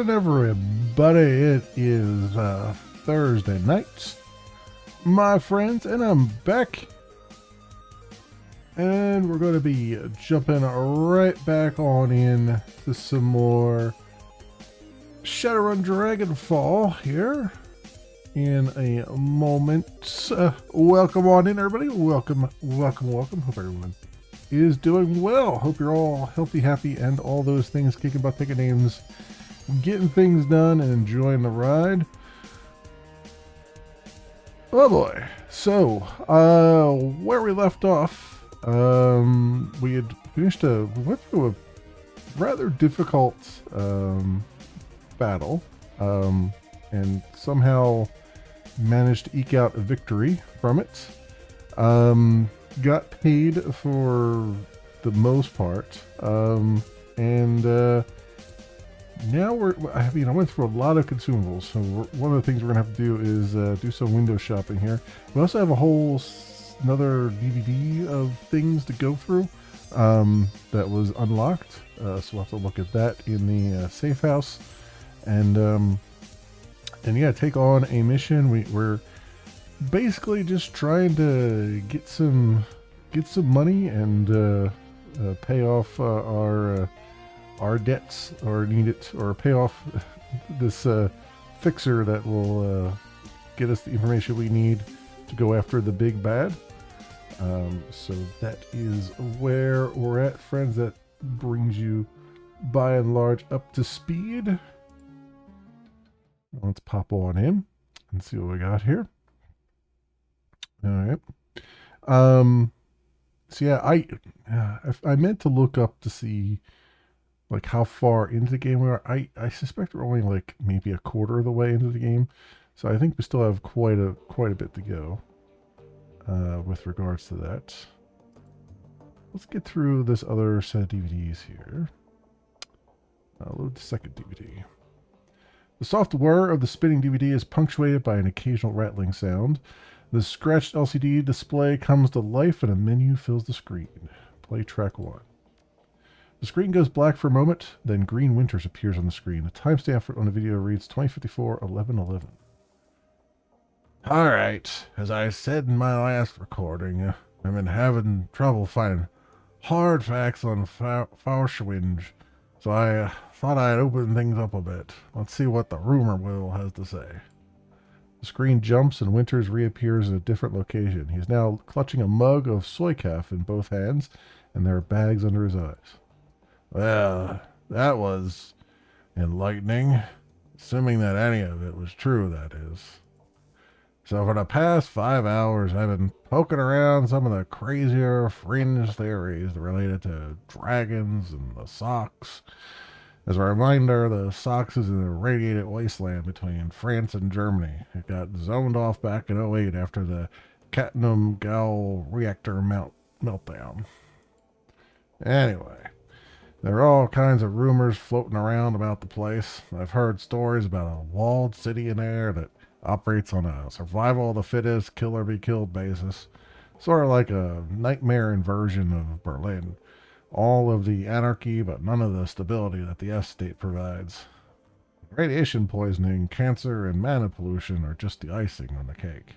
happening, everybody? It is Thursday night, my friends, and I'm back. And we're going to be jumping right back on in to some more Shadowrun Dragonfall here in a moment. Welcome on in, everybody. Welcome. Hope everyone is doing well. Hope you're all healthy, happy, and all those things. Kicking butt, taking names, getting things done, and enjoying the ride. Oh boy. So, where we left off, we had finished we went through a rather difficult battle, and somehow managed to eke out a victory from it. Got paid for the most part, and now I went through a lot of consumables, so one of the things we're gonna have to do is do some window shopping here. We also have a whole another DVD of things to go through that was unlocked, so we'll have to look at that in the safe house, and yeah, take on a mission. We're basically just trying to get some money and pay off our debts, or need it, or pay off this fixer that will get us the information we need to go after the big bad. So that is where we're at, friends. That brings you by and large up to speed. Let's pop on in and see what we got here. All right. So yeah, I meant to look up to see like how far into the game we are. I suspect we're only like maybe a quarter of the way into the game, so I think we still have quite a bit to go with regards to that. Let's get through this other set of DVDs here. Load the second DVD. The soft whir of the spinning DVD is punctuated by an occasional rattling sound. The scratched LCD display comes to life and a menu fills the screen. Play track 1. The screen goes black for a moment, then Green Winters appears on the screen. The timestamp on the video reads 2054-1111. Alright, as I said in my last recording, I've been having trouble finding hard facts on Fauschwinge, so I thought I'd open things up a bit. Let's see what the rumor wheel has to say. The screen jumps and Winters reappears in a different location. He's now clutching a mug of soy calf in both hands, and there are bags under his eyes. Well, that was enlightening, assuming that any of it was true, that is. So for the past 5 hours, I've been poking around some of the crazier fringe theories related to dragons and the Sox. As a reminder, the Sox is in a radiated wasteland between France and Germany. It got zoned off back in '08 after the Katnum Gal reactor meltdown. Anyway, there are all kinds of rumors floating around about the place. I've heard stories about a walled city in there that operates on a survival of the fittest, kill or be killed basis. Sort of like a nightmare inversion of Berlin. All of the anarchy, but none of the stability that the S-state provides. Radiation poisoning, cancer, and mana pollution are just the icing on the cake.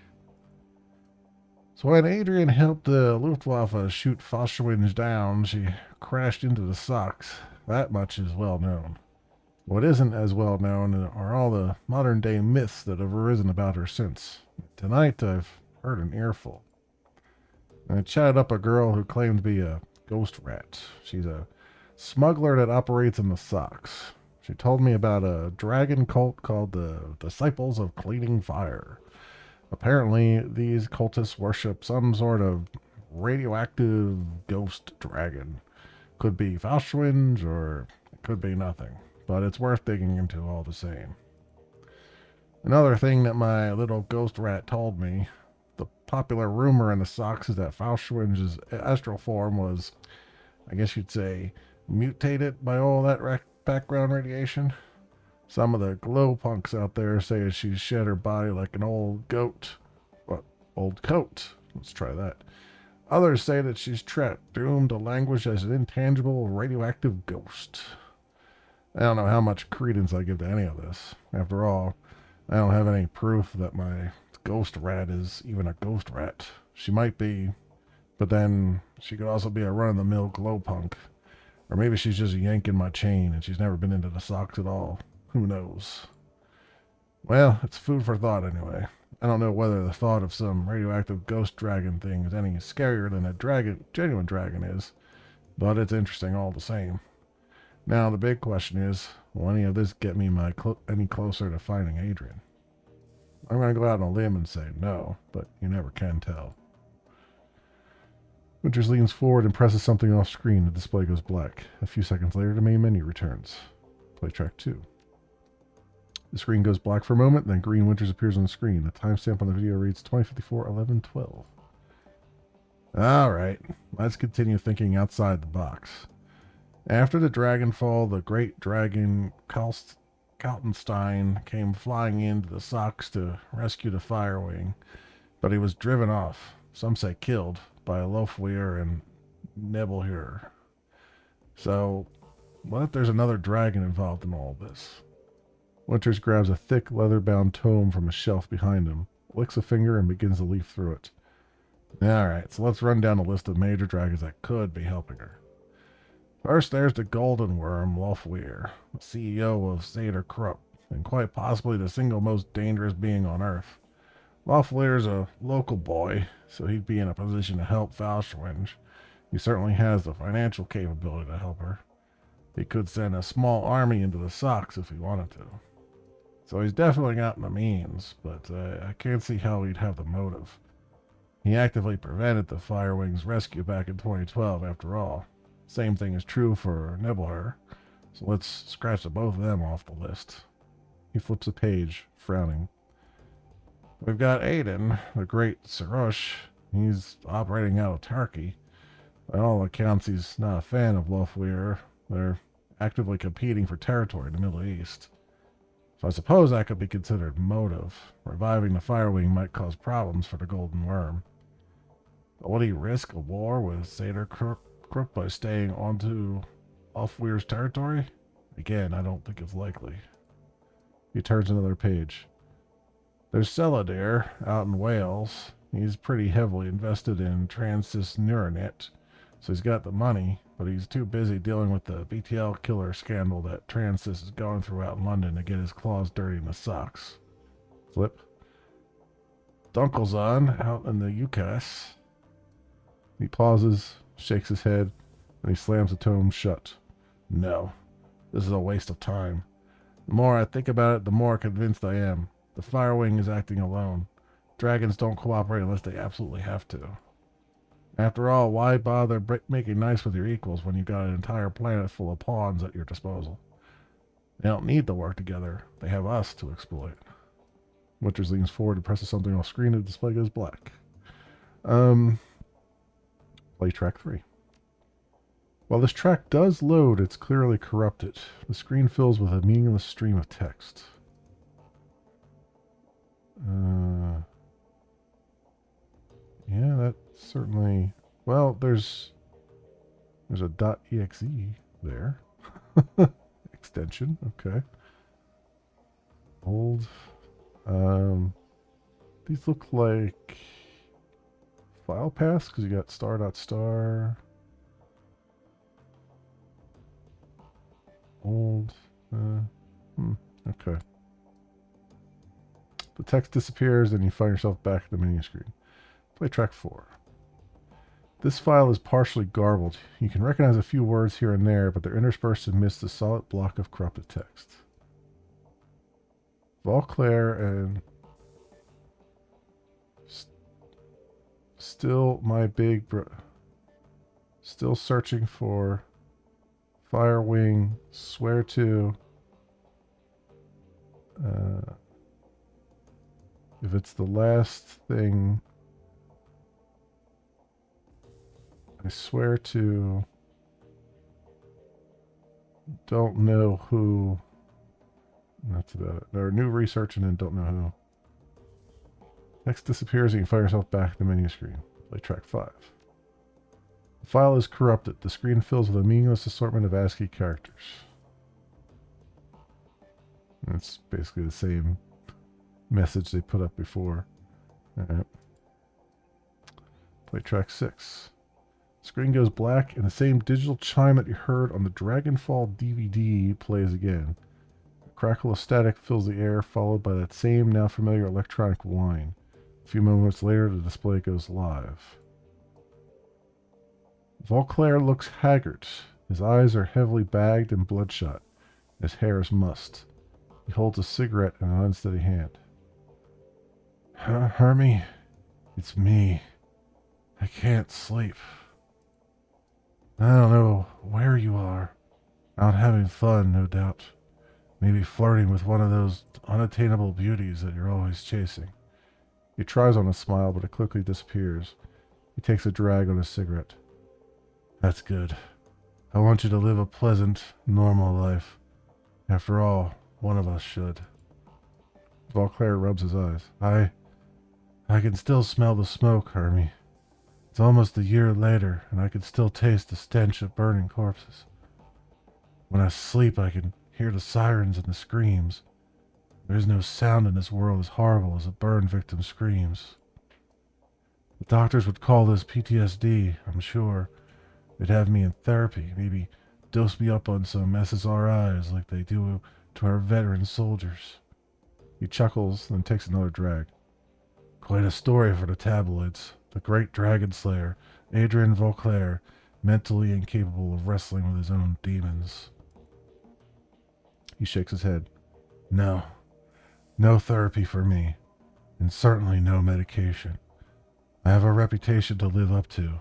So when Adrian helped the Luftwaffe shoot Fauschwinge down, she crashed into the Sox. That much is well known. What isn't as well known are all the modern-day myths that have arisen about her since. Tonight I've heard an earful. I chatted up a girl who claimed to be a ghost rat. She's a smuggler that operates in the Sox. She told me about a dragon cult called the Disciples of Cleaning Fire. Apparently, these cultists worship some sort of radioactive ghost dragon. Could be Fauschwinge, or it could be nothing. But it's worth digging into all the same. Another thing that my little ghost rat told me, the popular rumor in the Sox is that Fauschwinge's astral form was, I guess you'd say, mutated by all that background radiation. Some of the glow punks out there say she shed her body like an old goat. What? Old coat. Let's try that. Others say that she's trapped, doomed to languish as an intangible radioactive ghost. I don't know how much credence I give to any of this. After all, I don't have any proof that my ghost rat is even a ghost rat. She might be, but then she could also be a run-of-the-mill glow punk. Or maybe she's just yanking my chain and she's never been into the socks at all. Who knows? Well, it's food for thought anyway. I don't know whether the thought of some radioactive ghost dragon thing is any scarier than a genuine dragon is, but it's interesting all the same. Now the big question is, will any of this get me any closer to finding Adrian? I'm going to go out on a limb and say no, but you never can tell. Winters leans forward and presses something off screen. The display goes black. A few seconds later, the main menu returns. Play track 2. The screen goes black for a moment, then green Winters appears on the screen. The timestamp on the video reads 2054-11-12. Alright, let's continue thinking outside the box. After the Dragonfall, the great dragon Kaltenstein came flying into the socks to rescue the Firewing, but he was driven off, some say killed, by Lofweir and Nebelheer. So, what if there's another dragon involved in all this? Winters grabs a thick, leather-bound tome from a shelf behind him, licks a finger, and begins to leaf through it. Alright, so let's run down a list of major dragons that could be helping her. First, there's the Golden Worm, Lofweir, the CEO of Sader Krupp, and quite possibly the single most dangerous being on Earth. Lofweir's a local boy, so he'd be in a position to help Valshwinge. He certainly has the financial capability to help her. He could send a small army into the socks if he wanted to. So he's definitely got the means, but I can't see how he'd have the motive. He actively prevented the Firewing's rescue back in 2012, after all. Same thing is true for Nebelheer, so let's scratch the both of them off the list. He flips a page, frowning. We've got Aiden, the great Sarosh. He's operating out of Turkey. By all accounts, he's not a fan of Lofweir. They're actively competing for territory in the Middle East. So I suppose that could be considered motive. Reviving the Firewing might cause problems for the Golden Worm. But would he risk a war with Sader Krupp by staying onto Lofweir's territory? Again, I don't think it's likely. He turns another page. There's Seladir out in Wales. He's pretty heavily invested in Transys Neuronet, so he's got the money, but he's too busy dealing with the BTL killer scandal that Transys is going through out in London to get his claws dirty in the socks. Flip. Dunkelzahn out in the UCAS. He pauses, shakes his head, and he slams the tome shut. No, this is a waste of time. The more I think about it, the more convinced I am. The Firewing is acting alone. Dragons don't cooperate unless they absolutely have to. After all, why bother making nice with your equals when you've got an entire planet full of pawns at your disposal? They don't need to work together. They have us to exploit. Winters leans forward and presses something off screen and the display goes black. Play track 3. While this track does load, it's clearly corrupted. The screen fills with a meaningless stream of text. Yeah, that certainly... Well, there's a .exe there. Extension, okay. Old. These look like file paths because you got star.star. Old. Okay. The text disappears and you find yourself back at the menu screen. Play track 4. This file is partially garbled. You can recognize a few words here and there, but they're interspersed amidst a solid block of corrupted text. Valclair and still my big still searching for Firewing, swear to if it's the last thing, I swear to don't know who. That's about it. There are new research and then don't know who. Text disappears and you find yourself back at the menu screen. Play track 5. The file is corrupted. The screen fills with a meaningless assortment of ASCII characters. And it's basically the same message they put up before. Alright. Play track 6. Screen goes black, and the same digital chime that you heard on the Dragonfall DVD plays again. A crackle of static fills the air, followed by that same now familiar electronic whine. A few moments later, the display goes live. Vauclair looks haggard. His eyes are heavily bagged and bloodshot. His hair is mussed. He holds a cigarette in an unsteady hand. Hermie, it's me. I can't sleep. I don't know where you are. Out having fun, no doubt. Maybe flirting with one of those unattainable beauties that you're always chasing. He tries on a smile, but it quickly disappears. He takes a drag on his cigarette. That's good. I want you to live a pleasant, normal life. After all, one of us should. Vauclair rubs his eyes. I can still smell the smoke, Hermie. It's almost a year later, and I can still taste the stench of burning corpses. When I sleep, I can hear the sirens and the screams. There is no sound in this world as horrible as a burn victim's screams. The doctors would call this PTSD, I'm sure. They'd have me in therapy, maybe dose me up on some SSRIs like they do to our veteran soldiers. He chuckles, then takes another drag. Quite a story for the tabloids. The great dragon slayer, Adrian Vauclair, mentally incapable of wrestling with his own demons. He shakes his head. No. No therapy for me. And certainly no medication. I have a reputation to live up to,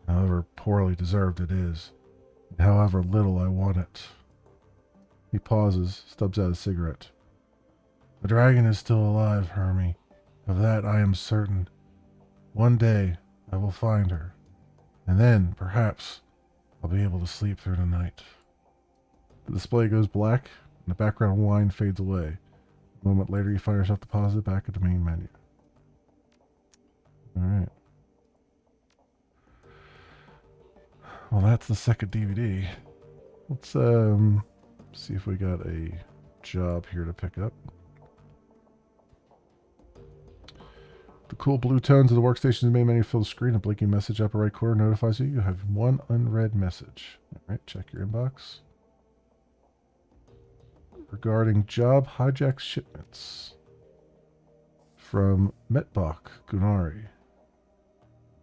however poorly deserved it is, and however little I want it. He pauses, stubs out a cigarette. The dragon is still alive, Hermie. Of that I am certain. One day I will find her, and then, perhaps, I'll be able to sleep through the night. The display goes black, and the background whine fades away. A moment later, you find yourself deposited back at the main menu. Alright. Well, that's the second DVD. Let's see if we got a job here to pick up. The cool blue tones of the workstation's main menu fill the screen. A blinking message upper right corner notifies you have one unread message. Alright, check your inbox. Regarding job hijack shipments from Metbach Gunari.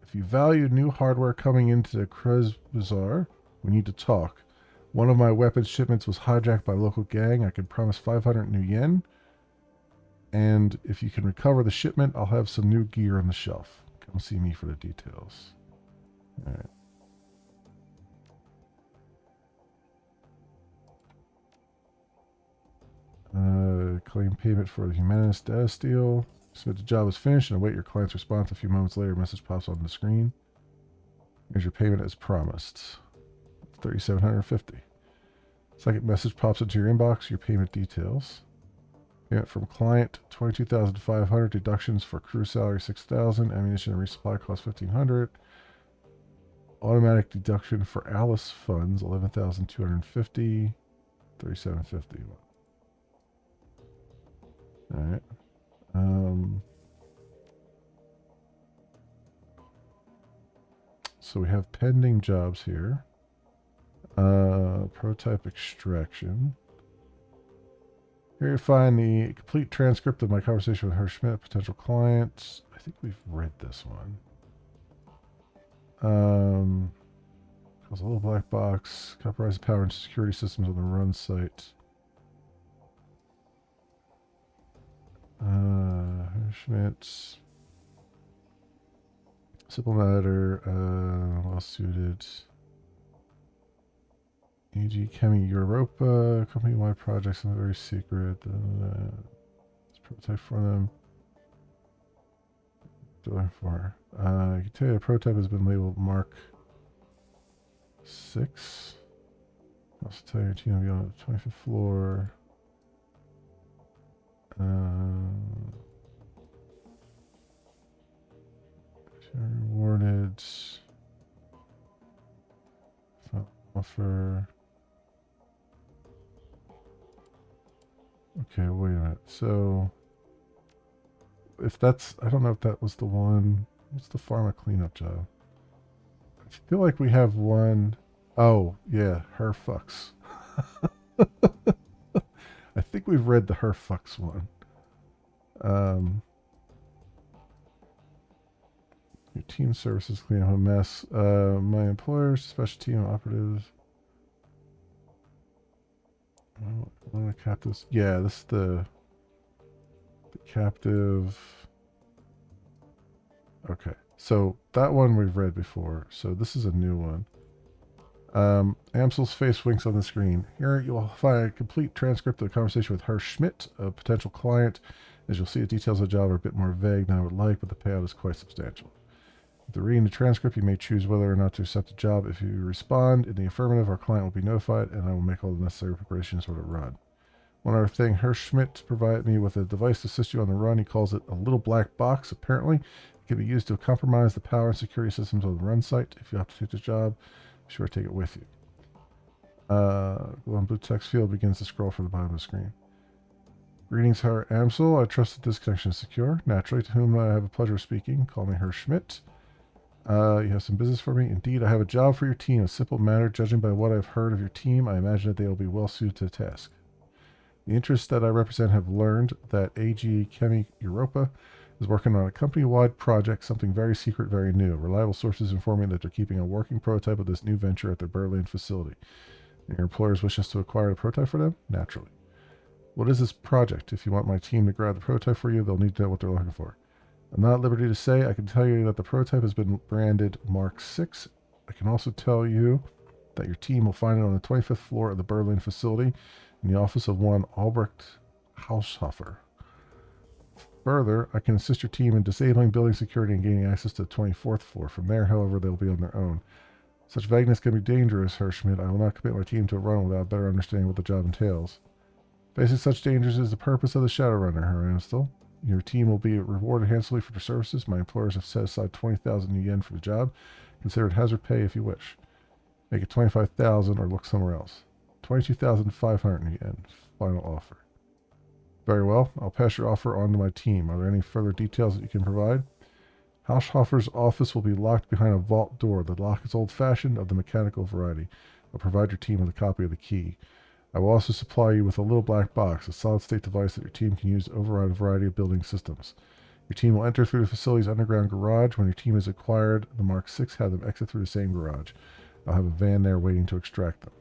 If you value new hardware coming into the Krez Bazaar, we need to talk. One of my weapons shipments was hijacked by a local gang. I can promise 500 nuyen. And if you can recover the shipment, I'll have some new gear on the shelf. Come see me for the details. Alright. Claim payment for the Humanist data steal. Submit the job is finished and await your client's response. A few moments later, a message pops on the screen. Here's your payment as promised. $3,750. Second message pops into your inbox. Your payment details. Payment from client $22,500. Deductions for crew salary $6,000. Ammunition and resupply cost $1,500. Automatic deduction for Alice funds $11,250. $3,750. All right. So we have pending jobs here. Prototype extraction. Here you find the complete transcript of my conversation with Herr Schmidt, potential clients. I think we've read this one. Cause a little black box. Compromise the power and security systems on the run site. Herr Schmidt. Simple matter. Well suited. AG Chemi Europa, company-wide projects and very secret. It's prototype for them. Doing for. I can tell you the prototype has been labeled Mark 6. Also tell your team will be on the 25th floor. Rewarded. Offer. Okay, wait a minute. So, if that's... I don't know if that was the one... What's the pharma cleanup job? I feel like we have one... Oh, yeah, her fucks. I think we've read the her fucks one. Your team services clean up a mess. My employers, special team operatives. One of the captives. Yeah, this is the captive. Okay, so that one we've read before. So this is a new one. Amsel's face winks on the screen. Here you will find a complete transcript of the conversation with Herr Schmidt, a potential client. As you'll see, the details of the job are a bit more vague than I would like, but the payout is quite substantial. After reading the transcript, you may choose whether or not to accept the job. If you respond in the affirmative, our client will be notified, and I will make all the necessary preparations for the run. One other thing, Herr Schmidt provided me with a device to assist you on the run. He calls it a little black box, apparently. It can be used to compromise the power and security systems of the run site. If you have to take the job, be sure to take it with you. Glowing blue text field begins to scroll from the bottom of the screen. Greetings, Herr Amsel. I trust that this connection is secure. Naturally, to whom I have the pleasure of speaking. Call me Herr Schmidt. You have some business for me? Indeed, I have a job for your team. A simple matter. Judging by what I've heard of your team, I imagine that they will be well suited to the task. The interests that I represent have learned that AG Chemi Europa is working on a company-wide project, something very secret, very new. Reliable sources inform me that they're keeping a working prototype of this new venture at their Berlin facility. And your employers wish us to acquire a prototype for them? Naturally. What is this project? If you want my team to grab the prototype for you, they'll need to know what they're looking for. I'm not at liberty to say. I can tell you that the prototype has been branded Mark 6. I can also tell you that your team will find it on the 25th floor of the Berlin facility in the office of one Albrecht Haushofer. Further, I can assist your team in disabling building security and gaining access to the 24th floor. From there, however, they'll be on their own. Such vagueness can be dangerous, Herr Schmidt. I will not commit my team to a run without better understanding what the job entails. Facing such dangers is the purpose of the Shadowrunner, Herr Amstel. Your team will be rewarded handsomely for their services. My employers have set aside 20,000 nuyen for the job. Consider it hazard pay if you wish. Make it 25,000 or look somewhere else. 22,500 nuyen. Final offer. Very well. I'll pass your offer on to my team. Are there any further details that you can provide? Haushofer's office will be locked behind a vault door. The lock is old-fashioned, of the mechanical variety. I'll provide your team with a copy of the key. I will also supply you with a little black box, a solid-state device that your team can use to override a variety of building systems. Your team will enter through the facility's underground garage. When your team has acquired the Mark 6, have them exit through the same garage. I'll have a van there waiting to extract them.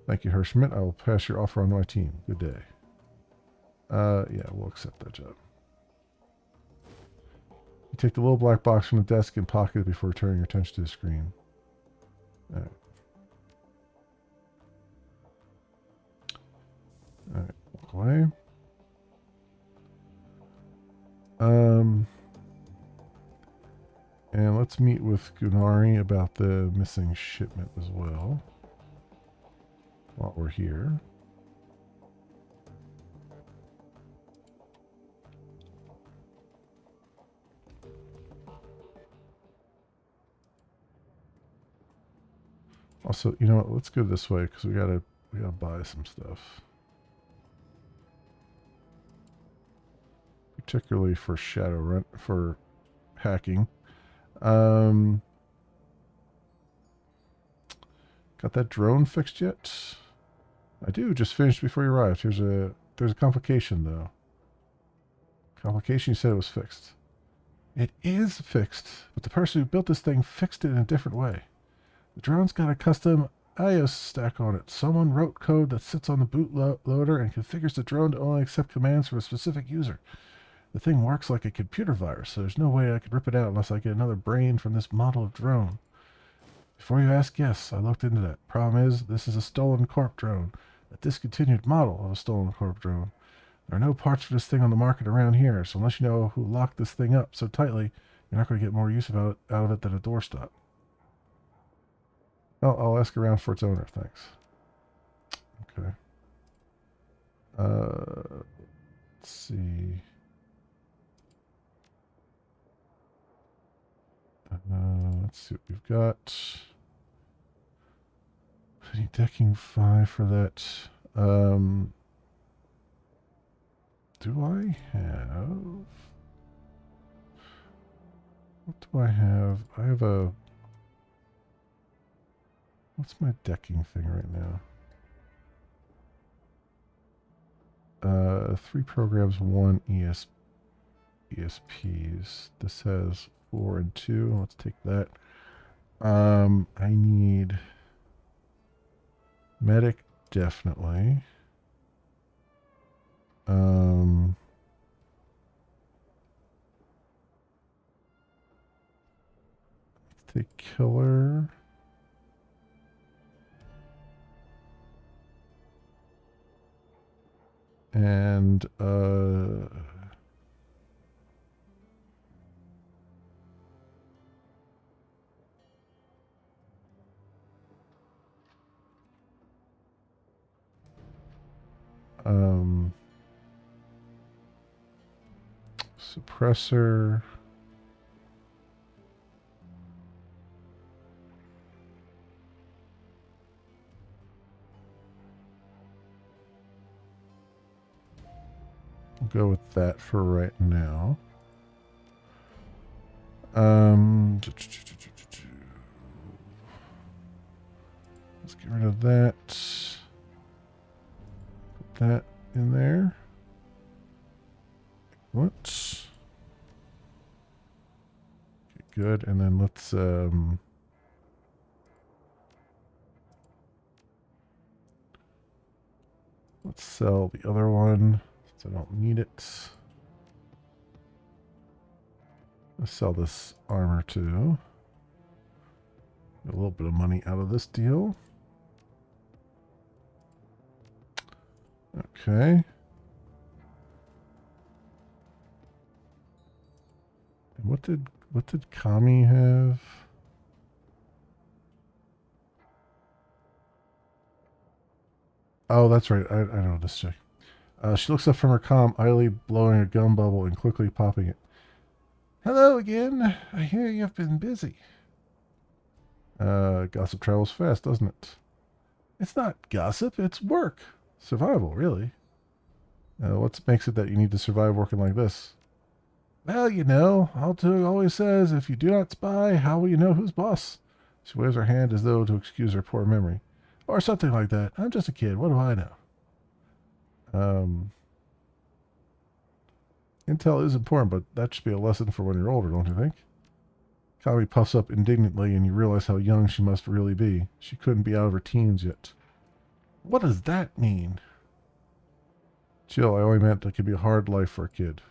Thank you, Herr Schmidt. I will pass your offer on to my team. Good day. Yeah, we'll accept that job. You take the little black box from the desk and pocket it before turning your attention to the screen. All right. All right, walk away. And let's meet with Gunari about the missing shipment as well. While we're here. Also, you know what? Let's go this way because we gotta buy some stuff. Particularly for Shadowrun, for hacking. Got that drone fixed yet? I do. Just finished before you arrived. There's a complication though. Complication? You said it was fixed. It is fixed, but the person who built this thing fixed it in a different way. The drone's got a custom iOS stack on it. Someone wrote code that sits on the bootloader and configures the drone to only accept commands from a specific user. The thing works like a computer virus, so there's no way I could rip it out unless I get another brain from this model of drone. Before you ask, yes, I looked into that. Problem is, this is a stolen corp drone. A discontinued model of a stolen corp drone. There are no parts for this thing on the market around here, so unless you know who locked this thing up so tightly, you're not going to get more use out of it than a doorstop. Well, I'll ask around for its owner, thanks. Okay. Let's see. Let's see what we've got. Any decking 5 for that. Do I have... What do I have? I have a... What's my decking thing right now? 3 programs, 1 ESPs. This has 4 and 2. Let's take that. I need medic, definitely. Let's take killer. And suppressor. We'll go with that for right now. Let's get rid of that. Put that in there. What? Okay, good. And then let's sell the other one since I don't need it. Let's sell this armor too. Get a little bit of money out of this deal. Okay. And what did Kami have? Oh, that's right. I know this chick. She looks up from her comm, idly blowing a gum bubble and quickly popping it. Hello again. I hear you've been busy. Gossip travels fast, doesn't it? It's not gossip, it's work. Survival, really. What makes it that you need to survive working like this? Well, you know, Alto always says, if you do not spy, how will you know who's boss? She waves her hand as though to excuse her poor memory. Or something like that. I'm just a kid. What do I know? Intel is important, but that should be a lesson for when you're older, don't you think? Kami puffs up indignantly, and you realize how young she must really be. She couldn't be out of her teens yet. What does that mean? Chill, I only meant it could be a hard life for a kid.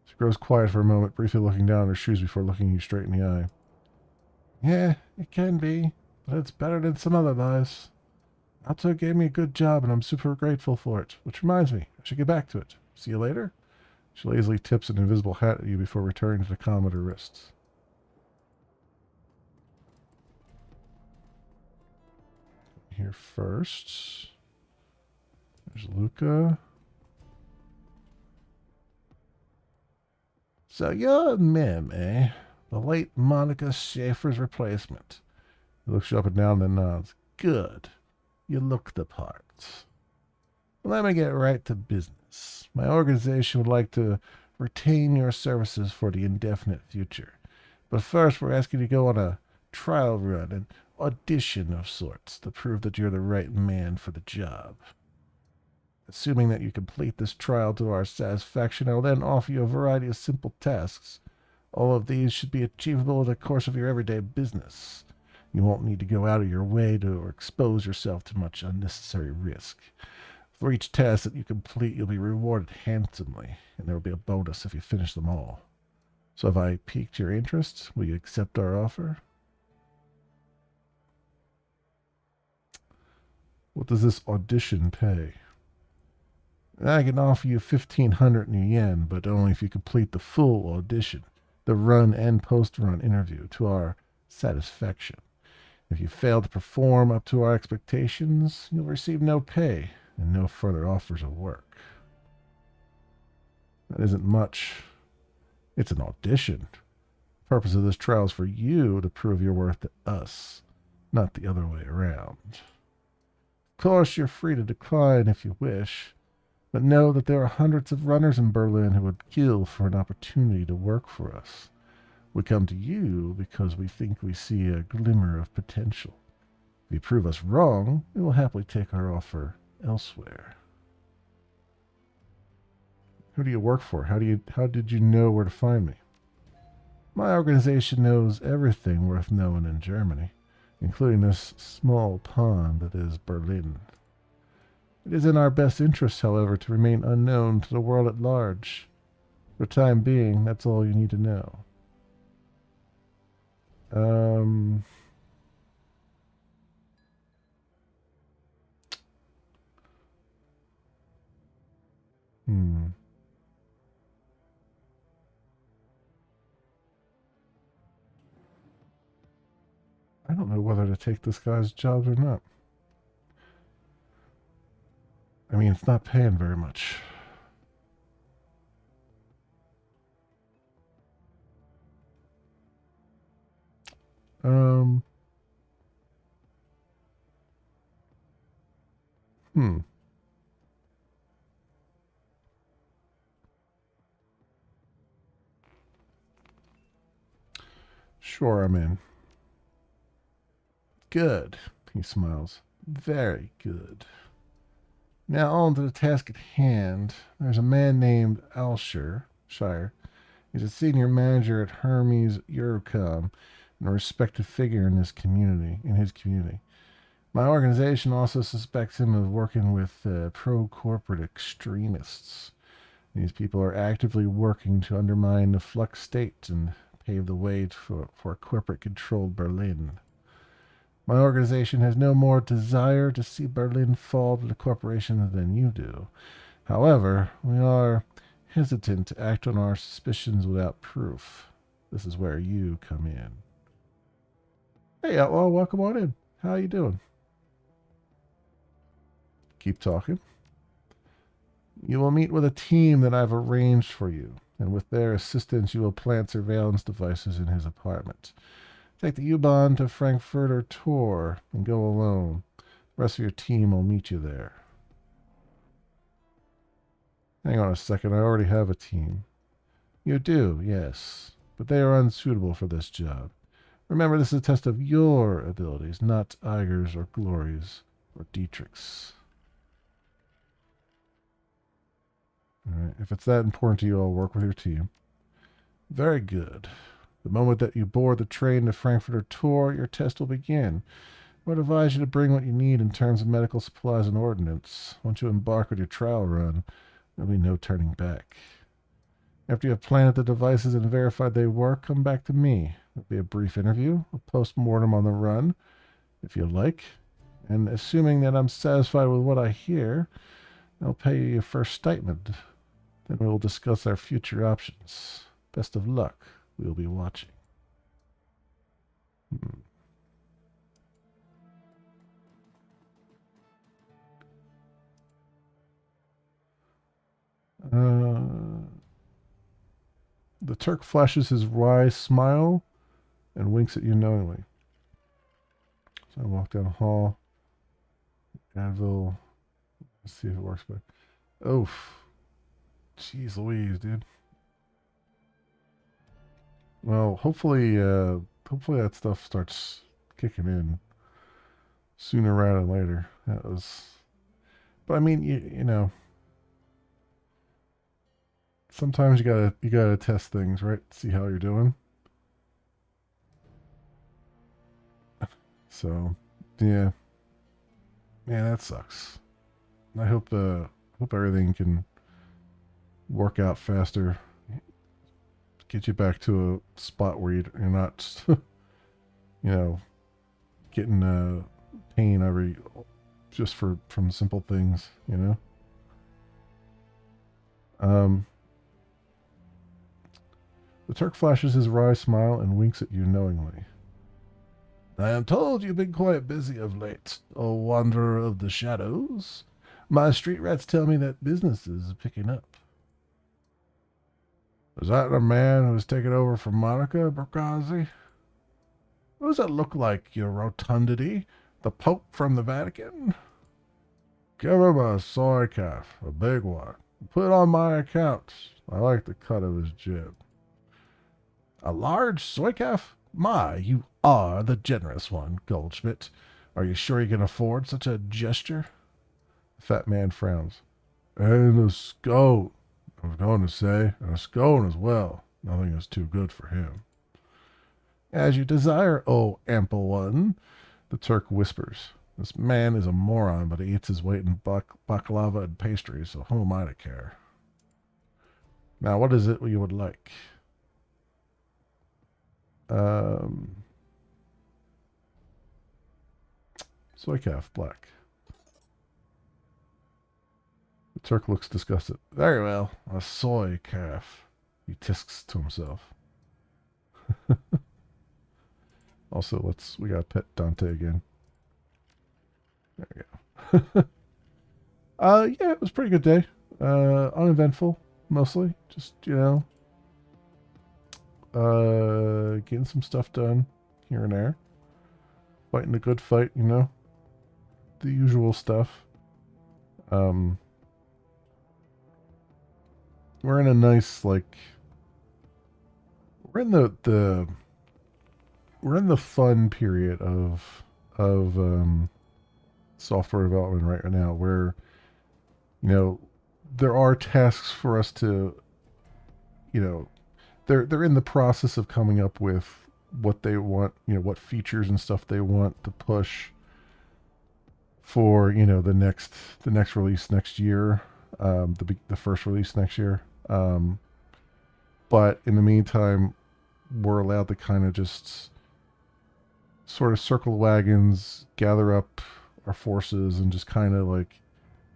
She grows quiet for a moment, briefly looking down at her shoes before looking you straight in the eye. Yeah, it can be, but it's better than some other lives. Alto gave me a good job, and I'm super grateful for it. Which reminds me, I should get back to it. See you later? She lazily tips an invisible hat at you before returning to the comm at her wrists. Here first. There's Luca. So you're Mim, eh? The late Monica Schaefer's replacement. He looks you up and down, then nods. Good. You look the part. Let me get right to business. My organization would like to retain your services for the indefinite future. But first, we're asking you to go on a trial run, an audition of sorts, to prove that you're the right man for the job. Assuming that you complete this trial to our satisfaction, I'll then offer you a variety of simple tasks. All of these should be achievable in the course of your everyday business. You won't need to go out of your way to or expose yourself to much unnecessary risk. For each task that you complete, you'll be rewarded handsomely, and there will be a bonus if you finish them all. So have I piqued your interest? Will you accept our offer? What does this audition pay? I can offer you 1,500 nuyen, but only if you complete the full audition, the run and post-run interview, to our satisfaction. If you fail to perform up to our expectations, you'll receive no pay and no further offers of work. That isn't much. It's an audition. The purpose of this trial is for you to prove your worth to us, not the other way around. Of course, you're free to decline if you wish. But know that there are hundreds of runners in Berlin who would kill for an opportunity to work for us. We come to you because we think we see a glimmer of potential. If you prove us wrong, we will happily take our offer elsewhere. Who do you work for? How did you know where to find me? My organization knows everything worth knowing in Germany, including this small pond that is Berlin. It is in our best interest, however, to remain unknown to the world at large. For the time being, that's all you need to know. Um, hmm. I don't know whether to take this guy's job or not. I mean, it's not paying very much. Um, hmm. Sure, I'm in. Good, he smiles. Very good. Now on to the task at hand. There's a man named Shire. He's a senior manager at Hermes Eurocom and a respected figure in his community. My organization also suspects him of working with pro-corporate extremists. These people are actively working to undermine the Flux state and pave the way for a corporate-controlled Berlin. My organization has no more desire to see Berlin fall to the corporation than you do. However, we are hesitant to act on our suspicions without proof. This is where you come in. Hey, outlaw, welcome on in. How you doing? Keep talking. You will meet with a team that I've arranged for you, and with their assistance, you will plant surveillance devices in his apartment. Take the U-Bahn to Frankfurter Tor and go alone. The rest of your team will meet you there. Hang on a second, I already have a team. You do, yes, but they are unsuitable for this job. Remember, this is a test of your abilities, not Iger's or Glory's or Dietrich's. All right, if it's that important to you, I'll work with your team. Very good. The moment that you board the train to Frankfurter Tor, your test will begin. I would advise you to bring what you need in terms of medical supplies and ordnance. Once you embark on your trial run, there'll be no turning back. After you have planted the devices and verified they work, come back to me. There'll be a brief interview, a post-mortem on the run, if you like. And assuming that I'm satisfied with what I hear, I'll pay you your first stipend. Then we will discuss our future options. Best of luck. We'll be watching. The Turk flashes his wry smile and winks at you knowingly. So I walk down the hall. Anvil. Let's see if it works better. Oof. Jeez Louise, dude. Well, hopefully that stuff starts kicking in sooner rather than later. That was, but I mean, you know, sometimes you gotta test things, right? See how you're doing. So, yeah, man, that sucks. I hope everything can work out faster. Get you back to a spot where you're not, you know, getting pain every just from simple things, you know. The Turk flashes his wry smile and winks at you knowingly. I am told you've been quite busy of late, O wanderer of the shadows. My street rats tell me that business is picking up. Is that the man who's taken over from Monica, Berkazzi? What does that look like, your rotundity? The Pope from the Vatican? Give him a soy calf, a big one. Put it on my account. I like the cut of his jib. A large soy calf? My, you are the generous one, Goldschmidt. Are you sure you can afford such a gesture? The fat man frowns. And a scone, I was going to say, and a scone as well. Nothing is too good for him. As you desire, O ample one, the Turk whispers. This man is a moron, but he eats his weight in baklava and pastry, so who am I to care? Now, what is it you would like? Soy calf, black. The Turk looks disgusted. Very well, a soy calf, he tisks to himself. Also, we gotta pet Dante again. There we go. Yeah, it was a pretty good day. Uneventful, mostly. Just, getting some stuff done here and there. Fighting a good fight, the usual stuff. We're in a nice, like, we're in the fun period of software development right now, where there are tasks for us to, they're in the process of coming up with what they want, what features and stuff they want to push for the next release next year, the first release next year. But in the meantime, we're allowed to kind of just sort of circle wagons, gather up our forces, and just kind of like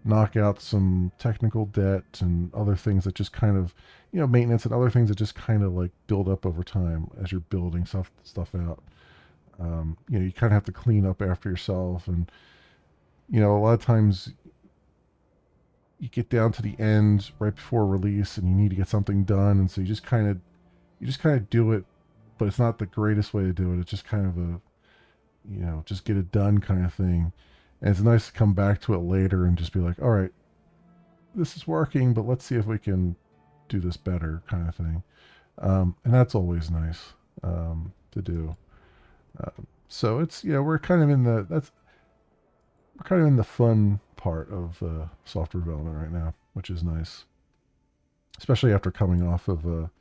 knock out some technical debt and other things that just kind of, maintenance and other things that just kind of like build up over time as you're building stuff out. You kind of have to clean up after yourself, and a lot of times you get down to the end right before release and you need to get something done, and so you just kind of do it, but it's not the greatest way to do it. It's just kind of just get it done kind of thing. And it's nice to come back to it later and just be like, all right, this is working, but let's see if we can do this better kind of thing. And that's always nice to do. So it's, we're kind of in the fun part of software development right now, which is nice, especially after coming off of a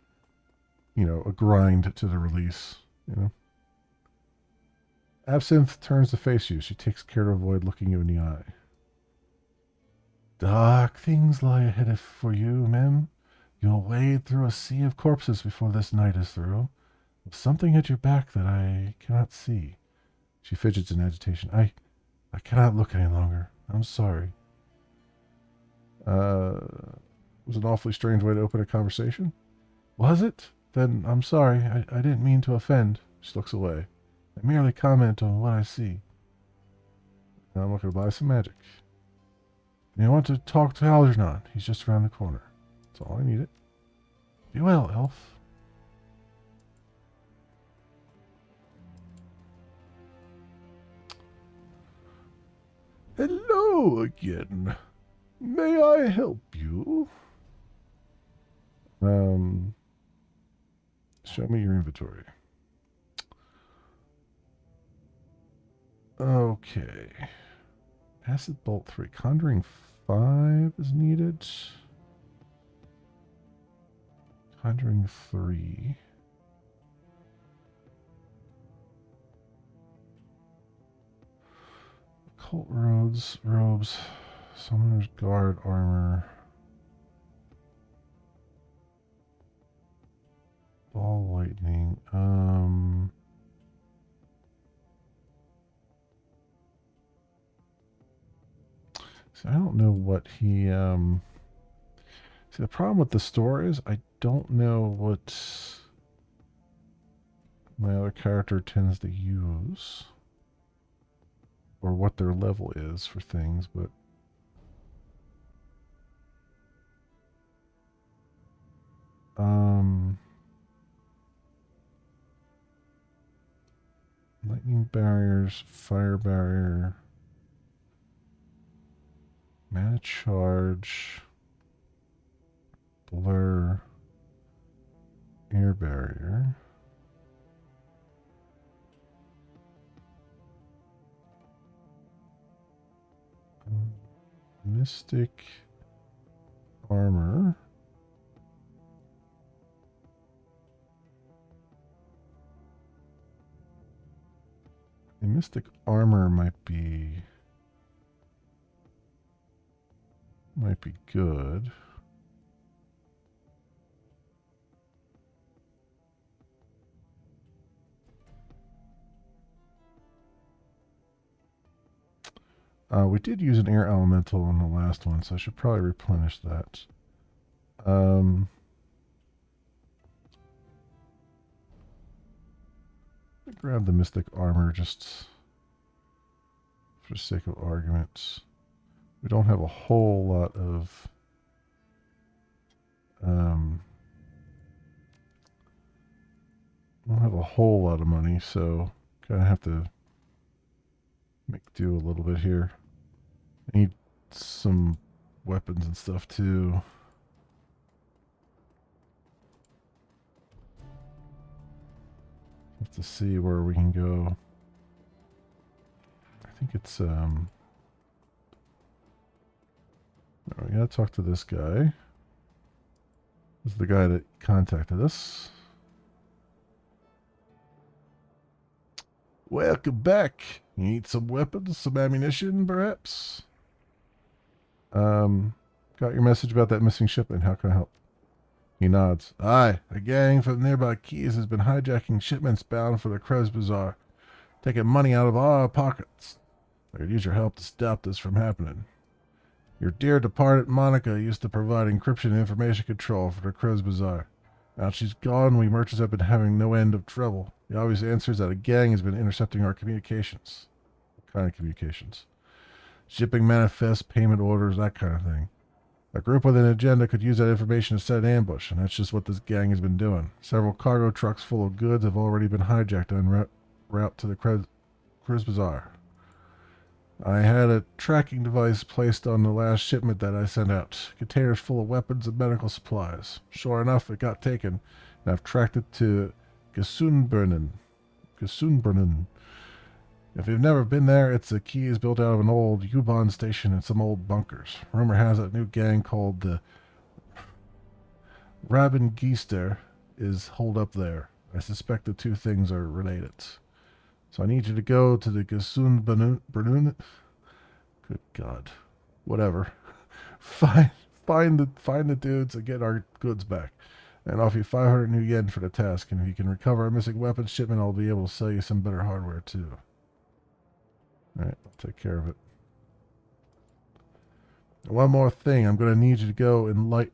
grind to the release. Absinthe turns to face you. She takes care to avoid looking you in the eye. Dark things lie ahead for you, Mem. You'll wade through a sea of corpses before this night is through. With something at your back that I cannot see. She fidgets in agitation. I cannot look any longer. I'm sorry. Was an awfully strange way to open a conversation. Was it? Then I'm sorry. I didn't mean to offend. She looks away. I merely comment on what I see. Now I'm looking to buy some magic. You want to talk to Algernon? He's just around the corner. That's all I needed. Be well, elf. Hello again. May I help you? Show me your inventory. Okay. Acid Bolt 3. Conjuring 5 is needed. Conjuring 3. Occult robes. Summoner's Guard armor. Ball lightning. So I don't know what he see, the problem with the store is I don't know what my other character tends to use or what their level is for things, but lightning barriers, fire barrier. Mana charge. Blur. Air barrier. Mystic armor. The mystic armor might be good. We did use an air elemental on the last one, so I should probably replenish that. Grab the mystic armor just for the sake of arguments. We don't have a whole lot of money, so kind of have to make do a little bit here. I need some weapons and stuff too. Have to see where we can go. I think it's oh, we gotta talk to this guy. This is the guy that contacted us. Welcome back. You need some weapons, some ammunition, perhaps? Got your message about that missing shipment. How can I help? He nods. Aye, a gang from nearby Keys has been hijacking shipments bound for the Krez Bazaar, taking money out of our pockets. I could use your help to stop this from happening. Your dear departed Monica used to provide encryption and information control for the Krez Bazaar. Now she's gone, we merchants have been having no end of trouble. The obvious answer is that a gang has been intercepting our communications. What kind of communications? Shipping manifests, payment orders, that kind of thing. A group with an agenda could use that information to set an ambush, and that's just what this gang has been doing. Several cargo trucks full of goods have already been hijacked en route to the Krez Bazaar. I had a tracking device placed on the last shipment that I sent out. Containers full of weapons and medical supplies. Sure enough, it got taken, and I've tracked it to Gesundbrunnen. If you've never been there, it's a Keys built out of an old U-Bahn station and some old bunkers. Rumor has it a new gang called the Rabengeister is holed up there. I suspect the two things are related. So I need you to go to the Gesundbrunnen. Good God. Whatever. Find the dudes and get our goods back. And offer you 500 nuyen for the task. And if you can recover our missing weapons shipment, I'll be able to sell you some better hardware too. Alright, I'll take care of it. And one more thing, I'm going to need you to go in light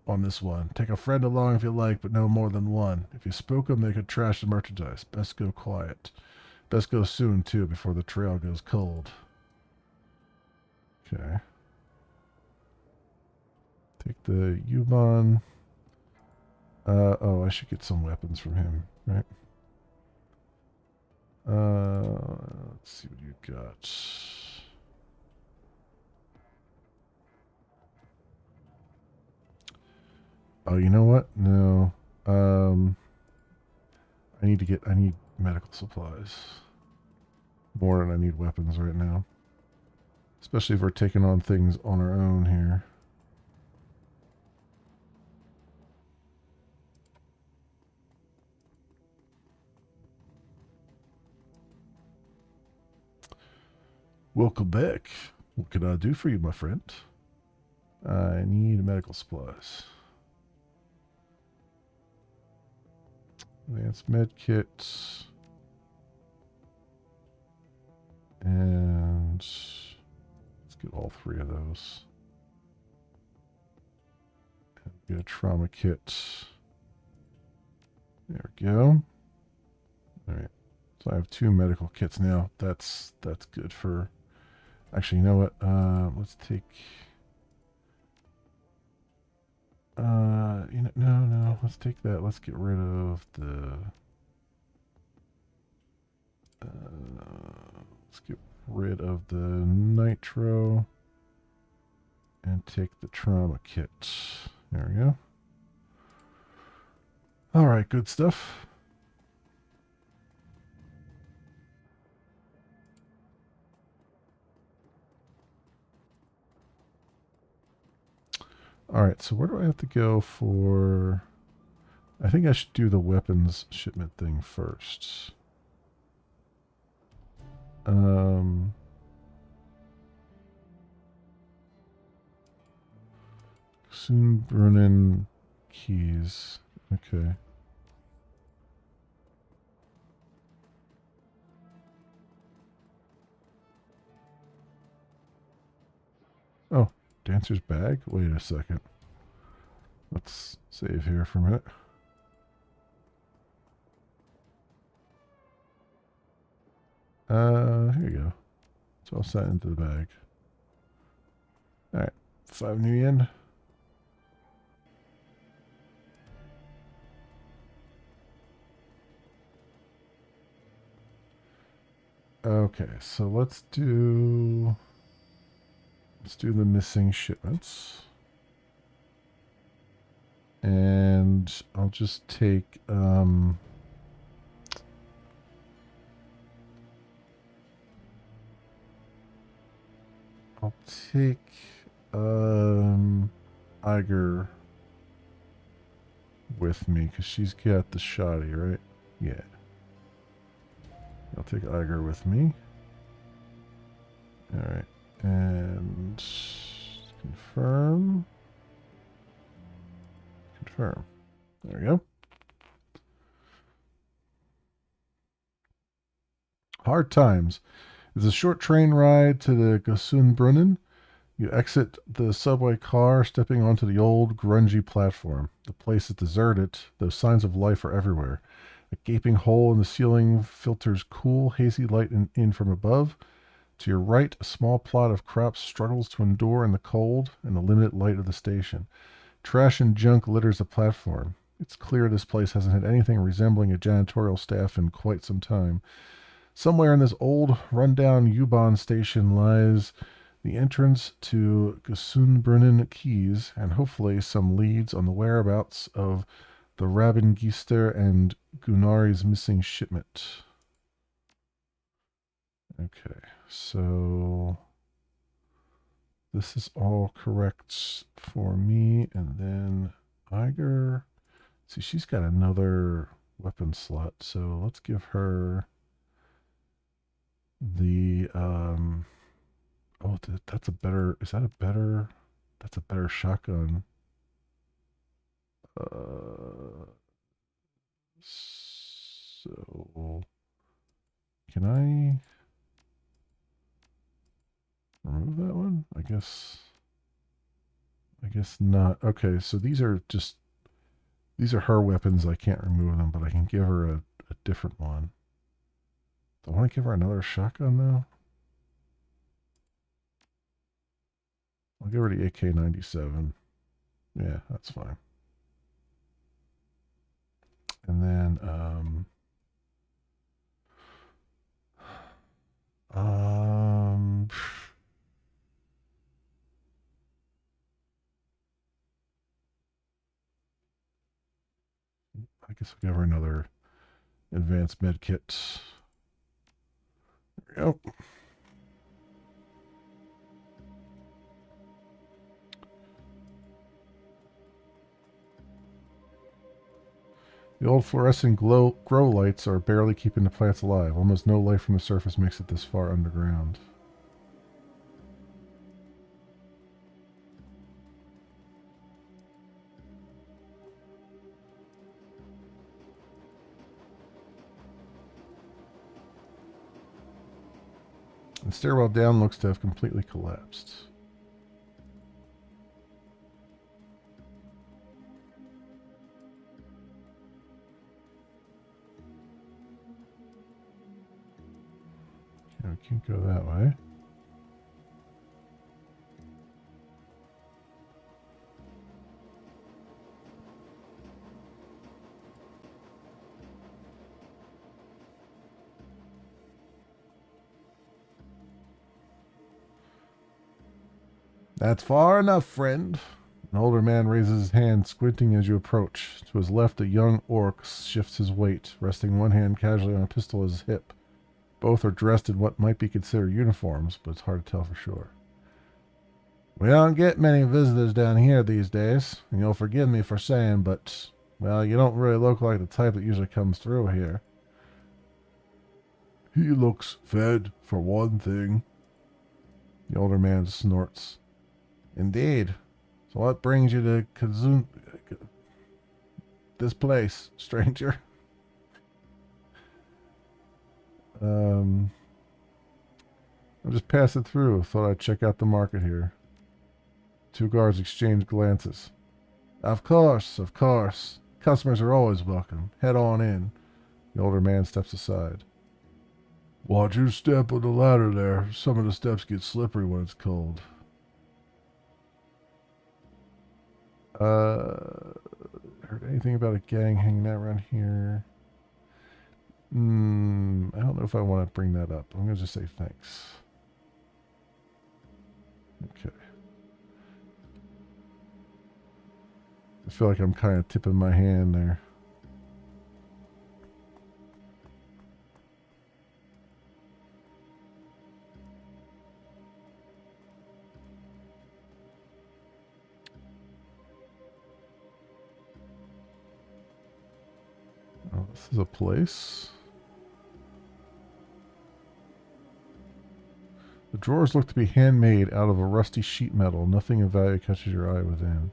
on this one. Take a friend along if you like, but no more than one. If you spook them, they could trash the merchandise. Best go quiet. Best go soon, too, before the trail goes cold. Okay. Take the U-Bahn. Oh, I should get some weapons from him, right? Let's see what you got. Oh, you know what? No. I need medical supplies. More than I need weapons right now. Especially if we're taking on things on our own here. Welcome back. What can I do for you, my friend? I need medical supplies. Advanced med kits. And let's get all three of those. And get a trauma kit. There we go. Alright. So I have 2 medical kits now. That's good for... Actually, you know what? Let's take... no. Let's take that. Let's get rid of the... let's get rid of the nitro. and take the trauma kit. There we go. All right, good stuff. All right, so where do I have to go for... I think I should do the weapons shipment thing first. Soonbrunnen keys. Okay. Oh, dancer's bag? Wait a second. Let's save here for a minute. Here you go. So I'll set into the bag. Alright, 5 nuyen. Okay, so let's do the missing shipments. And I'll just take I'll take Iger with me because she's got the shoddy, right? Yeah. I'll take Iger with me. Alright. And confirm. Confirm. There we go. Hard times. It's a short train ride to the Gosunbrunnen. You exit the subway car, stepping onto the old, grungy platform. The place is deserted, though signs of life are everywhere. A gaping hole in the ceiling filters cool, hazy light in from above. To your right, a small plot of crops struggles to endure in the cold and the limited light of the station. Trash and junk litters the platform. It's clear this place hasn't had anything resembling a janitorial staff in quite some time. Somewhere in this old, run-down U-Bahn station lies the entrance to Gosunbrunnen Keys, and hopefully some leads on the whereabouts of the Rabengister and Gunnari's missing shipment. Okay, so this is all correct for me, and then Iger. See, she's got another weapon slot, so let's give her the oh, that's a better. Is that a better? That's a better shotgun. So can I remove that one? I guess. I guess not. Okay, so these are her weapons. I can't remove them, but I can give her a different one. Do I want to give her another shotgun though? I'll give her the AK-97. Yeah, that's fine. And then I guess I'll give her another advanced med kit. There we go. The old fluorescent grow lights are barely keeping the plants alive. Almost no light from the surface makes it this far underground. The stairwell down looks to have completely collapsed. Okay, we can't go that way. That's far enough, friend. An older man raises his hand, squinting as you approach. To his left, a young orc shifts his weight, resting one hand casually on a pistol at his hip. Both are dressed in what might be considered uniforms, but it's hard to tell for sure. We don't get many visitors down here these days, and you'll forgive me for saying, but, well, you don't really look like the type that usually comes through here. He looks fed, for one thing. The older man snorts. Indeed. So what brings you to this place, stranger? I'm just passing through. Thought I'd check out the market here. Two guards exchange glances. Of course, of course. Customers are always welcome. Head on in. The older man steps aside. Watch your step on the ladder there. Some of the steps get slippery when it's cold. Heard anything about a gang hanging out around here? I don't know if I want to bring that up. I'm going to just say thanks. Okay. I feel like I'm kind of tipping my hand there. Oh, this is a place. The drawers look to be handmade out of a rusty sheet metal. Nothing of value catches your eye within.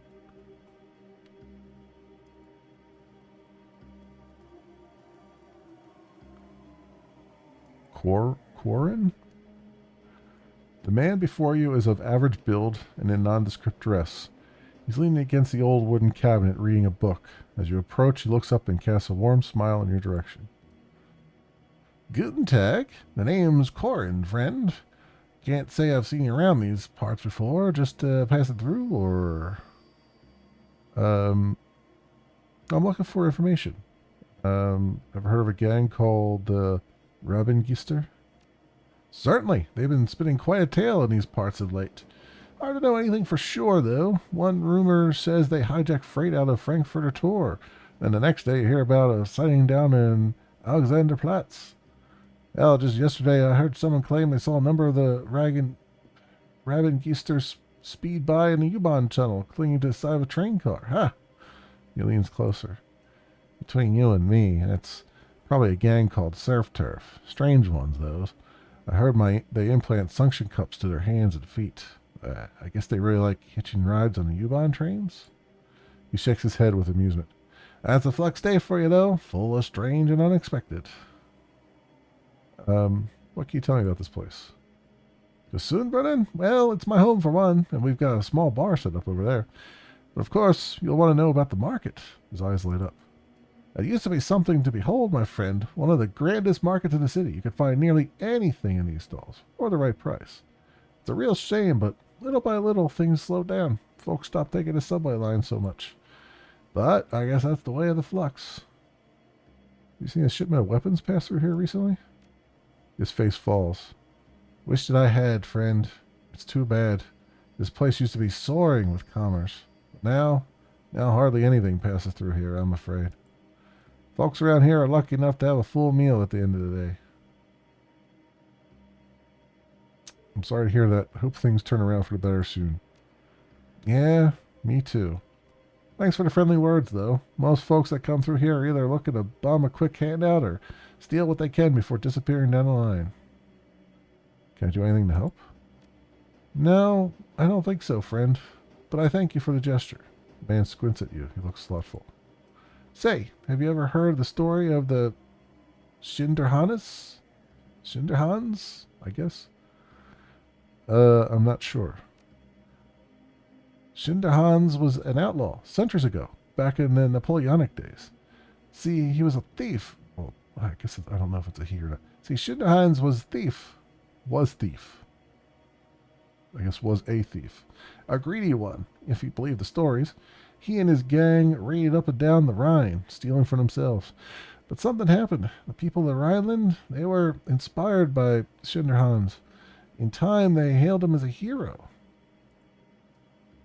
Quarren? The man before you is of average build and in nondescript dress. He's leaning against the old wooden cabinet reading a book. As you approach, he looks up and casts a warm smile in your direction. Guten Tag. The name's Quarren, friend. Can't say I've seen you around these parts before. Just passing through, or... I'm looking for information. Ever heard of a gang called Rabengister? Certainly. They've been spinning quite a tale in these parts of late. Hard to know anything for sure, though. One rumor says they hijacked freight out of Frankfurter Tor. Then the next day you hear about a sighting down in Alexanderplatz. Well, just yesterday I heard someone claim they saw a number of the Rabengisters speed by in the U-Bahn tunnel, clinging to the side of a train car. Ha! He leans closer. Between you and me, that's probably a gang called Surf Turf. Strange ones, those. I heard they implant suction cups to their hands and feet. I guess they really like hitching rides on the U-Bahn trains? He shakes his head with amusement. That's a flux day for you, though. Full of strange and unexpected. What can you tell me about this place? Just soon, Brennan? Well, it's my home for one, and we've got a small bar set up over there. But of course, you'll want to know about the market. His eyes light up. It used to be something to behold, my friend. One of the grandest markets in the city. You could find nearly anything in these stalls, for the right price. It's a real shame, but little by little, things slowed down. Folks stopped taking the subway line so much. But I guess that's the way of the flux. You seen a shipment of weapons pass through here recently? His face falls. Wish that I had, friend. It's too bad. This place used to be soaring with commerce. But now hardly anything passes through here, I'm afraid. Folks around here are lucky enough to have a full meal at the end of the day. I'm sorry to hear that. Hope things turn around for the better soon. Yeah, me too. Thanks for the friendly words, though. Most folks that come through here are either looking to bum a quick handout or steal what they can before disappearing down the line. Can I do anything to help? No, I don't think so, friend. But I thank you for the gesture. The man squints at you. He looks thoughtful. Say, have you ever heard the story of the Schinderhannes? Schinderhans, I guess? I'm not sure. Schinderhans was an outlaw centuries ago, back in the Napoleonic days. See, he was a thief. Well, I guess I don't know if it's a he or not. See, Schinderhans was thief. Was thief. I guess was a thief. A greedy one, if you believe the stories. He and his gang raided up and down the Rhine, stealing for themselves. But something happened. The people of the Rhineland, they were inspired by Schinderhans. In time, they hailed him as a hero.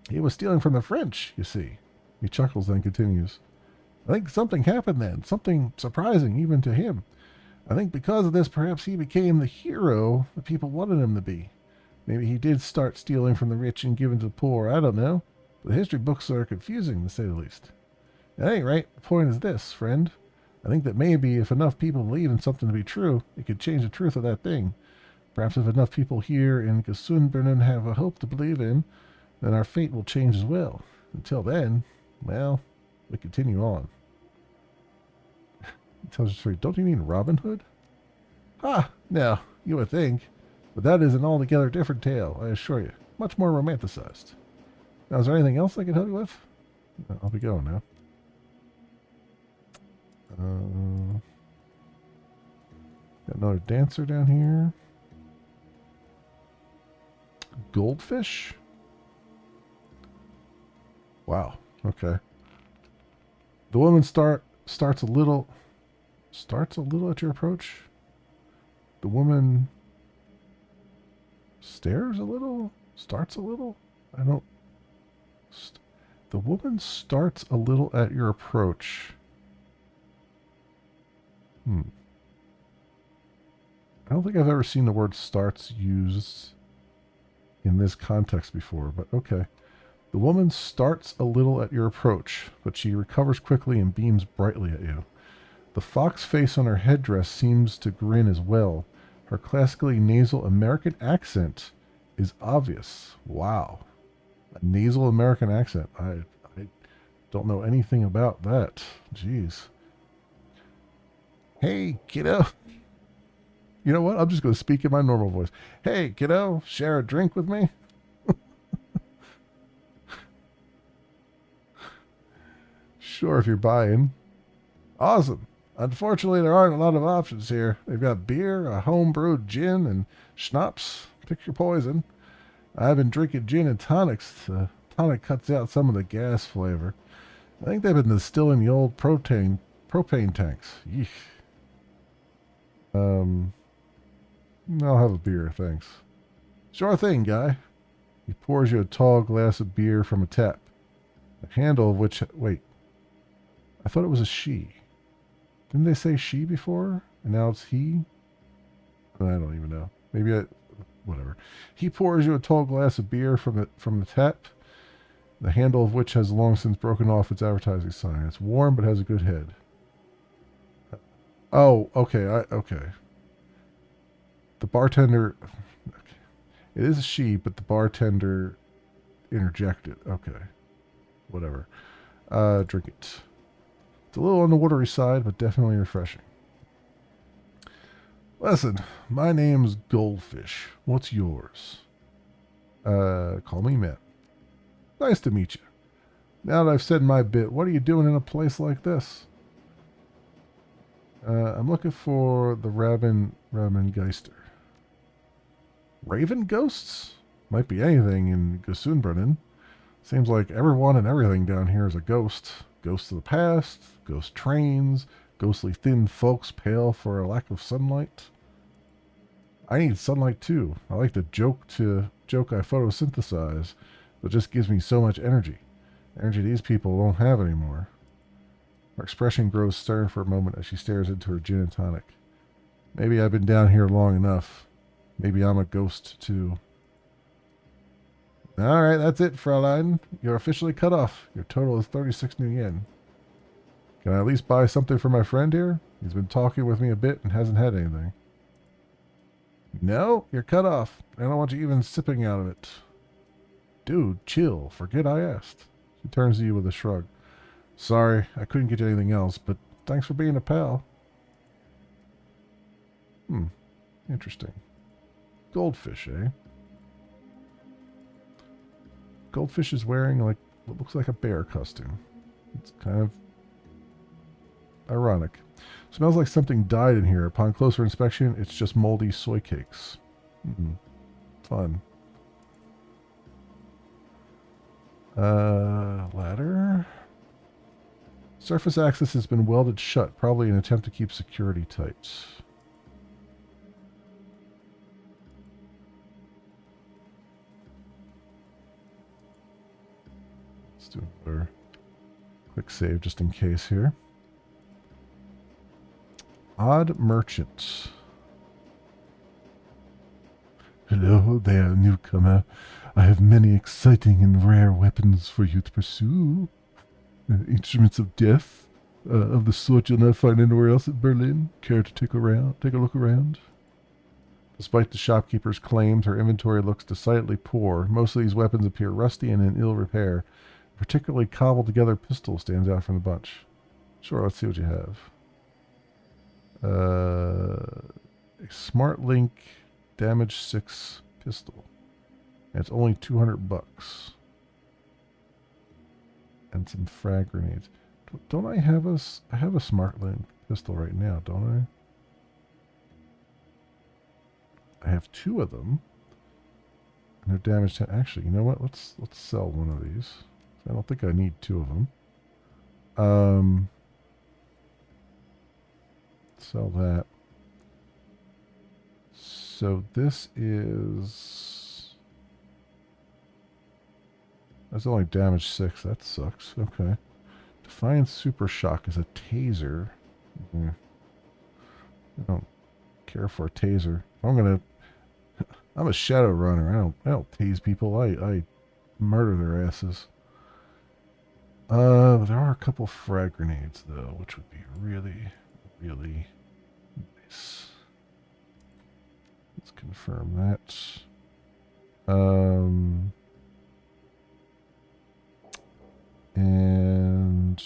He was stealing from the French, you see. He chuckles, then continues. I think something happened then, something surprising even to him. I think because of this, perhaps he became the hero the people wanted him to be. Maybe he did start stealing from the rich and giving to the poor. I don't know. The history books are confusing, to say the least. At any rate, the point is this, friend. I think that maybe if enough people believe in something to be true, it could change the truth of that thing. Perhaps if enough people here in Gesundbergen have a hope to believe in, then our fate will change as well. Until then, well, we continue on. He tells you, sorry, don't you mean Robin Hood? Ha! No, you would think. But that is an altogether different tale, I assure you. Much more romanticized. Now, is there anything else I can help you with? I'll be going now. Got another dancer down here. Goldfish? Wow. Okay. The woman starts a little at your approach. The woman stares a little? Starts a little? I don't... the woman starts a little at your approach. I don't think I've ever seen the word starts used in this context before, but okay. The woman starts a little at your approach, but she recovers quickly and beams brightly at you. The fox face on her headdress seems to grin as well. Her classically nasal American accent is obvious. Wow. A nasal American accent. I don't know anything about that. Jeez. Hey, kiddo. You know what? I'm just going to speak in my normal voice. Hey, kiddo, share a drink with me? Sure, if you're buying. Awesome. Unfortunately, there aren't a lot of options here. They've got beer, a home-brewed gin, and schnapps. Pick your poison. I've been drinking gin and tonics. The tonic cuts out some of the gas flavor. I think they've been distilling the old propane tanks. Yeesh. I'll have a beer, thanks. Sure thing, guy. He pours you a tall glass of beer from a tap. The handle of which... Wait. I thought it was a she. Didn't they say she before? And now it's he? I don't even know. Whatever. He pours you a tall glass of beer from the tap, the handle of which has long since broken off its advertising sign. It's warm but has a good head. Oh, okay. Okay. The bartender... Okay. It is a she, but the bartender interjected. Okay. Whatever. Drink it. It's a little on the watery side, but definitely refreshing. Listen, my name's Goldfish. What's yours? Call me Matt. Nice to meet you. Now that I've said my bit, what are you doing in a place like this? I'm looking for the Rabengeister. Raven ghosts? Might be anything in Gesundbrunnen. Seems like everyone and everything down here is a ghost. Ghosts of the past, ghost trains, ghostly thin folks pale for a lack of sunlight. I need sunlight too. I like to joke I photosynthesize, but it just gives me so much energy. Energy these people don't have anymore. Her expression grows stern for a moment as she stares into her gin and tonic. Maybe I've been down here long enough. Maybe I'm a ghost too. Alright, that's it, Fraulein. You're officially cut off. Your total is 36 nuyen. Can I at least buy something for my friend here? He's been talking with me a bit and hasn't had anything. No, you're cut off. I don't want you even sipping out of it. Dude, chill. Forget I asked. She turns to you with a shrug. Sorry, I couldn't get you anything else, but thanks for being a pal. Interesting. Goldfish, eh? Goldfish is wearing what looks like a bear costume. It's kind of ironic. Smells like something died in here. Upon closer inspection, it's just moldy soy cakes. Fun. Ladder. Surface access has been welded shut, probably in an attempt to keep security tight. do another quick save just in case here. Odd Merchant. Hello there, newcomer. I have many exciting and rare weapons for you to pursue. Instruments of death, of the sort you'll not find anywhere else in Berlin. Care to take a look around? Despite the shopkeeper's claims, her inventory looks decidedly poor. Most of these weapons appear rusty and in ill repair. A particularly cobbled-together pistol stands out from the bunch. Sure, let's see what you have. A Smart Link Damage 6 pistol. And it's only $200. And some frag grenades. Don't I have I have a Smart Link pistol right now, don't I? I have 2 of them. And they're damaged. Actually, you know what? Let's sell one of these. I don't think I need 2 of them. Sell that. So this is... That's only damage 6. That sucks. Okay. Defiant Super Shock is a taser. I don't care for a taser. I'm a shadow runner. I don't tase people. I murder their asses. There are a couple frag grenades though, which would be really, really nice. Let's confirm that. And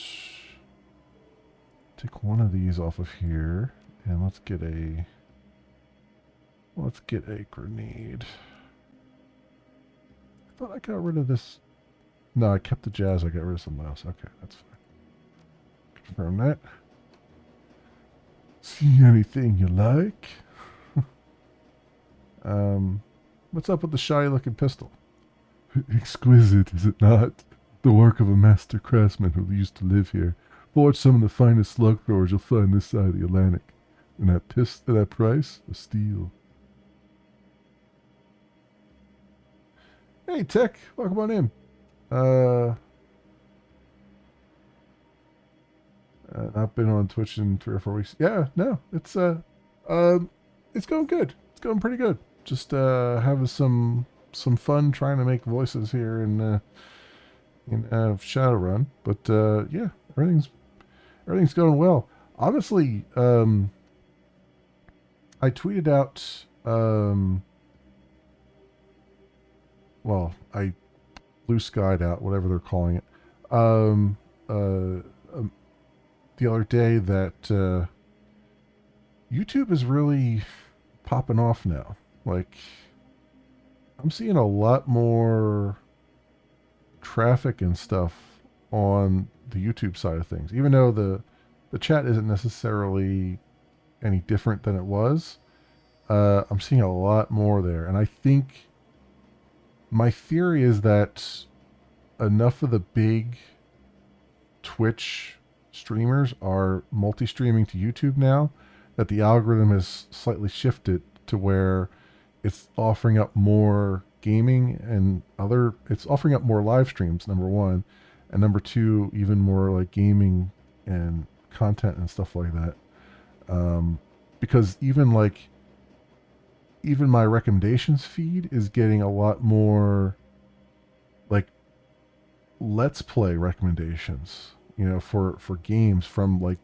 take one of these off of here, and let's get a grenade. I thought I got rid of this. No, I kept the jazz. I got rid of something else. Okay, that's fine. Confirm that. See anything you like? What's up with the shy-looking pistol? Exquisite, is it not? The work of a master craftsman who used to live here. Forged some of the finest slug throwers you'll find this side of the Atlantic. And that price? A steal. Hey, Tech. Welcome on in. I've been on Twitch in 3 or 4 weeks. Yeah, no, it's going good. It's going pretty good. Just having some fun trying to make voices here in Shadowrun. But yeah, everything's going well. Honestly, I tweeted out. Well, I blue skied out, whatever they're calling it. The other day that YouTube is really popping off now. Like, I'm seeing a lot more traffic and stuff on the YouTube side of things. Even though the chat isn't necessarily any different than it was, I'm seeing a lot more there. And I think my theory is that enough of the big Twitch streamers are multi-streaming to YouTube now that the algorithm has slightly shifted to where it's offering up more gaming and it's offering up more live streams, number one, and number two, even more like gaming and content and stuff like that. Because even my recommendations feed is getting a lot more like let's play recommendations, for games from like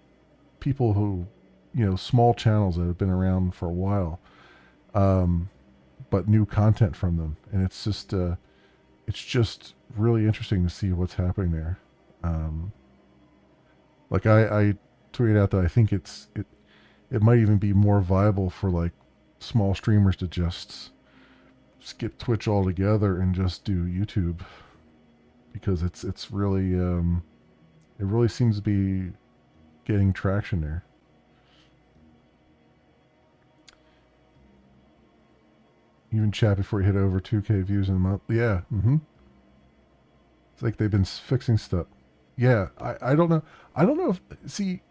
people who, small channels that have been around for a while, but new content from them. And it's just really interesting to see what's happening there. Like I tweeted out that I think it might even be more viable for like small streamers to just skip Twitch altogether and just do YouTube, because it's really it really seems to be getting traction there. Even chat before you hit over 2K views in a month. Yeah. It's like they've been fixing stuff. Yeah. I don't know. I don't know if, see,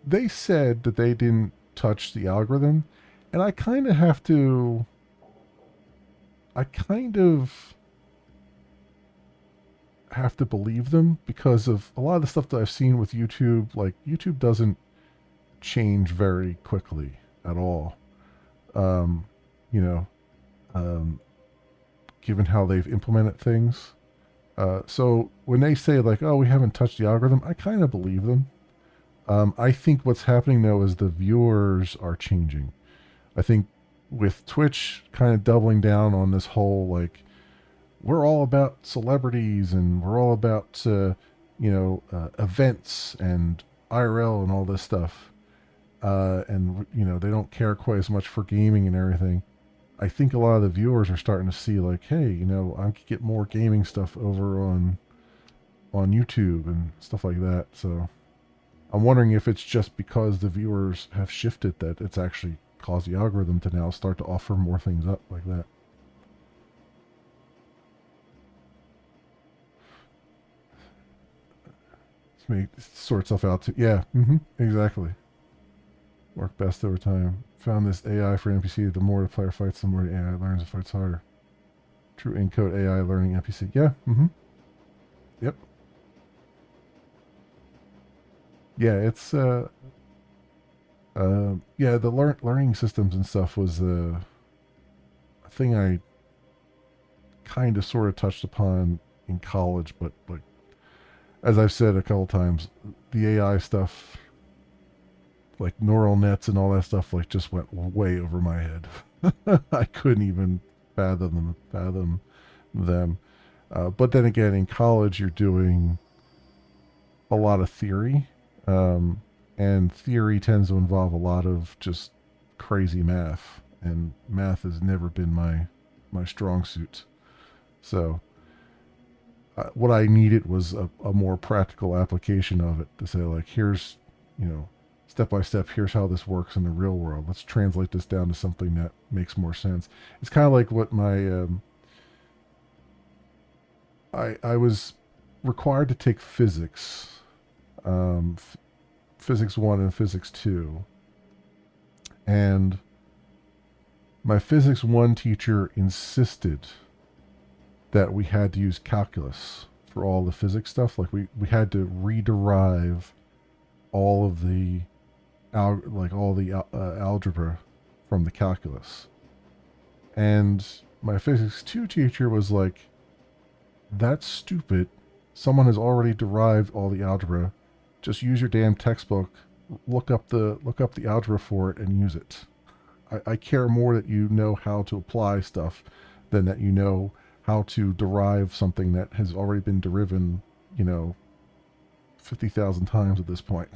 they said that they didn't touch the algorithm, and I kind of have to, have to believe them because of a lot of the stuff that I've seen with YouTube. Like, YouTube doesn't change very quickly at all. Um, you know, um, given how they've implemented things. So when they say like, "Oh, we haven't touched the algorithm," I kind of believe them. I think what's happening though is the viewers are changing. I think with Twitch kind of doubling down on this whole like we're all about celebrities and we're all about events and IRL and all this stuff, and they don't care quite as much for gaming and everything. I think a lot of the viewers are starting to see like, hey, I could get more gaming stuff over on YouTube and stuff like that. So I'm wondering if it's just because the viewers have shifted that it's actually caused the algorithm to now start to offer more things up like that. Sort itself out too. Yeah, exactly. Work best over time. Found this AI for NPC. The more the player fights, the more the AI learns and fights harder. True encode AI learning NPC. Yeah. Yep. Yeah, it's yeah, the learning systems and stuff was a thing I kind of sort of touched upon in college, but like as I've said a couple times, the AI stuff, like neural nets and all that stuff, like just went way over my head. I couldn't even fathom them. But then again, in college, you're doing a lot of theory, um, and theory tends to involve a lot of just crazy math, and math has never been my strong suit. So what I needed was a more practical application of it to say like, here's step by step, here's how this works in the real world. Let's translate this down to something that makes more sense. It's kind of like what I was required to take physics, physics 1 and physics 2, and my physics 1 teacher insisted that we had to use calculus for all the physics stuff. Like we had to rederive all of the algebra from the calculus. And my physics 2 teacher was like, that's stupid. Someone has already derived all the algebra. Just use your damn textbook, look up the algebra for it and use it. I care more that you know how to apply stuff than that you know how to derive something that has already been deriven, 50,000 times at this point.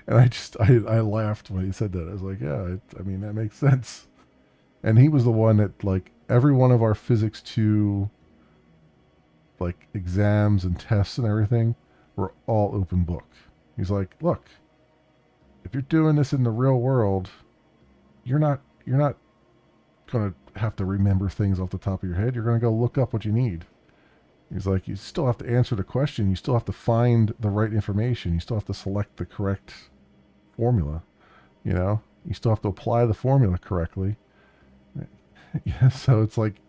And I laughed when he said that. I was like, yeah, I mean, that makes sense. And he was the one that, like, every one of our physics 2, like, exams and tests and everything were all open book. He's like, look, if you're doing this in the real world, you're not going to have to remember things off the top of your head. You're going to go look up what you need. He's like, you still have to answer the question. You still have to find the right information. You still have to select the correct formula. You still have to apply the formula correctly. Yeah, so it's like,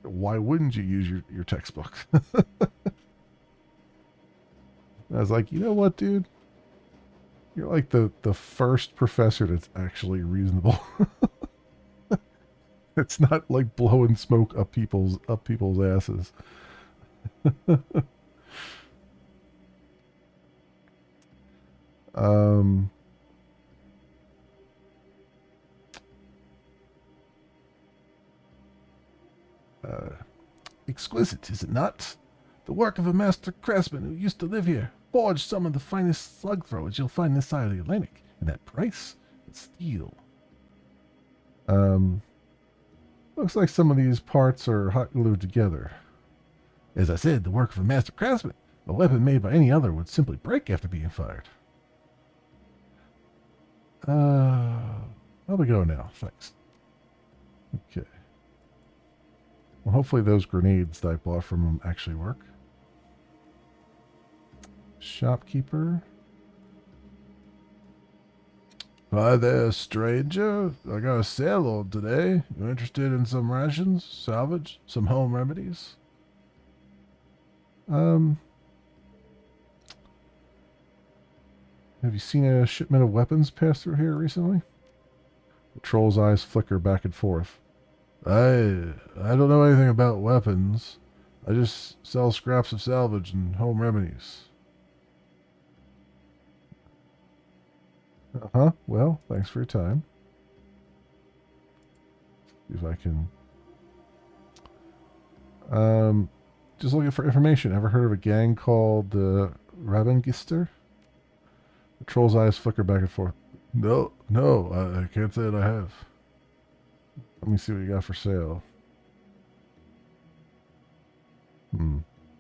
why wouldn't you use your textbook? I was like, you know what, dude? You're like the first professor that's actually reasonable. It's not like blowing smoke up people's asses. um Exquisite, is it not? The work of a master craftsman who used to live here. Forged some of the finest slug throwers you'll find this side of the Atlantic. And that price? It's steel. Looks like some of these parts are hot glued together. As I said, the work of a master craftsman. A weapon made by any other would simply break after being fired. I'll be going now. Thanks. Okay. Well, hopefully those grenades that I bought from them actually work. Shopkeeper. Hi there, stranger. I got a sale on today. You interested in some rations, salvage, some home remedies? Um, have you seen a shipment of weapons pass through here recently? The troll's eyes flicker back and forth. I don't know anything about weapons. I just sell scraps of salvage and home remedies. Uh-huh. Well, thanks for your time. See if I can... just looking for information. Ever heard of a gang called the Rabengister? The troll's eyes flicker back and forth. No, I can't say that I have. Let me see what you got for sale.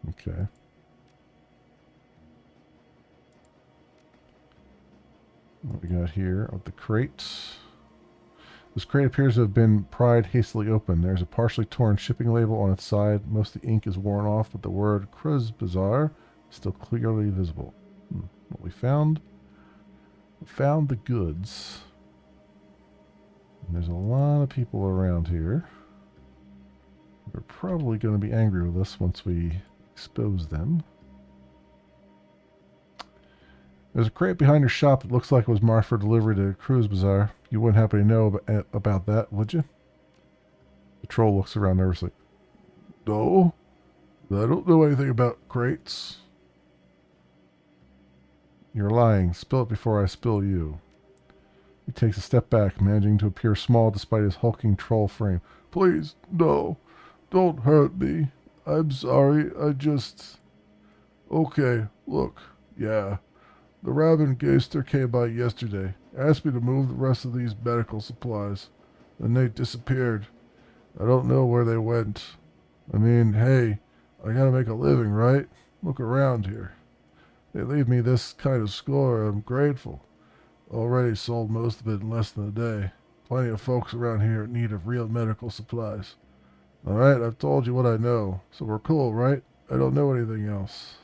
Okay. What we got here with the crates. This crate appears to have been pried hastily open. There's a partially torn shipping label on its side. Most of the ink is worn off, but the word Cruz Bazaar is still clearly visible. What we found? We found the goods. And there's a lot of people around here. They're probably going to be angry with us once we expose them. There's a crate behind your shop that looks like it was marked for delivery to Cruz Bazaar. You wouldn't happen to know about that, would you? The troll looks around nervously. No, I don't know anything about crates. You're lying. Spill it before I spill you. He takes a step back, managing to appear small despite his hulking troll frame. Please, no. Don't hurt me. I'm sorry. I just... Okay, look. Yeah. The Rabengaster came by yesterday. Asked me to move the rest of these medical supplies. Then they disappeared. I don't know where they went. I mean, hey, I gotta make a living, right? Look around here. They leave me this kind of score. I'm grateful. Already sold most of it in less than a day. Plenty of folks around here in need of real medical supplies. Alright, I've told you what I know. So we're cool, right? I don't know anything else.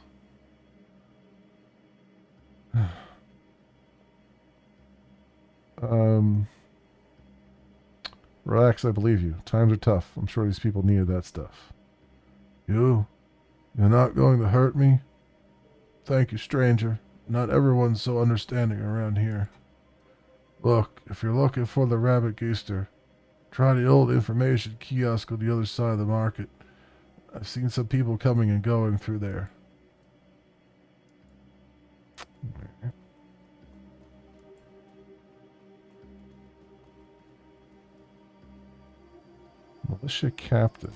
Relax, I believe you. Times are tough. I'm sure these people needed that stuff. You're not going to hurt me? Thank you, stranger. Not everyone's so understanding around here. Look, if you're looking for the rabbit geister, try the old information kiosk on the other side of the market. I've seen some people coming and going through there. Militia captain.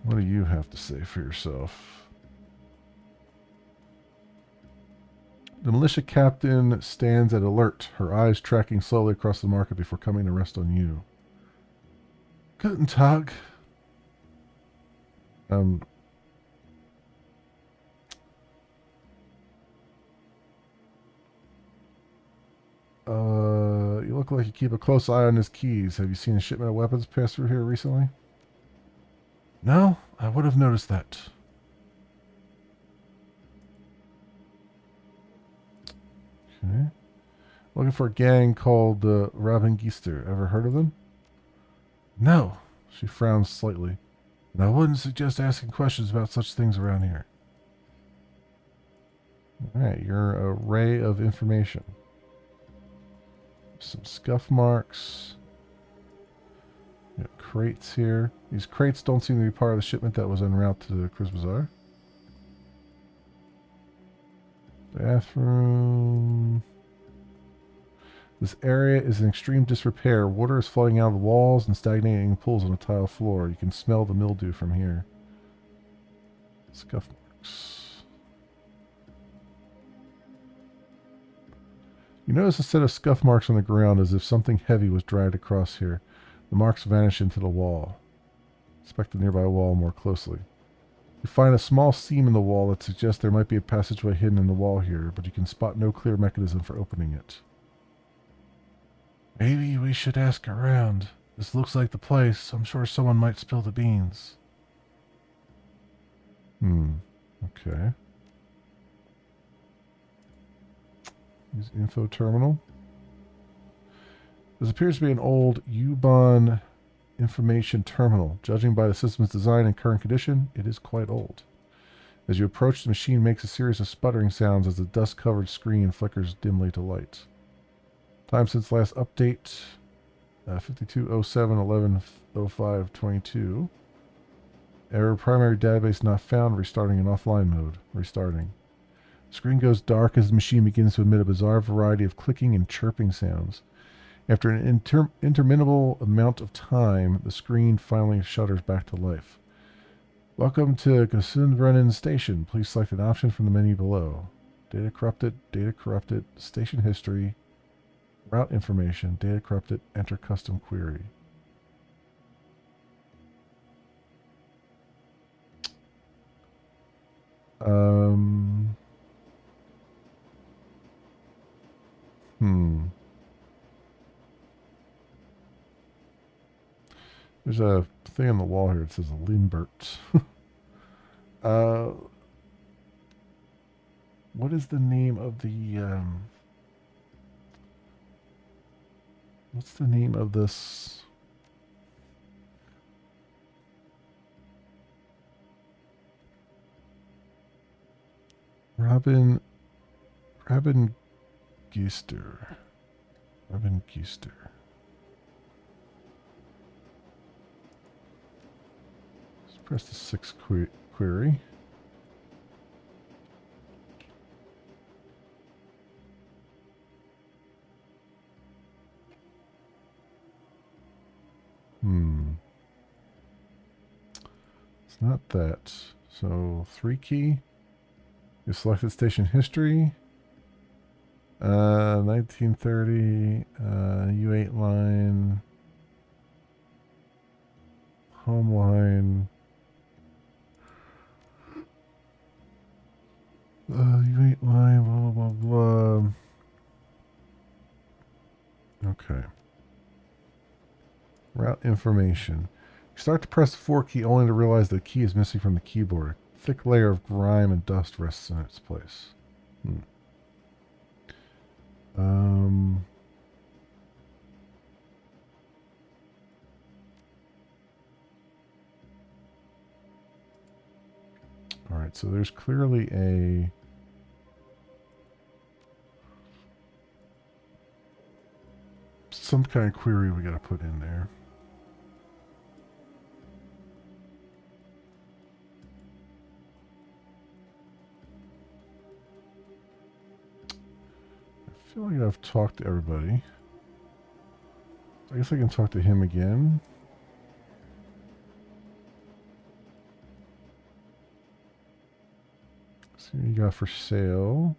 What do you have to say for yourself? The militia captain stands at alert, her eyes tracking slowly across the market before coming to rest on you. Guten Tag. You look like you keep a close eye on his keys. Have you seen a shipment of weapons pass through here recently? No, I would have noticed that. Okay. Looking for a gang called the Rabengister. Ever heard of them? No. She frowns slightly. And I wouldn't suggest asking questions about such things around here. Alright, your array of information. Some scuff marks. Got crates here. These crates don't seem to be part of the shipment that was en route to the Cruz Bazaar. Bathroom. This area is in extreme disrepair. Water is flooding out of the walls and stagnating in pools on a tile floor. You can smell the mildew from here. Scuff marks. You notice a set of scuff marks on the ground as if something heavy was dragged across here. The marks vanish into the wall. Inspect the nearby wall more closely. You find a small seam in the wall that suggests there might be a passageway hidden in the wall here, but you can spot no clear mechanism for opening it. Maybe we should ask around. This looks like the place. I'm sure someone might spill the beans. Okay. Use info terminal. This appears to be an old U-Bahn information terminal. Judging by the system's design and current condition, it is quite old. As you approach, the machine makes a series of sputtering sounds as the dust-covered screen flickers dimly to light. Time since last update, 5207-11-05-22. Error, primary database not found, restarting in offline mode. Restarting. The screen goes dark as the machine begins to emit a bizarre variety of clicking and chirping sounds. After an interminable amount of time, the screen finally shudders back to life. Welcome to Gesundbrunnen Station. Please select an option from the menu below. Data corrupted, station history, route information, data corrupted, enter custom query. There's a thing on the wall here. It says Limbert. What is the name of the, what's the name of this? Robin Geister. Robin Geister. Let's press the 6 query. It's not that. So 3 key. You selected station history. 1930, U8 line, home line, U8 line, blah, blah, blah, blah. Okay. Route information. You start to press the 4 key only to realize the key is missing from the keyboard. A thick layer of grime and dust rests in its place. All right, so there's clearly some kind of query we got to put in there. I feel like I've talked to everybody. I guess I can talk to him again. See what you got for sale.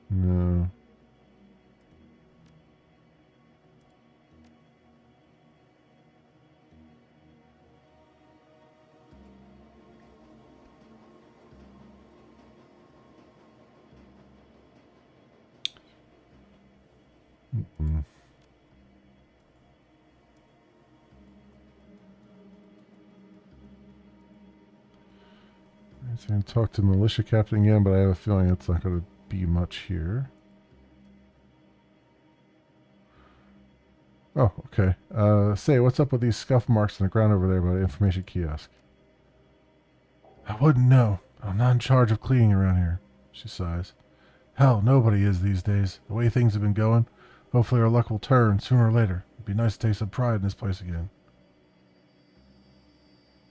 No. So I can talk to militia captain again, but I have a feeling it's not going to be much here. Oh, okay. Say, what's up with these scuff marks on the ground over there by the information kiosk? I wouldn't know. I'm not in charge of cleaning around here, she sighs. Hell, nobody is these days. The way things have been going. Hopefully our luck will turn sooner or later. It'd be nice to take some pride in this place again.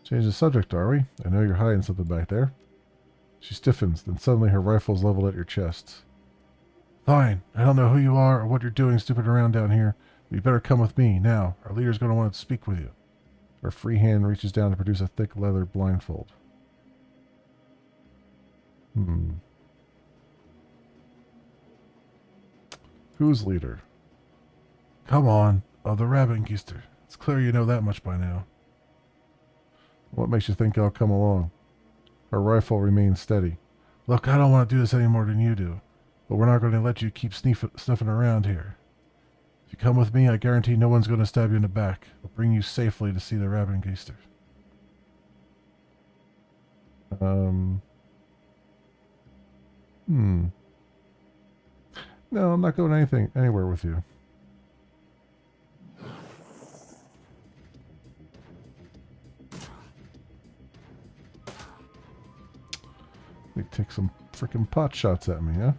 Change the subject, are we? I know you're hiding something back there. She stiffens, then suddenly her rifle is leveled at your chest. Fine. I don't know who you are or what you're doing stupid around down here. But you better come with me, now. Our leader's going to want to speak with you. Her free hand reaches down to produce a thick leather blindfold. Who's leader? Come on. Oh, the Rabbengeister. It's clear you know that much by now. What makes you think I'll come along? Her rifle remains steady. Look, I don't want to do this any more than you do, but we're not going to let you keep sniffing around here. If you come with me, I guarantee no one's going to stab you in the back. I'll bring you safely to see the Rabbengeister. Hmm. No, I'm not going anywhere with you. They take some freaking pot shots at me, huh?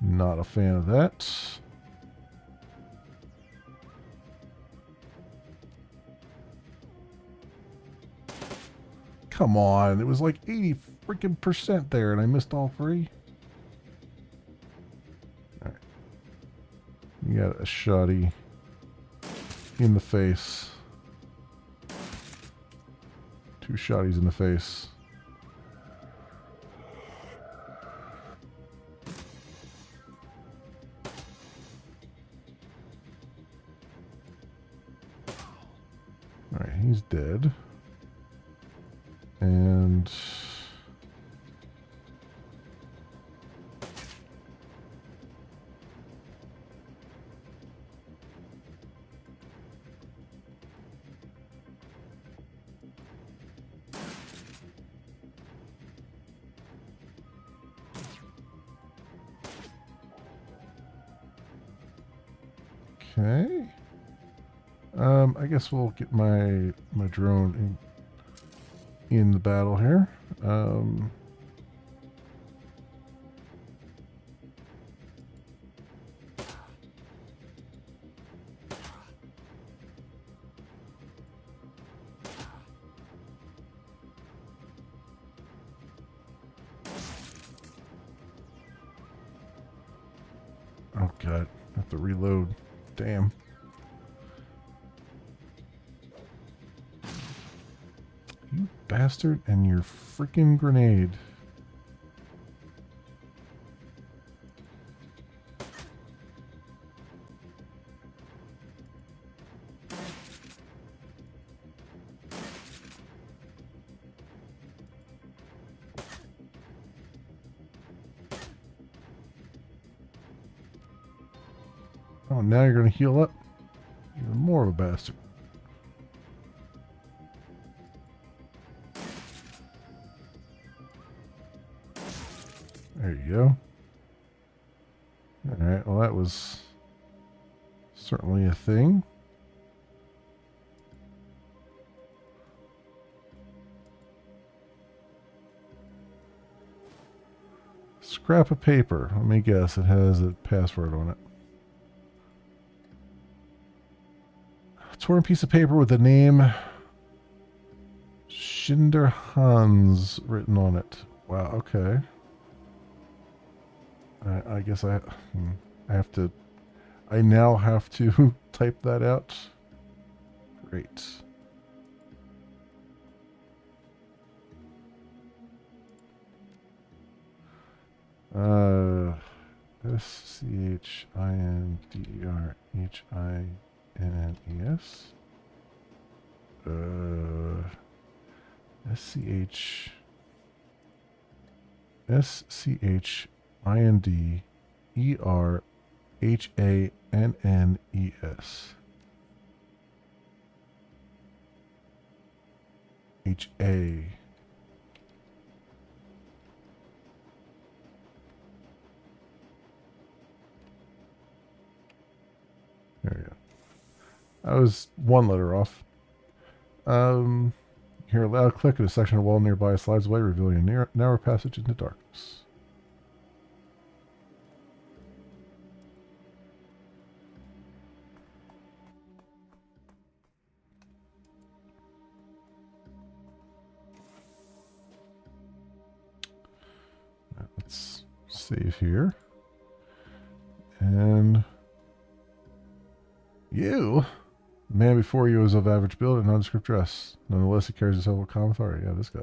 Not a fan of that. Come on, it was like 80 freaking percent there, and I missed all three. All right. You got a shotty in the face. Two shotties in the face. Alright, he's dead. And... okay. I guess we'll get my drone in the battle here. Oh god, I have to reload. Damn. You bastard and your freaking grenade. Oh, now you're going to heal up? Even more of a bastard. There you go. Alright, well that was certainly a thing. Scrap of paper. Let me guess, it has a password on it. A torn piece of paper with the name Schinderhans written on it. Wow, okay. I guess I have to... I now have to type that out. Great. Schinderhines. Schinderhannes. H-A. There you go. I was one letter off. You hear a loud click and a section of wall nearby slides away, revealing a narrow passage into darkness. Let's save here. And you, the man before you is of average build and nondescript dress. Nonetheless, he carries himself with calm authority. Yeah, this guy,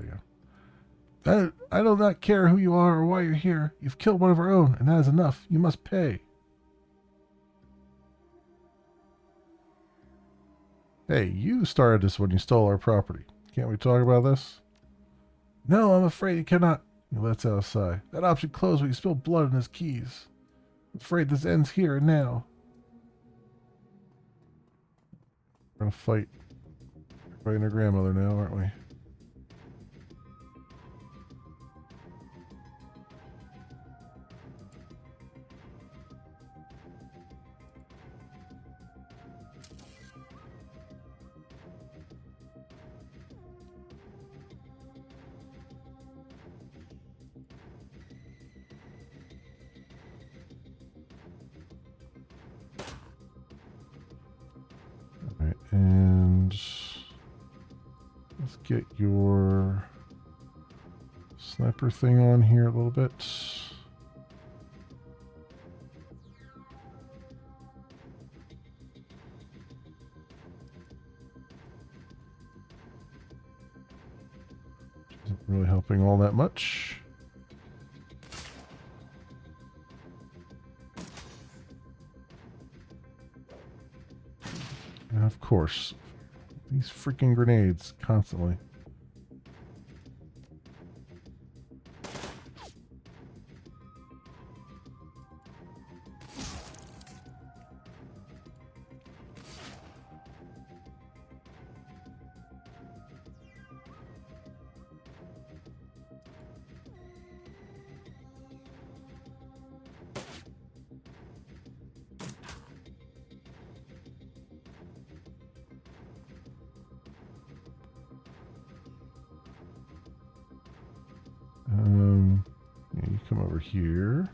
yeah. I do not care who you are or why you're here. You've killed one of our own, and that is enough. You must pay. Hey, you started this when you stole our property. Can't we talk about this? No, I'm afraid you cannot. He lets out a sigh. That option closed when you spilled blood on his keys. I'm afraid this ends here and now. We're gonna fight everybody and their grandmother now, aren't we? get your sniper thing on here a little bit. Isn't really helping all that much. And of course, these freaking grenades constantly. Yeah, you come over here.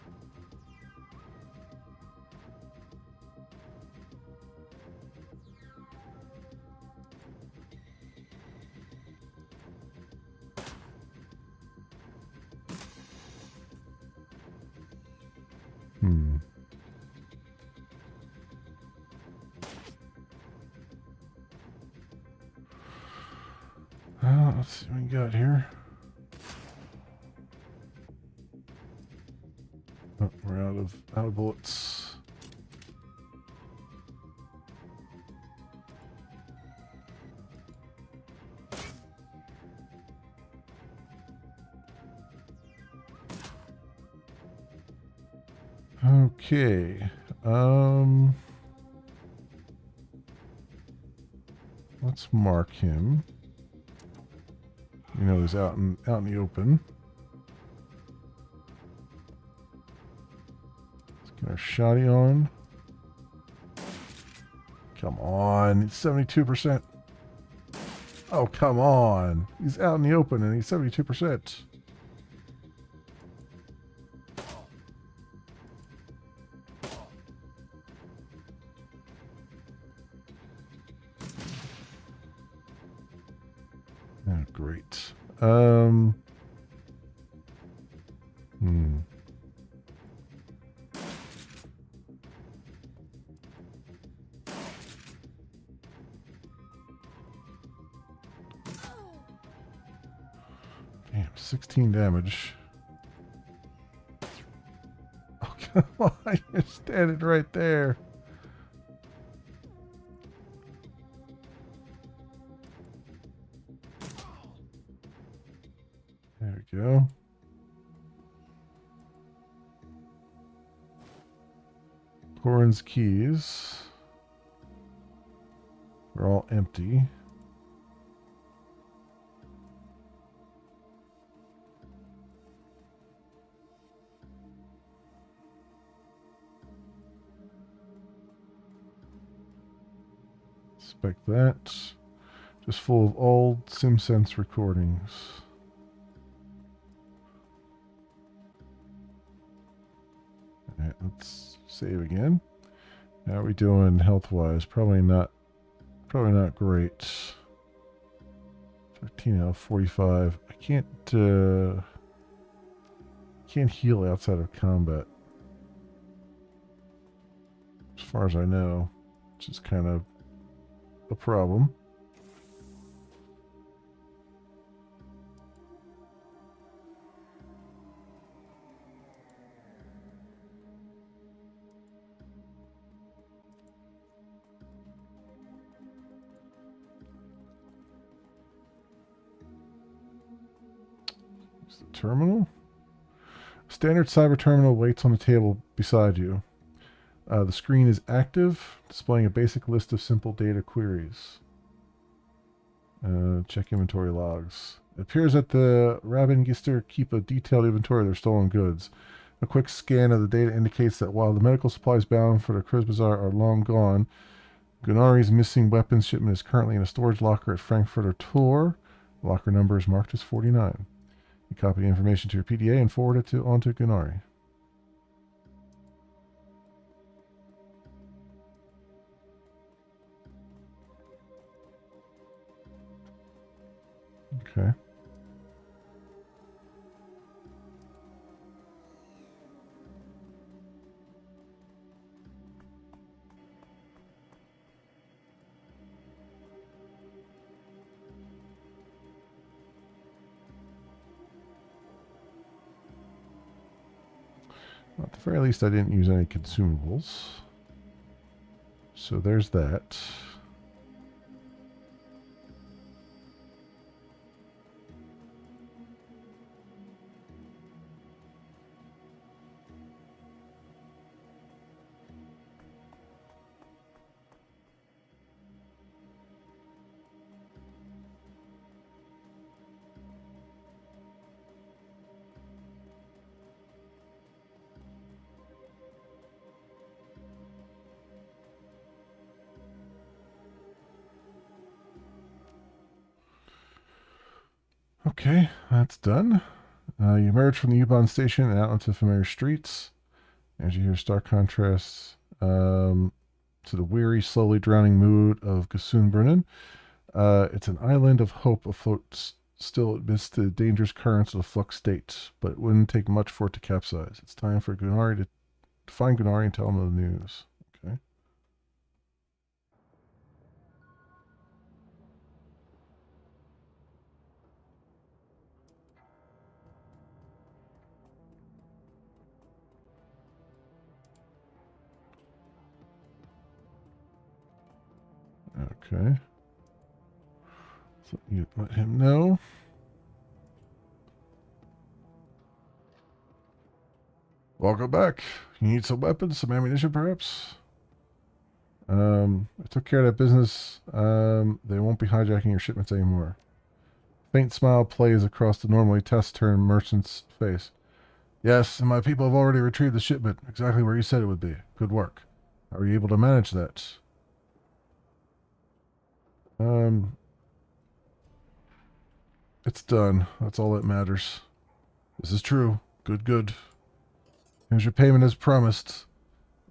Let's see what we got here. Oh, we're out of bullets. Okay. Let's mark him. You know, he's out in the open. Let's get our shotty on. Come on, it's 72%. Oh, come on. He's out in the open and he's 72%. Oh, great. Damn, 16 damage. Oh, come on. You're standing right there. There we go. Corin's keys are all empty. Inspect that. Just full of old SimSense recordings. Alright, let's save again. How are we doing health-wise? Probably not great. 13 out of 45. I can't heal outside of combat. As far as I know, which is kind of a problem. Use the terminal. Standard cyber terminal waits on the table beside you. The screen is active, displaying a basic list of simple data queries. Check inventory logs. It appears that the Rabengister keep a detailed inventory of their stolen goods. A quick scan of the data indicates that while the medical supplies bound for the Kriz Bazaar are long gone, Gunari's missing weapons shipment is currently in a storage locker at Frankfurter Tor. The locker number is marked as 49. You copy the information to your PDA and forward it onto Gunari. Okay. Well, at the very least, I didn't use any consumables. So there's that. Okay, that's done. You emerge from the U-Bahn station and out into familiar streets. As you hear stark contrasts to the weary, slowly drowning mood of Gesundbrunnen. It's an island of hope afloat still amidst the dangerous currents of a flux state, but it wouldn't take much for it to capsize. It's time for Gunari to find Gunari and tell him the news. Okay. Okay. So you let him know. Welcome back. You need some weapons, some ammunition, perhaps? I took care of that business. They won't be hijacking your shipments anymore. Faint smile plays across the normally taciturn merchant's face. Yes, and my people have already retrieved the shipment, exactly where you said it would be. Good work. How were you able to manage that? It's done. That's all that matters. This is true. Good, good. Here's your payment as promised.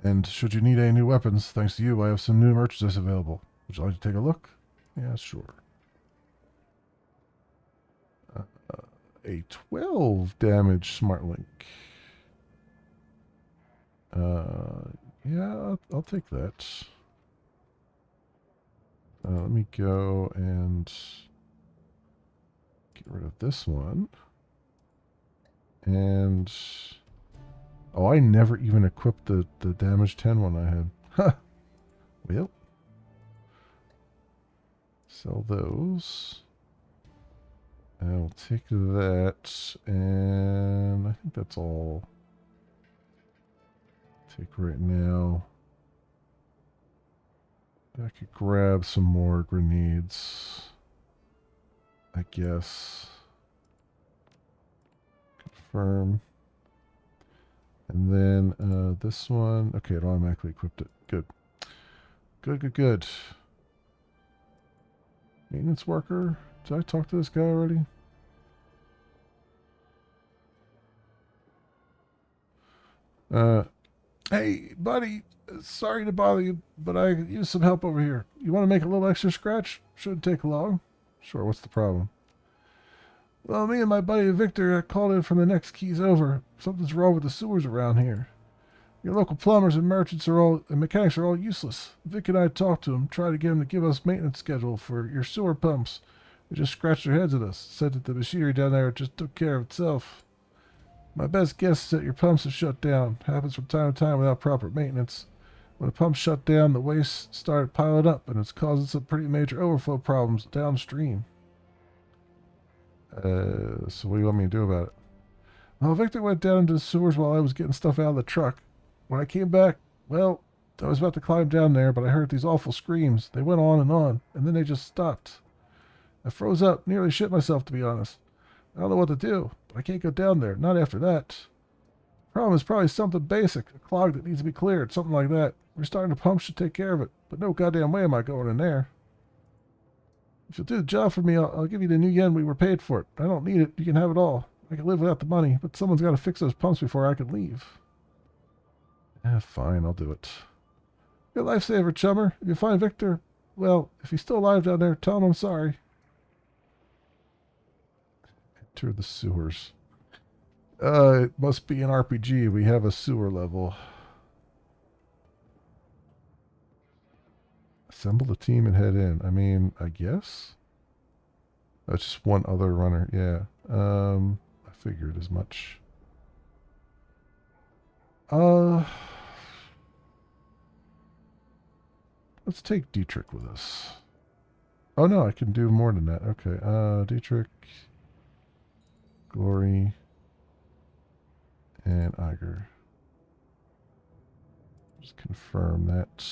And should you need any new weapons, thanks to you, I have some new merchandise available. Would you like to take a look? Yeah, sure. A 12 damage smart link. Yeah, I'll take that. Let me go and get rid of this one. And oh, I never even equipped the damage 10 one I had. Huh. Well, sell those. I'll take that, and I think that's all. Take right now. I could grab some more grenades, I guess. Confirm. And then this one. Okay, it automatically equipped it. Good. Good, good, good. Maintenance worker. Did I talk to this guy already? Hey, buddy. Sorry to bother you, but I could use some help over here. You want to make a little extra scratch? Shouldn't take long. Sure, what's the problem? Well, me and my buddy Victor called in from the next keys over. Something's wrong with the sewers around here. Your local plumbers and merchants and mechanics are all useless. Vic and I talked to him, tried to get him to give us maintenance schedule for your sewer pumps. They just scratched their heads at us, said that the machinery down there just took care of itself. My best guess is that your pumps have shut down. Happens from time to time without proper maintenance. When the pumps shut down, the waste started piling up, and it's causing some pretty major overflow problems downstream. So what do you want me to do about it? Well, Victor went down into the sewers while I was getting stuff out of the truck. When I came back, well, I was about to climb down there, but I heard these awful screams. They went on, and then they just stopped. I froze up, nearly shit myself, to be honest. I don't know what to do, but I can't go down there, not after that. Problem is probably something basic, a clog that needs to be cleared, something like that. Restarting the pump should take care of it, but no goddamn way am I going in there. If you'll do the job for me, I'll give you the nuyen we were paid for it. I don't need it. You can have it all. I can live without the money, but someone's got to fix those pumps before I can leave. Fine, I'll do it. Good lifesaver, chummer. If you find Victor, well, if he's still alive down there, tell him I'm sorry. Enter the sewers. It must be an RPG. We have a sewer level. Assemble a team and head in. I mean, I guess? That's just one other runner. Yeah. I figured as much. Let's take Dietrich with us. Oh no, I can do more than that. Okay. Dietrich, Glory, and Iger. Just confirm that.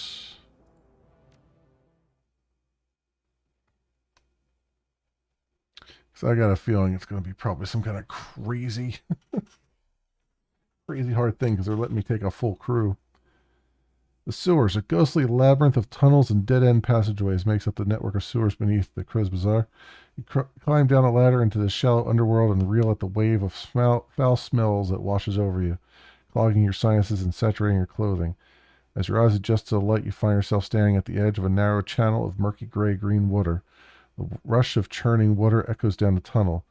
So I got a feeling it's going to be probably some kind of crazy, crazy hard thing because they're letting me take a full crew. The sewers, a ghostly labyrinth of tunnels and dead-end passageways, makes up the network of sewers beneath the Krez Bazaar. You climb down a ladder into the shallow underworld and reel at the wave of foul smells that washes over you, clogging your sinuses and saturating your clothing. As your eyes adjust to the light, you find yourself standing at the edge of a narrow channel of murky gray-green water. The rush of churning water echoes down the tunnel.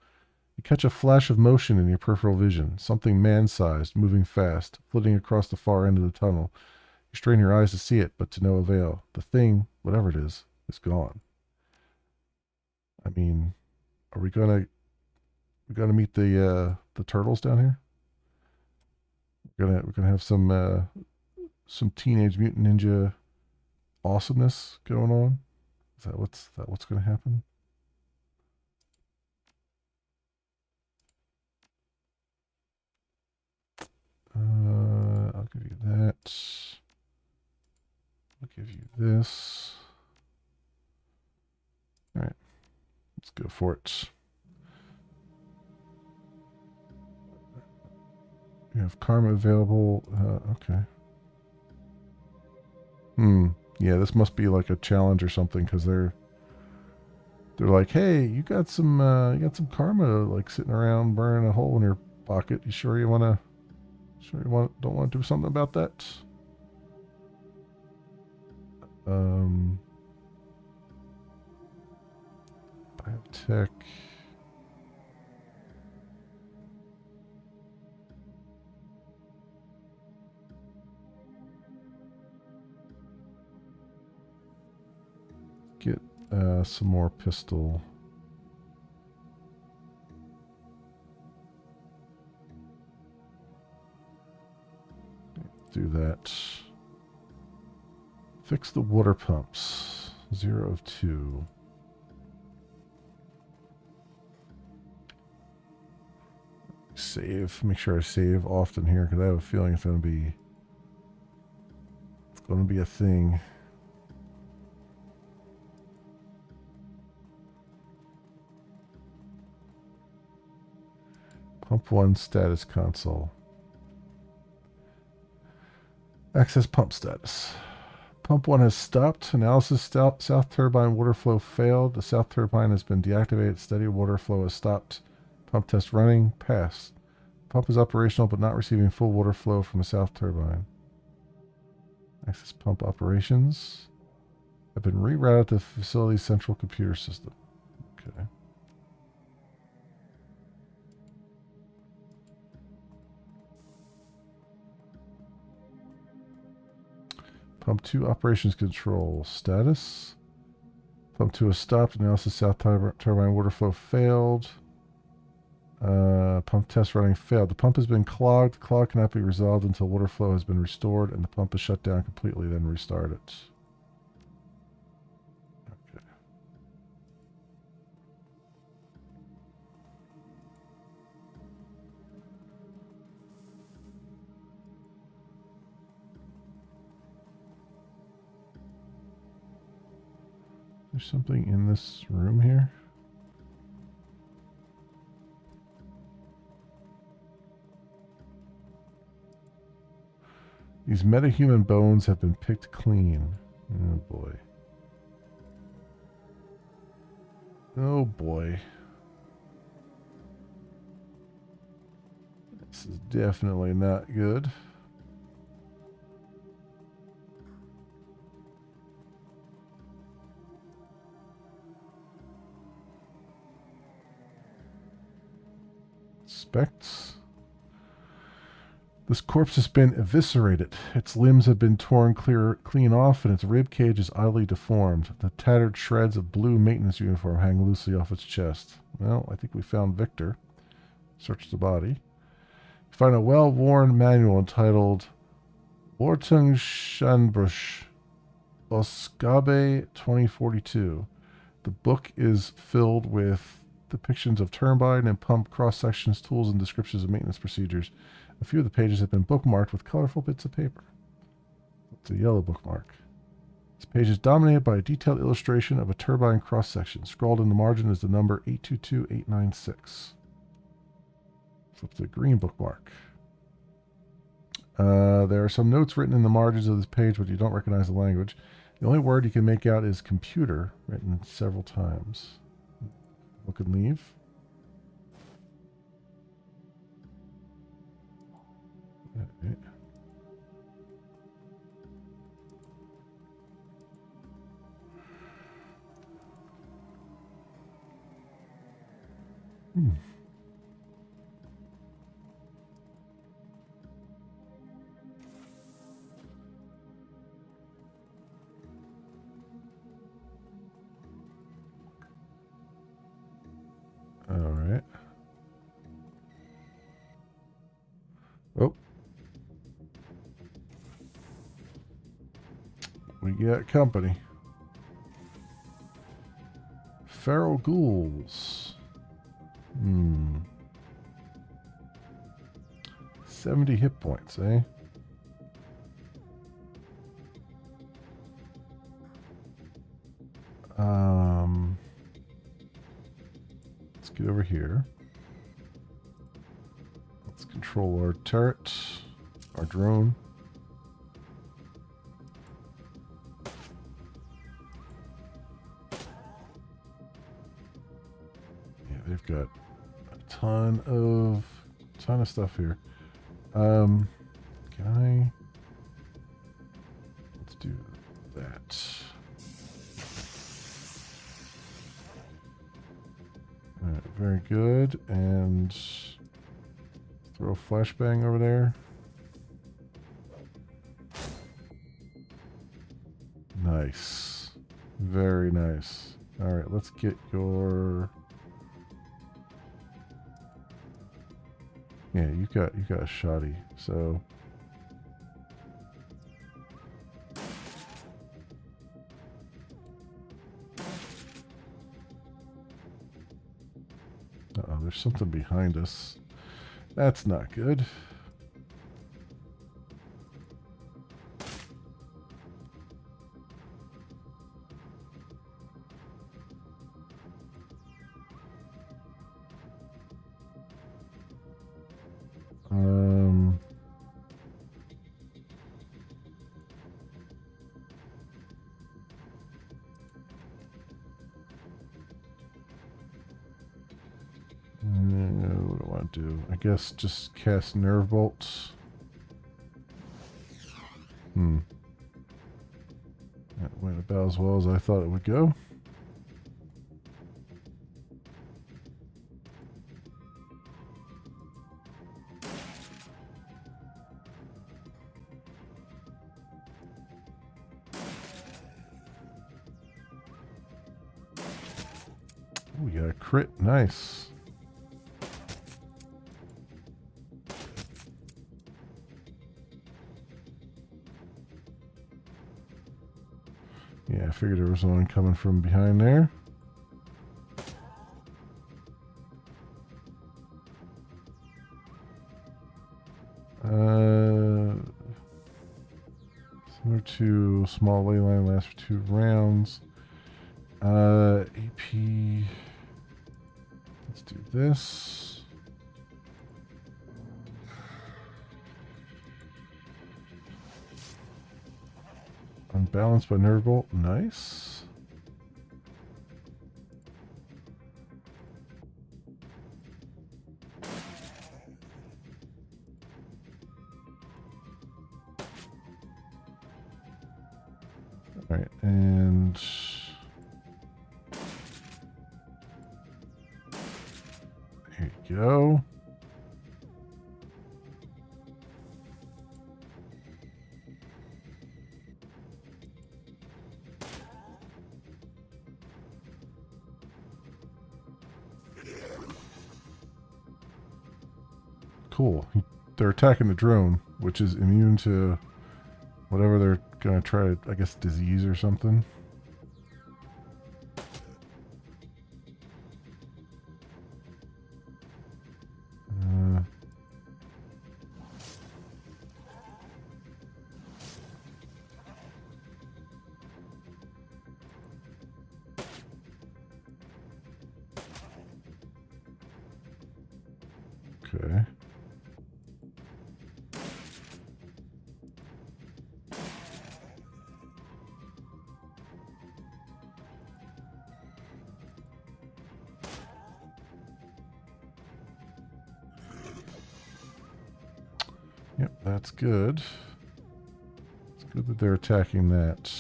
You catch a flash of motion in your peripheral vision, something man-sized, moving fast, flitting across the far end of the tunnel. You strain your eyes to see it, but to no avail. The thing, whatever it is gone. I mean, are we gonna meet the turtles down here? We're gonna have some Teenage Mutant Ninja awesomeness going on. Is that what's gonna happen? I'll give you that. I'll give you this. All right, let's go for it. You have karma available. Okay. Yeah, this must be like a challenge or something because they're like, hey, you got some karma like sitting around burning a hole in your pocket. You sure you don't want to do something about that? Biotech. Get some more pistol. Do that. Fix the water pumps. 0 of 2. Save. Make sure I save often here because I have a feeling it's going to be a thing. Pump 1 status console. Access pump status. Pump 1 has stopped. Analysis south turbine water flow failed. The south turbine has been deactivated. Steady water flow has stopped. Pump test running. Pass. Pump is operational but not receiving full water flow from the south turbine. Access pump operations have been rerouted to the facility's central computer system. Okay. Pump 2 operations control status. Pump 2 has stopped. Analysis south turbine water flow failed. Pump test running failed. The pump has been clogged. The clog cannot be resolved until water flow has been restored and the pump is shut down completely, then restart it. Okay. There's something in this room here. These metahuman bones have been picked clean. Oh boy. Oh boy. This is definitely not good. expect. This corpse has been eviscerated. Its limbs have been torn clean off, and its rib cage is oddly deformed. The tattered shreds of blue maintenance uniform hang loosely off its chest. Well, I think we found Victor. Search the body. Find a well-worn manual entitled Wartung Schanbruch, Oskabe 2042. The book is filled with depictions of turbine and pump cross-sections, tools, and descriptions of maintenance procedures. A few of the pages have been bookmarked with colorful bits of paper. It's a yellow bookmark. This page is dominated by a detailed illustration of a turbine cross-section. Scrawled in the margin is the number 822896. Flip to the green bookmark. There are some notes written in the margins of this page, but you don't recognize the language. The only word you can make out is computer, written several times. Look and leave. Okay. All right. Oh. We got company. Feral ghouls. 70 hit points, eh? Let's get over here. Let's control our turret, our drone. Yeah, they've got a ton of stuff here. Can I? Let's do that. All right, very good. And throw a flashbang over there. Nice. Very nice. All right, let's get your... Yeah, you got a shoddy, so... Uh-oh, there's something behind us. That's not good. What do I want to do? I guess just cast nerve bolts. That went about as well as I thought it would go. We got a crit. Nice. Yeah, I figured there was one coming from behind there. Similar to small ley line, lasts for 2 rounds. AP. Let's do this. Unbalanced by nerve bolt. Nice. All right, and here you go. Cool. They're attacking the drone, which is immune to whatever they're gonna try. I guess disease or something. Okay. Yep, that's good. It's good that they're attacking that.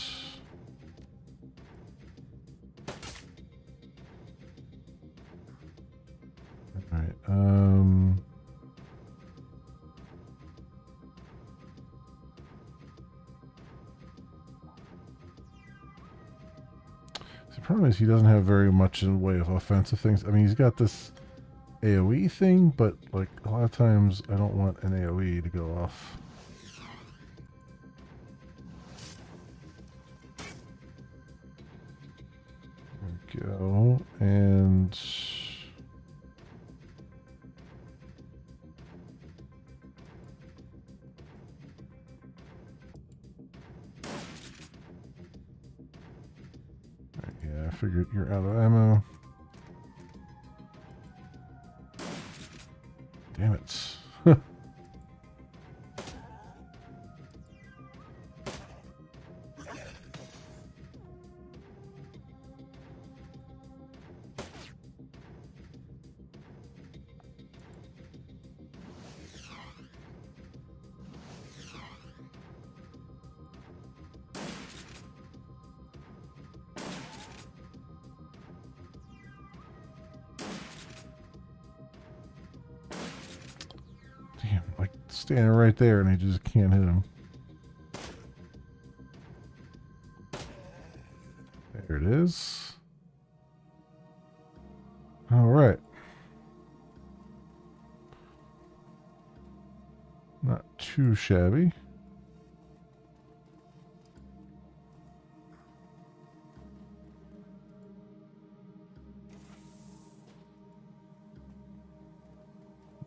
Alright, the problem is he doesn't have very much in the way of offensive things. I mean, he's got this AoE thing, but like a lot of times I don't want an AoE to go off. There we go. And yeah, I figured you're out of ammo. Damn it. Damn, like standing right there and I just can't hit him. There it is. All right. Not too shabby.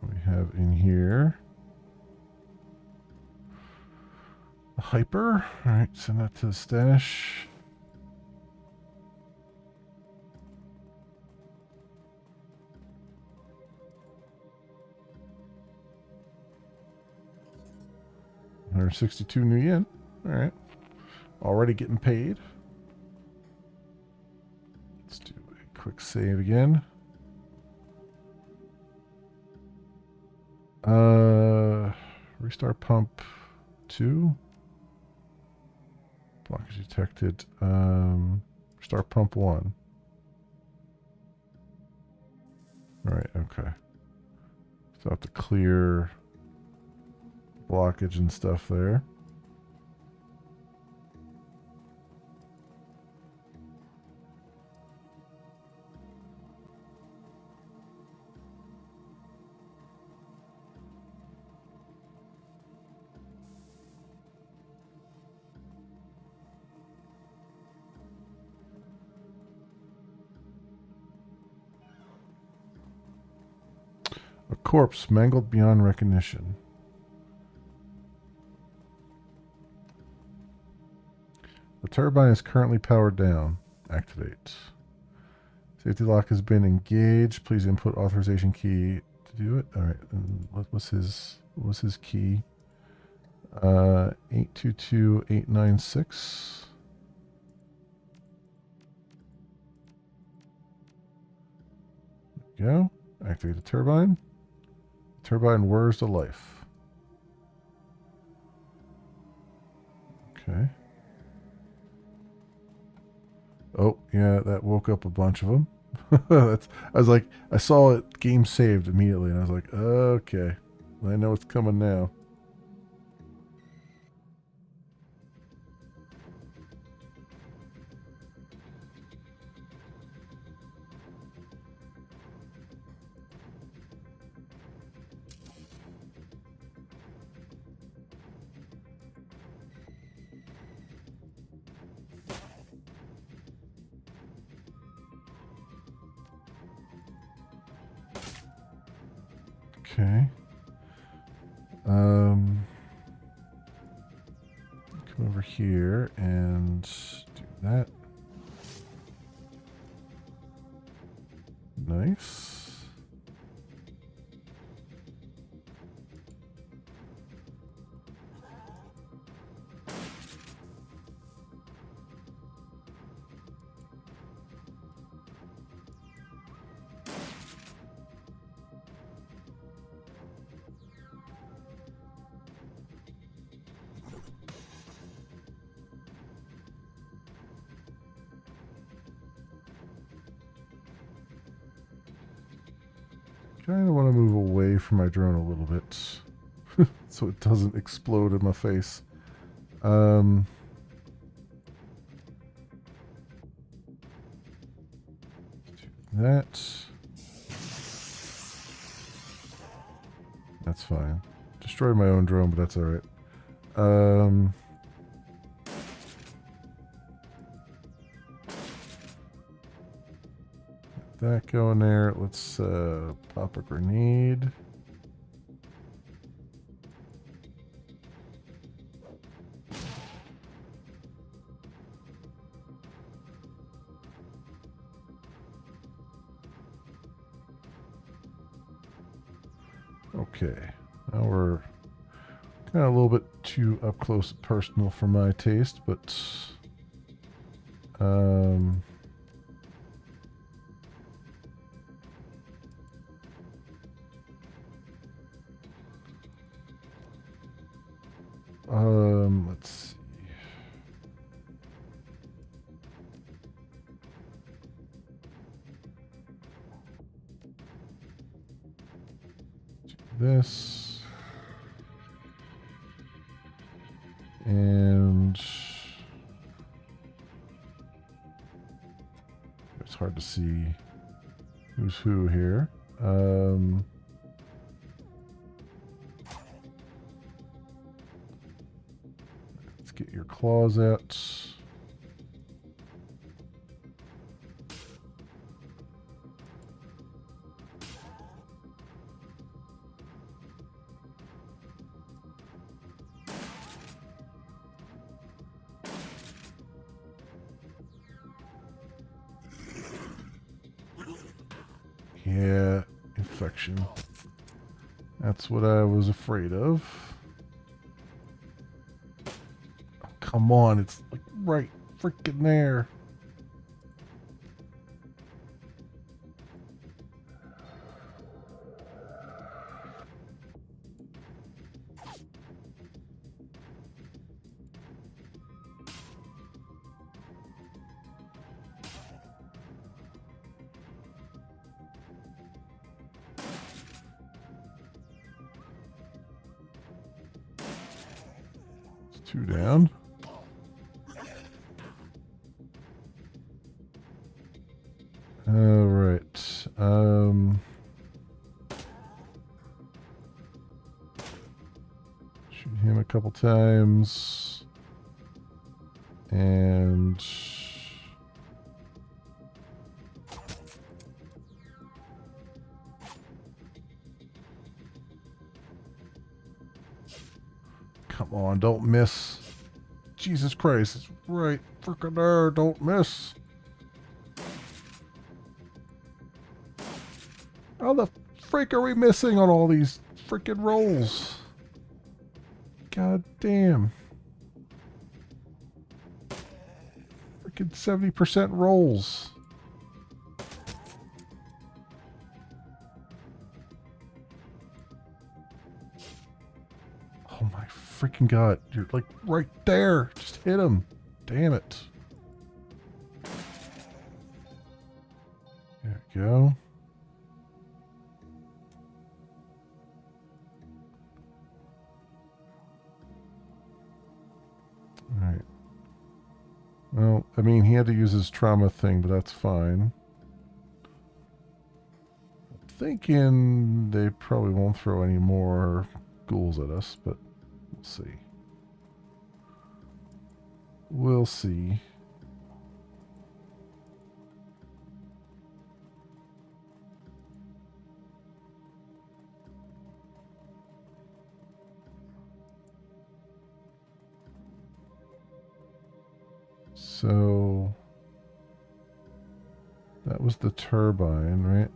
We have in here a hyper. All right, send that to the stash. $162 nuyen. All right, already getting paid. Let's do a quick save again. Restart pump 2. Blockage detected. Restart pump 1. All right, okay. So I have to clear blockage and stuff there. A corpse mangled beyond recognition. The turbine is currently powered down. Activate. Safety lock has been engaged. Please input authorization key to do it. All right. And what was his key? 822896. There we go. Activate the turbine. Turbine whirs to life. Okay. Oh, yeah, that woke up a bunch of them. I was like, I saw it game saved immediately, and I was like, okay, I know it's coming now. Okay. Come over here and do that. Nice. Kind of want to move away from my drone a little bit so it doesn't explode in my face. Do that. That's fine. Destroyed my own drone, but that's alright. That go in there. Let's pop a grenade. Okay, now we're kind of a little bit too up close and personal for my taste, but let's see. Do this. And it's hard to see who's who here. Let's get your claws out. Yeah, infection. That's what I was afraid of. Oh, come on, it's like right freaking there. Two down. All right. Shoot him a couple times. And come on, don't miss. Jesus Christ, it's right freaking there. Don't miss. How the freak are we missing on all these freaking rolls? God damn. Freaking 70% rolls. Oh my freaking god. You're like right there. Just hit him. Damn it. There we go. Alright. Well, I mean, he had to use his trauma thing, but that's fine. I'm thinking they probably won't throw any more ghouls at us, but we'll see. We'll see. So that was the turbine, right?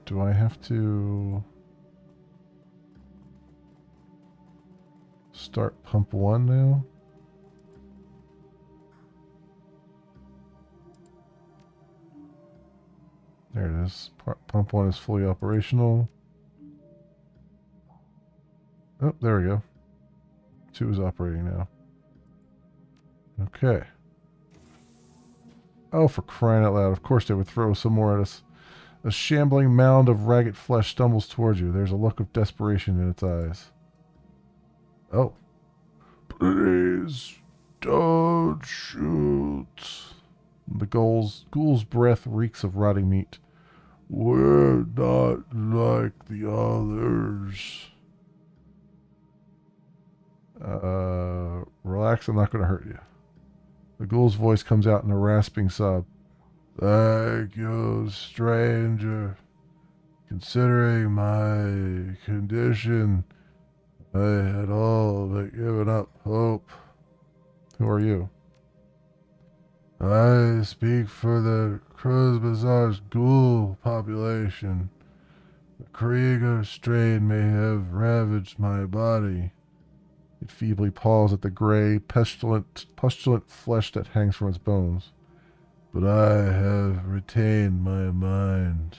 Do I have to start pump 1 now? There it is. Pump 1 is fully operational. Oh, there we go. 2 is operating now. Okay. Oh, for crying out loud. Of course they would throw some more at us. A shambling mound of ragged flesh stumbles towards you. There's a look of desperation in its eyes. Oh. Please don't shoot. The ghoul's breath reeks of rotting meat. We're not like the others. Relax, I'm not going to hurt you. The ghoul's voice comes out in a rasping sob. Thank you, stranger. Considering my condition, I had all but given up hope. Who are you? I speak for the Cruz Bazaar's ghoul population. The Krieger strain may have ravaged my body. It feebly paws at the gray, pustulant flesh that hangs from its bones. But I have retained my mind.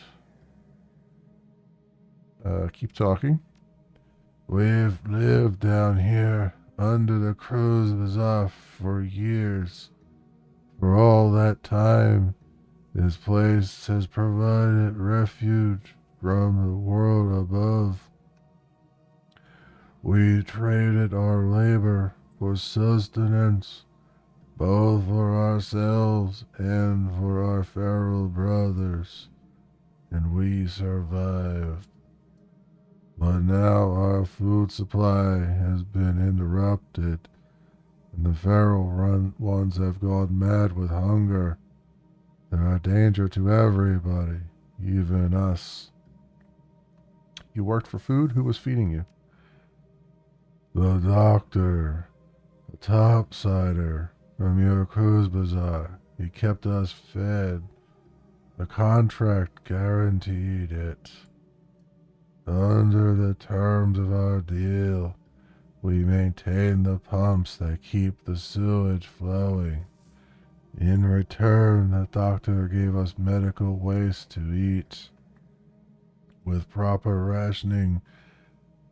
Keep talking. We've lived down here under the Cruz Bazaar for years. For all that time, this place has provided refuge from the world above. We traded our labor for sustenance, both for ourselves and for our feral brothers, and we survived. But now our food supply has been interrupted, and the feral ones have gone mad with hunger. They're a danger to everybody, even us. You worked for food? Who was feeding you? The doctor, a topsider from your Cruz Bazaar. He kept us fed. The contract guaranteed it. Under the terms of our deal, we maintain the pumps that keep the sewage flowing. In return, the doctor gave us medical waste to eat. With proper rationing,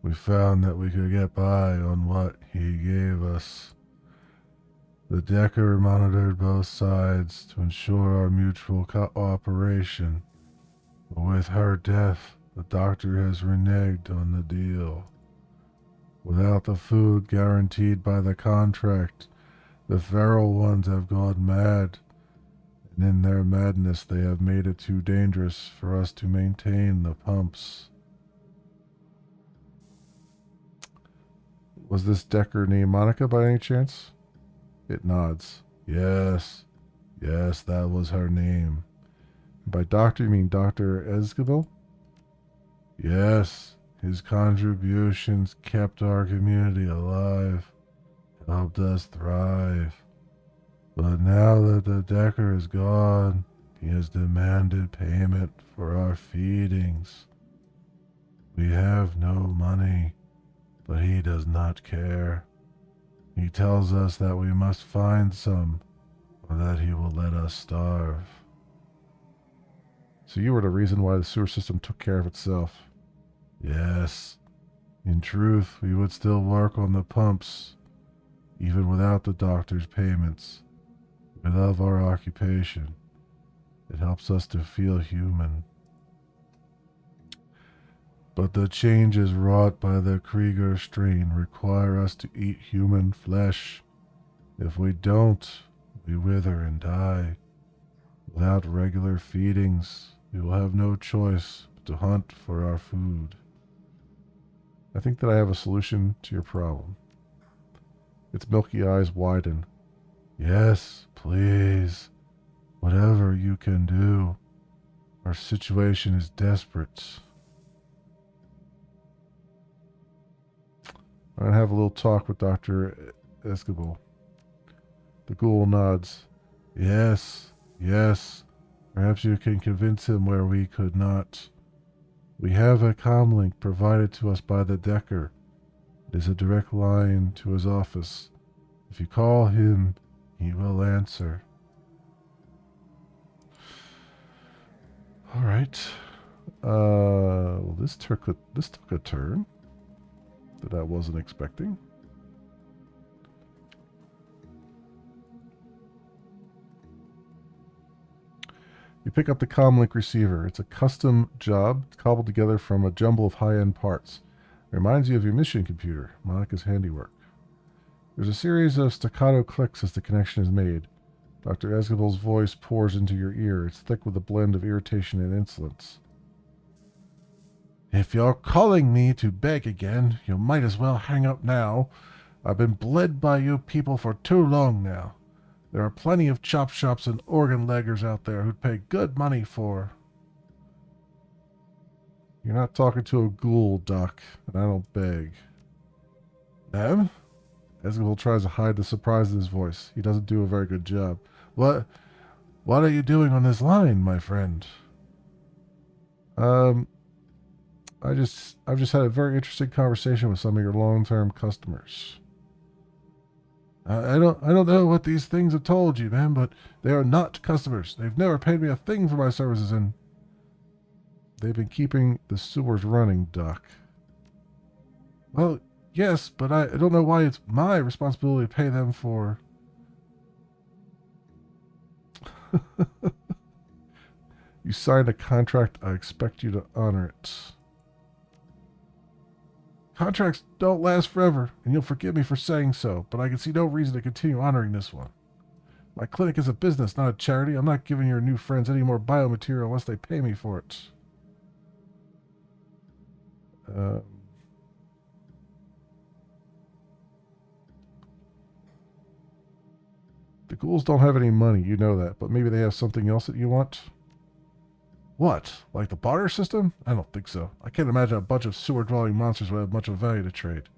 we found that we could get by on what he gave us. The Decker monitored both sides to ensure our mutual cooperation. But with her death, the doctor has reneged on the deal. Without the food guaranteed by the contract, the feral ones have gone mad, and in their madness they have made it too dangerous for us to maintain the pumps. Was this Decker named Monica by any chance? It nods. Yes, that was her name. By doctor, you mean Dr. Esquivel? Yes, his contributions kept our community alive, helped us thrive. But now that the Decker is gone, he has demanded payment for our feedings. We have no money, but he does not care. He tells us that we must find some, or that he will let us starve. So you were the reason why the sewer system took care of itself? Yes. In truth, we would still work on the pumps, even without the doctor's payments. We love our occupation. It helps us to feel human. But the changes wrought by the Krieger strain require us to eat human flesh. If we don't, we wither and die. Without regular feedings, we will have no choice but to hunt for our food. I think that I have a solution to your problem. Its milky eyes widen. Yes, please. Whatever you can do. Our situation is desperate. I'm going to have a little talk with Dr. Esquivel. The ghoul nods. Yes, yes. Perhaps you can convince him where we could not. We have a comlink provided to us by the Decker. It is a direct line to his office. If you call him, he will answer. All right. Well, this took a turn that I wasn't expecting. You pick up the comlink receiver. It's a custom job cobbled together from a jumble of high-end parts. It reminds you of your mission computer, Monica's handiwork. There's a series of staccato clicks as the connection is made. Dr. Esgabel's voice pours into your ear. It's thick with a blend of irritation and insolence. If you're calling me to beg again, you might as well hang up now. I've been bled by you people for too long now. There are plenty of chop shops and organ leggers out there who'd pay good money for... You're not talking to a ghoul, Doc, and I don't beg. Em? Esgabel tries to hide the surprise in his voice. He doesn't do a very good job. What are you doing on this line, my friend? I've just had a very interesting conversation with some of your long-term customers. I don't know what these things have told you, man, but they are not customers. They've never paid me a thing for my services, and they've been keeping the sewers running, Doc. Well, yes, but I don't know why it's my responsibility to pay them for... You signed a contract. I expect you to honor it. Contracts don't last forever, and you'll forgive me for saying so, but I can see no reason to continue honoring this one. My clinic is a business, not a charity. I'm not giving your new friends any more biomaterial unless they pay me for it. The ghouls don't have any money, you know that, but maybe they have something else that you want? What? Like the barter system? I don't think so. I can't imagine a bunch of sewer-dwelling monsters would have much of value to trade.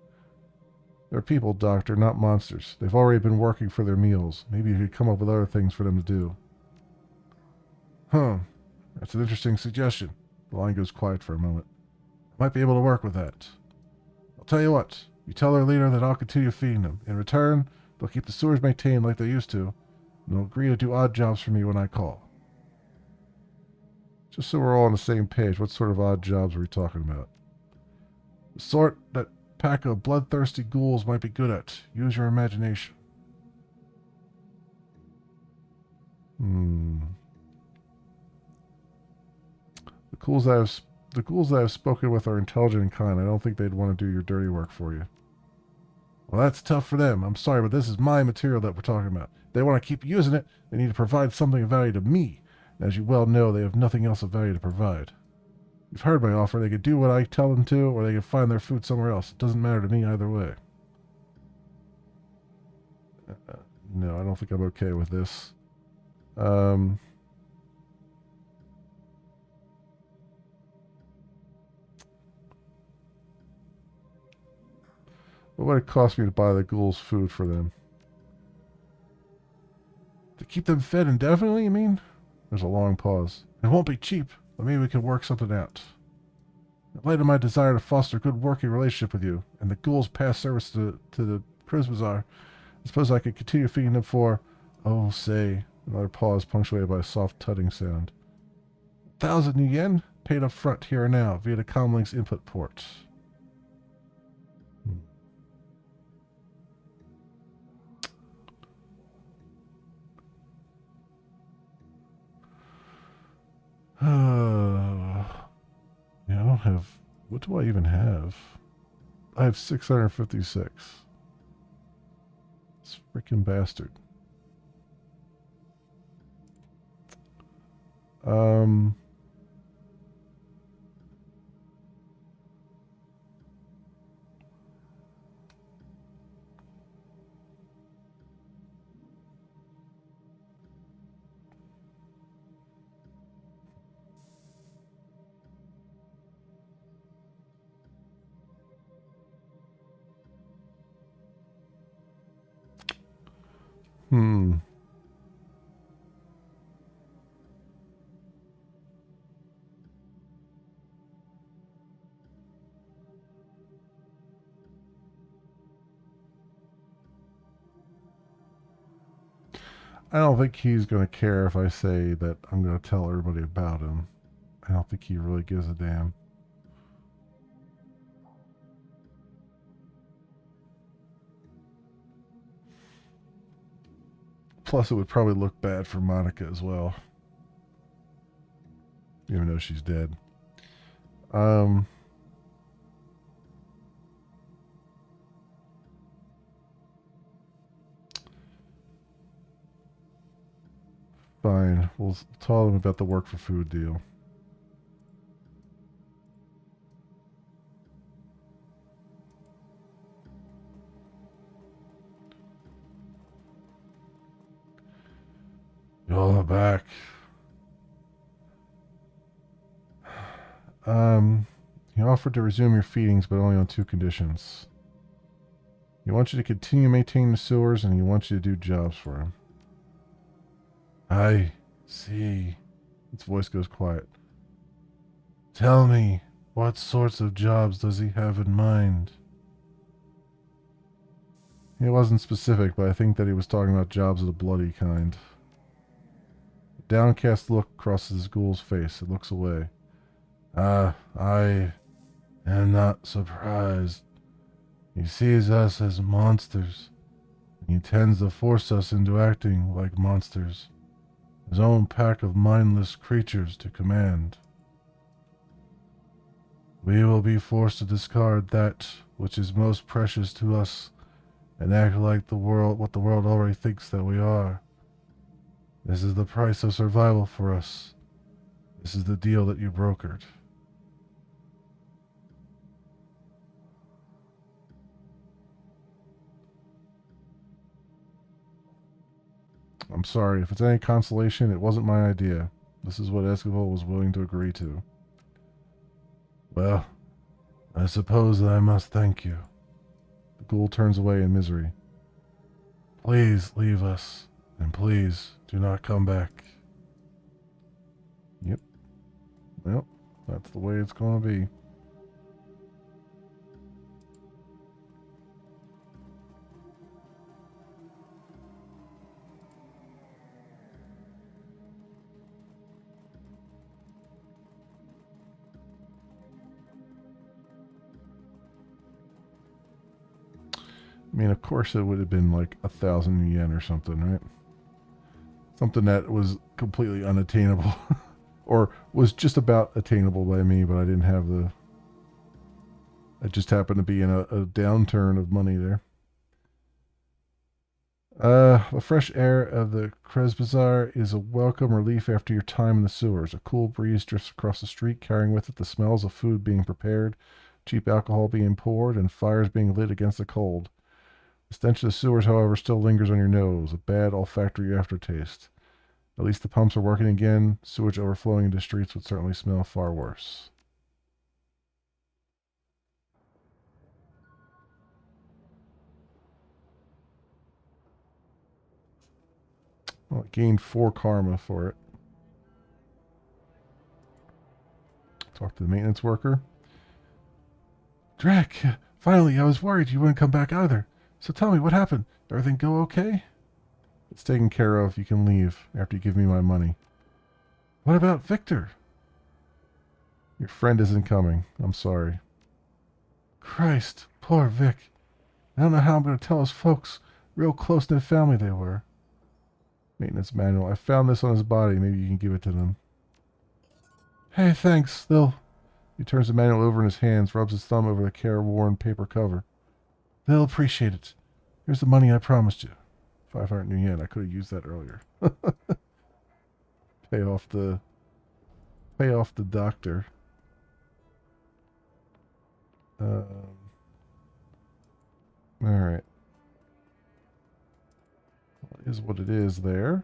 They're people, Doctor, not monsters. They've already been working for their meals. Maybe you could come up with other things for them to do. Huh. That's an interesting suggestion. The line goes quiet for a moment. I might be able to work with that. I'll tell you what. You tell their leader that I'll continue feeding them. In return, they'll keep the sewers maintained like they used to, and they'll agree to do odd jobs for me when I call. Just so we're all on the same page, what sort of odd jobs are we talking about? The sort that pack of bloodthirsty ghouls might be good at. Use your imagination. The ghouls that I've spoken with are intelligent and kind. I don't think they'd want to do your dirty work for you. Well, that's tough for them. I'm sorry, but this is my material that we're talking about. If they want to keep using it, they need to provide something of value to me. As you well know, they have nothing else of value to provide. You've heard my offer. They could do what I tell them to, or they could find their food somewhere else. It doesn't matter to me either way. No, I don't think I'm okay with this. What would it cost me to buy the ghouls food for them? To keep them fed indefinitely, you mean? There's a long pause. It won't be cheap, but maybe we can work something out. In light of my desire to foster a good working relationship with you, and the ghouls' past service to the Christmas Bazaar, I suppose I could continue feeding them for, oh, say, another pause punctuated by a soft tutting sound. 1,000 nuyen, paid up front here and now, via the comlink's input port. Yeah, I don't have... What do I even have? I have 656. This freaking bastard. Hmm. I don't think he's going to care if I say that I'm going to tell everybody about him. I don't think he really gives a damn. Plus, it would probably look bad for Monica as well, even though she's dead. Um, Fine. We'll tell them about the work for food deal. You're back. He offered to resume your feedings, but only on two conditions. He wants you to continue maintaining the sewers, and he wants you to do jobs for him. I see. Its voice goes quiet. Tell me, what sorts of jobs does he have in mind? He wasn't specific, but I think that he was talking about jobs of the bloody kind. A downcast look crosses his ghoul's face. It looks away. I am not surprised. He sees us as monsters. He intends to force us into acting like monsters. His own pack of mindless creatures to command. We will be forced to discard that which is most precious to us and act like the world, what the world already thinks that we are. This is the price of survival for us. This is the deal that you brokered. I'm sorry, if it's any consolation, it wasn't my idea. This is what Esquivel was willing to agree to. Well, I suppose that I must thank you. The ghoul turns away in misery. Please leave us, and please do not come back. Yep. Well, that's the way it's going to be. I mean, of course, it would have been like 1,000 yen or something, right? Something that was completely unattainable, or was just about attainable by me, but I didn't have the. I just happened to be in a downturn of money there. The fresh air of the Kresbazar is a welcome relief after your time in the sewers. A cool breeze drifts across the street, carrying with it the smells of food being prepared, cheap alcohol being poured, and fires being lit against the cold. The stench of the sewers, however, still lingers on your nose, a bad olfactory aftertaste. At least the pumps are working again. Sewage overflowing into streets would certainly smell far worse. Well, it gained 4 karma for it. Talk to the maintenance worker. Drac, finally, I was worried you wouldn't come back either. So tell me, what happened? Everything go okay? It's taken care of. You can leave after you give me my money. What about Victor? Your friend isn't coming. I'm sorry. Christ, poor Vic. I don't know how I'm going to tell his folks. Real close-knit family they were. Maintenance manual. I found this on his body. Maybe you can give it to them. Hey, thanks. He turns the manual over in his hands, rubs his thumb over the careworn paper cover. They'll appreciate it. Here's the money I promised you. 500 new yen. I could have used that earlier. pay off the Pay off the doctor. All right. Is what it is there.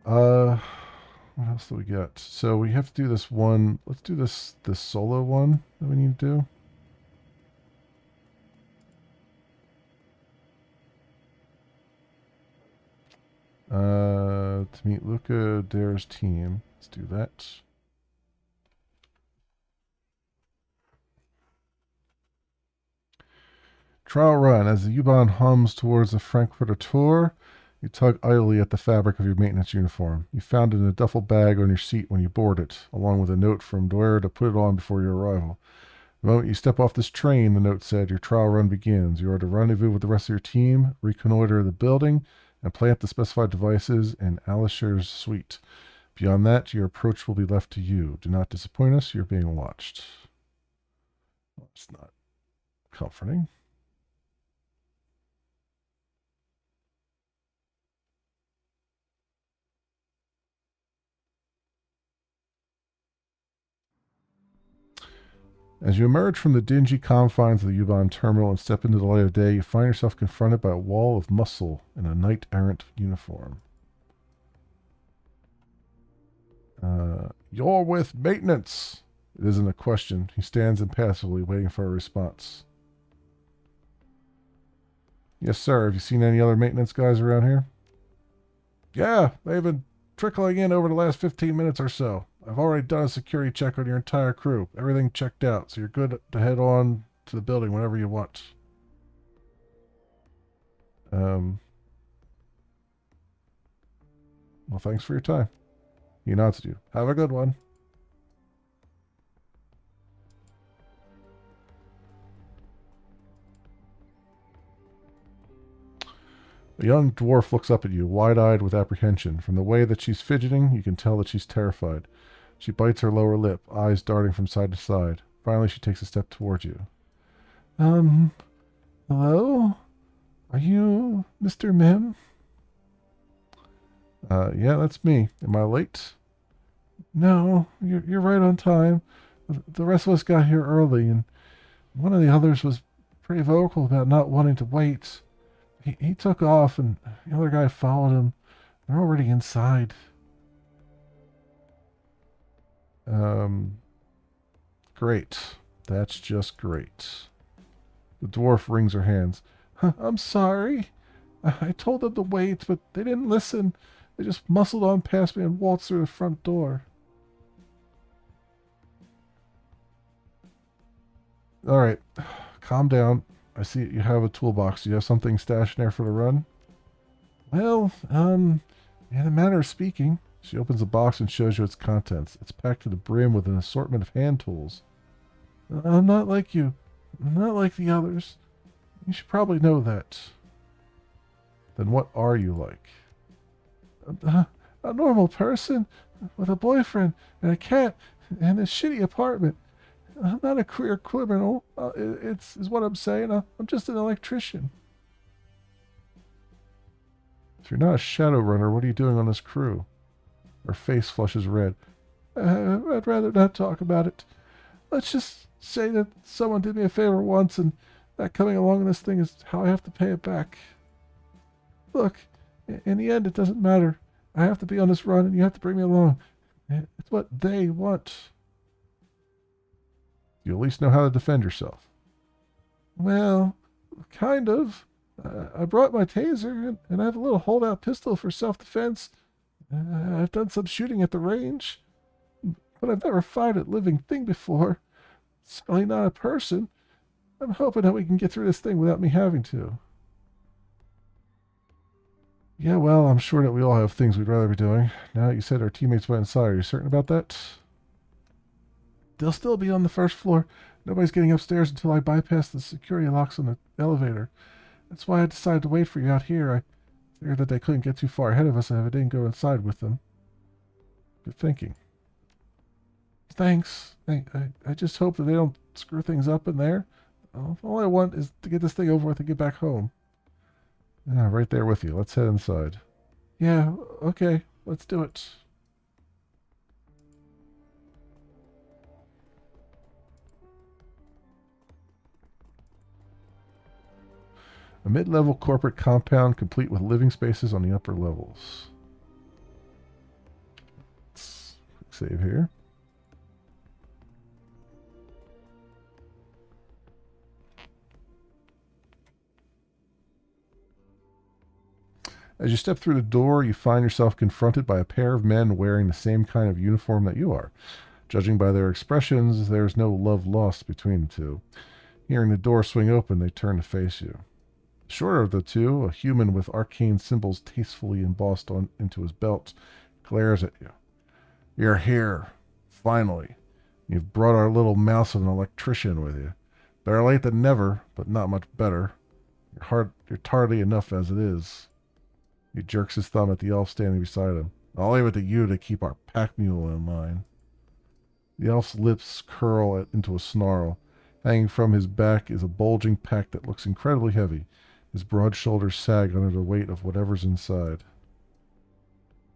What else do we got? So we have to do this one. Let's do this solo one that we need to do. To meet Luca Dare's team. Let's do that. Trial run. As the U-Bahn hums towards the Frankfurter Tor, you tug idly at the fabric of your maintenance uniform. You found it in a duffel bag on your seat when you board it, along with a note from Dwyer to put it on before your arrival. The moment you step off this train, the note said, your trial run begins. You are to rendezvous with the rest of your team, reconnoiter the building, and plant the specified devices in Alisher's suite. Beyond that, your approach will be left to you. Do not disappoint us. You're being watched. Well, it's not comforting. As you emerge from the dingy confines of the U-Bahn terminal and step into the light of day, you find yourself confronted by a wall of muscle in a knight-errant uniform. You're with maintenance. It isn't a question. He stands impassively, waiting for a response. Yes, sir. Have you seen any other maintenance guys around here? Yeah, they've been trickling in over the last 15 minutes or so. I've already done a security check on your entire crew. Everything checked out, so you're good to head on to the building whenever you want. Well, thanks for your time. He nods at you. Have a good one. A young dwarf looks up at you, wide-eyed with apprehension. From the way that she's fidgeting, you can tell that she's terrified. She bites her lower lip, eyes darting from side to side. Finally, she takes a step towards you. Hello? Are you Mr. Mim? Yeah, that's me. Am I late? No, you're right on time. The rest of us got here early, and one of the others was pretty vocal about not wanting to wait. He took off, and the other guy followed him. They're already inside. Great. That's just great. The dwarf wrings her hands. I'm sorry. I told them to wait, but they didn't listen. They just muscled on past me and waltzed through the front door. All right. Calm down. I see you have a toolbox. Do you have something stashed in there for the run? Well, in a manner of speaking. She opens the box and shows you its contents. It's packed to the brim with an assortment of hand tools. I'm not like you. I'm not like the others. You should probably know that. Then what are you like? A normal person with a boyfriend and a cat and a shitty apartment. I'm not a career criminal. It's is what I'm saying. I'm just an electrician. If you're not a Shadowrunner, what are you doing on this crew? Her face flushes red. I'd rather not talk about it. Let's just say that someone did me a favor once, and that coming along in this thing is how I have to pay it back. Look, in the end, it doesn't matter. I have to be on this run, and you have to bring me along. It's what they want. You at least know how to defend yourself. Well, kind of. I brought my taser, and I have a little holdout pistol for self-defense. I've done some shooting at the range, but I've never fired a living thing before. Certainly not a person. I'm hoping that we can get through this thing without me having to. Yeah, well, I'm sure that we all have things we'd rather be doing. Now that you said our teammates went inside, are you certain about that? They'll still be on the first floor. Nobody's getting upstairs until I bypass the security locks on the elevator. That's why I decided to wait for you out here. I figured that they couldn't get too far ahead of us if I didn't go inside with them. Good thinking. Thanks. I just hope that they don't screw things up in there. All I want is to get this thing over with and get back home. Yeah, right there with you. Let's head inside. Yeah, okay. Let's do it. A mid-level corporate compound complete with living spaces on the upper levels. Let's save here. As you step through the door, you find yourself confronted by a pair of men wearing the same kind of uniform that you are. Judging by their expressions, there is no love lost between the two. Hearing the door swing open, they turn to face you. The shorter of the two, a human with arcane symbols tastefully embossed into his belt, glares at you. You're here. Finally. You've brought our little mouse of an electrician with you. Better late than never, but not much better. You're tardy enough as it is. He jerks his thumb at the elf standing beside him. I'll leave it to you to keep our pack mule in line. The elf's lips curl into a snarl. Hanging from his back is a bulging pack that looks incredibly heavy. His broad shoulders sag under the weight of whatever's inside.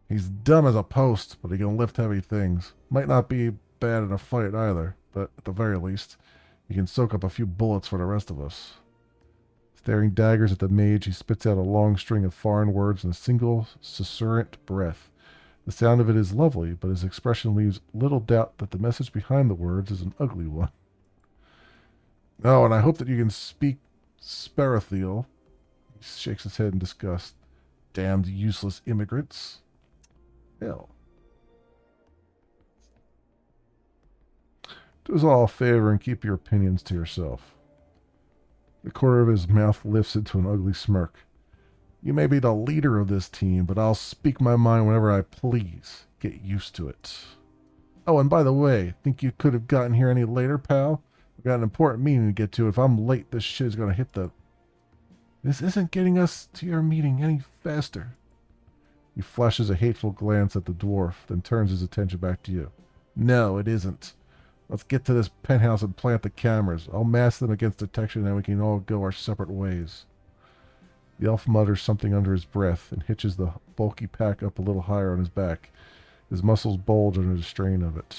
He's dumb as a post, but he can lift heavy things. Might not be bad in a fight either, but at the very least, he can soak up a few bullets for the rest of us. Staring daggers at the mage, he spits out a long string of foreign words in a single, susurrant breath. The sound of it is lovely, but his expression leaves little doubt that the message behind the words is an ugly one. Oh, and I hope that you can speak Sparathiel. He shakes his head in disgust. Damned useless immigrants. Hell. Do us all a favor and keep your opinions to yourself. The corner of his mouth lifts into an ugly smirk. You may be the leader of this team, but I'll speak my mind whenever I please. Get used to it. Oh, and by the way, think you could have gotten here any later, pal? We've got an important meeting to get to. If I'm late, this shit is going to hit the... This isn't getting us to your meeting any faster. He flashes a hateful glance at the dwarf, then turns his attention back to you. No, it isn't. Let's get to this penthouse and plant the cameras. I'll mask them against detection and we can all go our separate ways. The elf mutters something under his breath and hitches the bulky pack up a little higher on his back. His muscles bulge under the strain of it.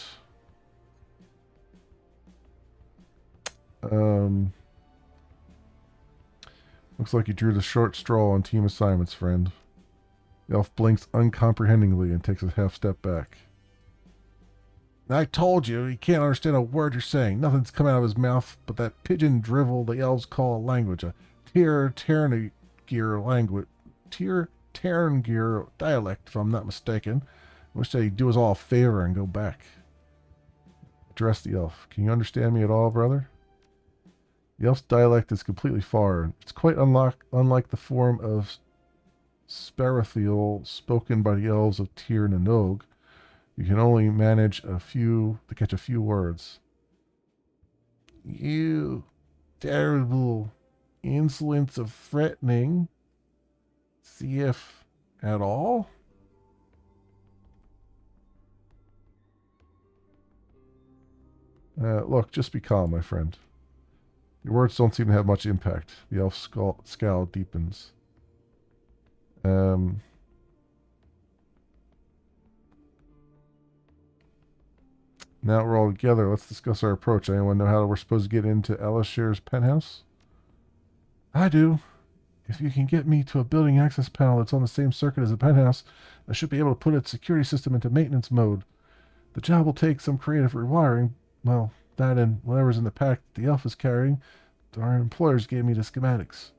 Looks like you drew the short straw on team assignments, friend. The elf blinks uncomprehendingly and takes a half step back. I told you, he can't understand a word you're saying. Nothing's come out of his mouth but that pigeon drivel the elves call a language, a Terrangear language, Terrangear dialect, if I'm not mistaken. I wish that he'd do us all a favor and go back. Address the elf. Can you understand me at all, brother? The elf's dialect is completely foreign. It's quite unlike the form of Sparathiel spoken by the elves of Tir Nanog. You can only manage to catch a few words. You terrible insolence of threatening. See if at all? Look, just be calm, my friend. Your words don't seem to have much impact. The elf's scowl deepens. Now we're all together. Let's discuss our approach. Anyone know how we're supposed to get into Alashir's penthouse? I do. If you can get me to a building access panel that's on the same circuit as the penthouse, I should be able to put its security system into maintenance mode. The job will take some creative rewiring. Well, that and whatever's in the pack the elf is carrying. Our employers gave me the schematics.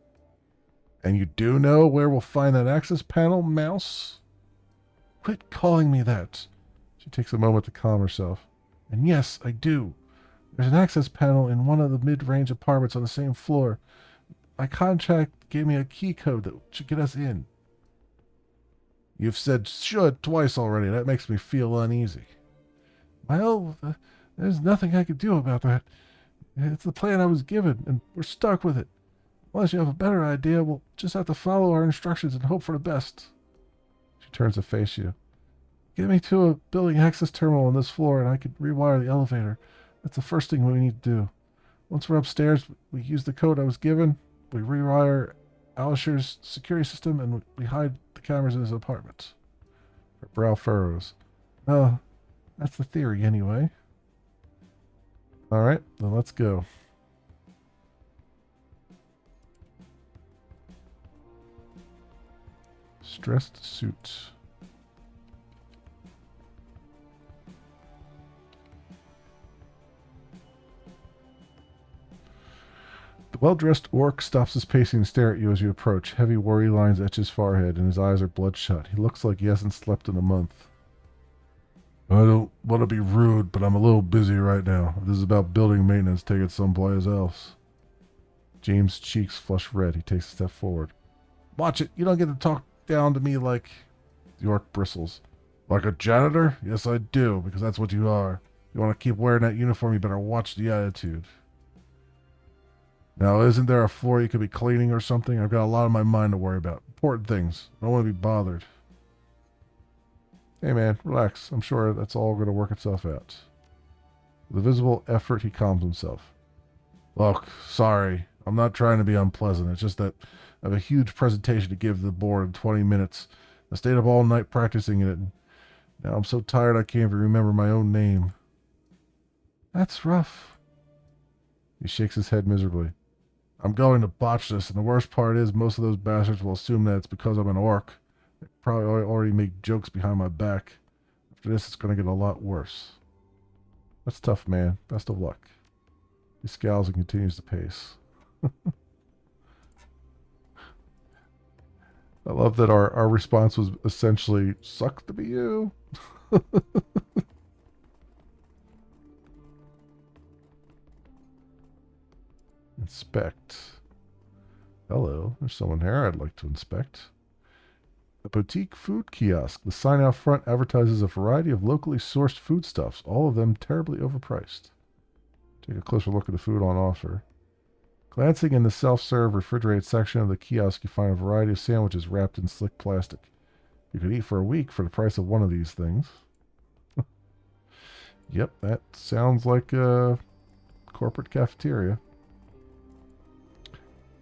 And you do know where we'll find that access panel, mouse? Quit calling me that. She takes a moment to calm herself. And yes, I do. There's an access panel in one of the mid-range apartments on the same floor. My contract gave me a key code that should get us in. You've said should twice already. That makes me feel uneasy. Well, there's nothing I could do about that. It's the plan I was given, and we're stuck with it. Unless you have a better idea, we'll just have to follow our instructions and hope for the best. She turns to face you. Get me to a building access terminal on this floor, and I could rewire the elevator. That's the first thing we need to do. Once we're upstairs, we use the code I was given, we rewire Alashir's security system, and we hide the cameras in his apartment. Her brow furrows. Oh, that's the theory anyway. Alright, then let's go. Stressed suit. The well-dressed orc stops his pacing and stares at you as you approach. Heavy worry lines etch his forehead, and his eyes are bloodshot. He looks like he hasn't slept in a month. I don't want to be rude, but I'm a little busy right now. If this is about building maintenance, take it someplace else. James' cheeks flush red. He takes a step forward. Watch it. You don't get to talk down to me like... The orc bristles. Like a janitor? Yes, I do, because that's what you are. You want to keep wearing that uniform, you better watch the attitude. Now, isn't there a floor you could be cleaning or something? I've got a lot on my mind to worry about. Important things. I don't want to be bothered. Hey, man, relax. I'm sure that's all going to work itself out. With a visible effort, he calms himself. Look, sorry. I'm not trying to be unpleasant. It's just that I have a huge presentation to give the board in 20 minutes. I stayed up all night practicing it. And now I'm so tired I can't even remember my own name. That's rough. He shakes his head miserably. I'm going to botch this, and the worst part is most of those bastards will assume that it's because I'm an orc. They probably already make jokes behind my back. After this, it's going to get a lot worse. That's tough, man. Best of luck. He scowls and continues to pace. I love that our response was essentially, sucks to be you. Inspect. Hello, there's someone here I'd like to inspect. A boutique food kiosk. The sign out front advertises a variety of locally sourced foodstuffs, all of them terribly overpriced. Take a closer look at the food on offer. Glancing in the self-serve refrigerated section of the kiosk, you find a variety of sandwiches wrapped in slick plastic. You could eat for a week for the price of one of these things. Yep, that sounds like a corporate cafeteria.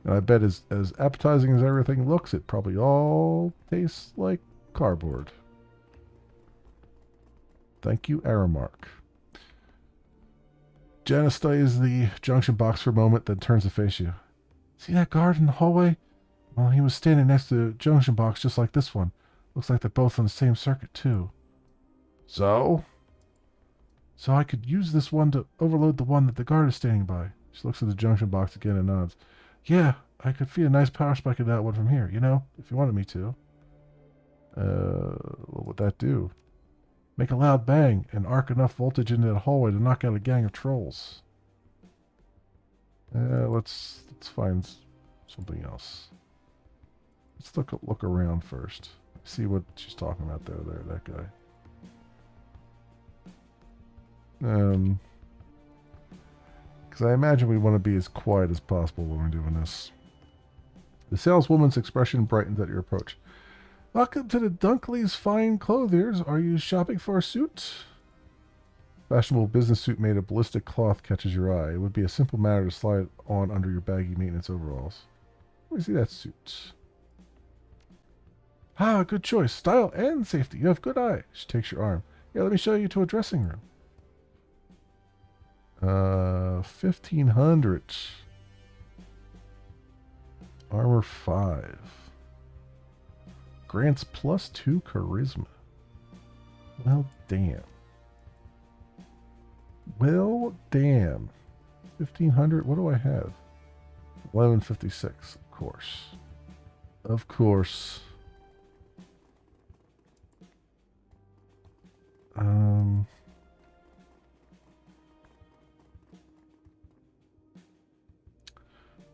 And I bet as appetizing as everything looks, it probably all tastes like cardboard. Thank you, Aramark. Janice studies the junction box for a moment, then turns to face you. See that guard in the hallway? Well, he was standing next to the junction box just like this one. Looks like they're both on the same circuit, too. So? So I could use this one to overload the one that the guard is standing by. She looks at the junction box again and nods. Yeah, I could feed a nice power spike in that one from here, you know, if you wanted me to. What would that do? Make a loud bang and arc enough voltage into the hallway to knock out a gang of trolls. Let's find something else. Let's look around first. See what she's talking about there, that guy. Because I imagine we want to be as quiet as possible when we're doing this. The saleswoman's expression brightens at your approach. Welcome to the Dunkley's Fine Clothiers. Are you shopping for a suit? Fashionable business suit made of ballistic cloth catches your eye. It would be a simple matter to slide on under your baggy maintenance overalls. Let me see that suit. Ah, good choice. Style and safety. You have good eye. She takes your arm. Yeah, let me show you to a dressing room. 1500. Armor 5. Grants +2 charisma. Well, damn. Well, damn. 1500. What do I have? 1156, of course. Of course.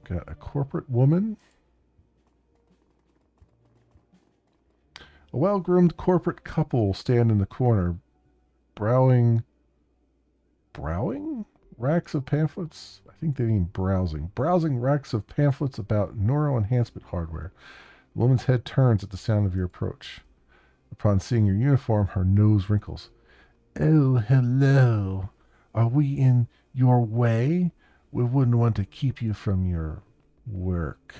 Got a corporate woman. A well-groomed corporate couple stand in the corner, browsing racks of pamphlets. I think they mean browsing. Browsing racks of pamphlets about neuroenhancement hardware. The woman's head turns at the sound of your approach. Upon seeing your uniform, her nose wrinkles. Oh, hello. Are we in your way? We wouldn't want to keep you from your work.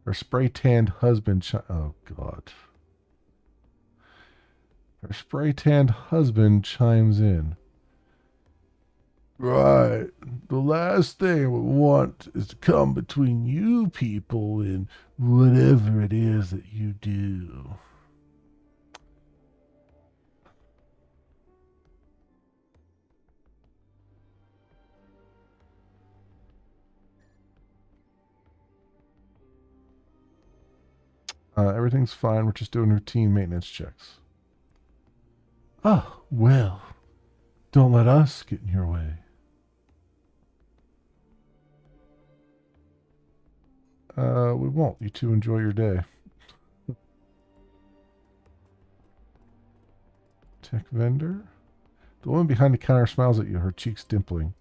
Her spray-tanned husband... oh, God. Her spray-tanned husband chimes in. Right. The last thing we want is to come between you people and whatever it is that you do. Everything's fine. We're just doing routine maintenance checks. Oh, well. Don't let us get in your way. We won't. You two enjoy your day. Tech vendor? The woman behind the counter smiles at you, her cheeks dimpling.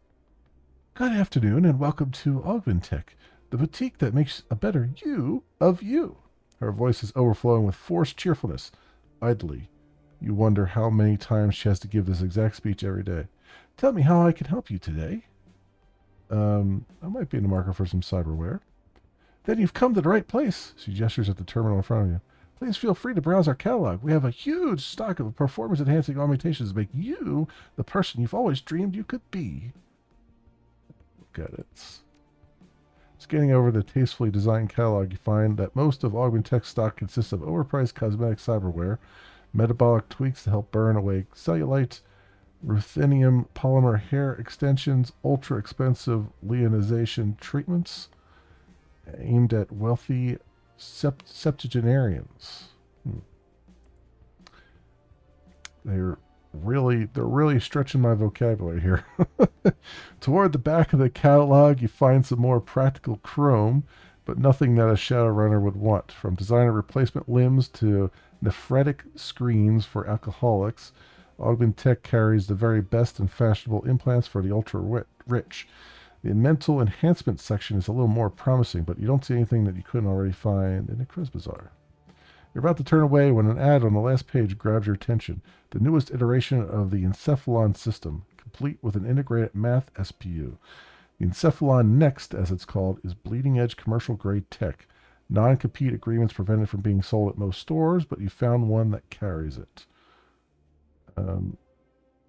Good afternoon, and welcome to Augmentech, the boutique that makes a better you of you. Her voice is overflowing with forced cheerfulness. Idly, you wonder how many times she has to give this exact speech every day. Tell me how I can help you today. I might be in the market for some cyberware. Then you've come to the right place. She gestures at the terminal in front of you. Please feel free to browse our catalog. We have a huge stock of performance-enhancing augmentations to make you the person you've always dreamed you could be. Look at it. Scanning over the tastefully designed catalog, you find that most of Augmentech's stock consists of overpriced cosmetic cyberware, metabolic tweaks to help burn away cellulite, ruthenium polymer hair extensions, ultra-expensive leonization treatments aimed at wealthy septuagenarians. They're really stretching my vocabulary here. Toward the back of the catalog, you find some more practical chrome, but nothing that a Shadowrunner would want. From designer replacement limbs to nephretic screens for alcoholics, Augmentech carries the very best and fashionable implants for the ultra-rich. The mental enhancement section is a little more promising, but you don't see anything that you couldn't already find in a Quiz Bazaar. You're about to turn away when an ad on the last page grabs your attention. The newest iteration of the Encephalon system, complete with an integrated math SPU. The Encephalon Next, as it's called, is bleeding-edge commercial-grade tech. Non-compete agreements prevent it from being sold at most stores, but you found one that carries it.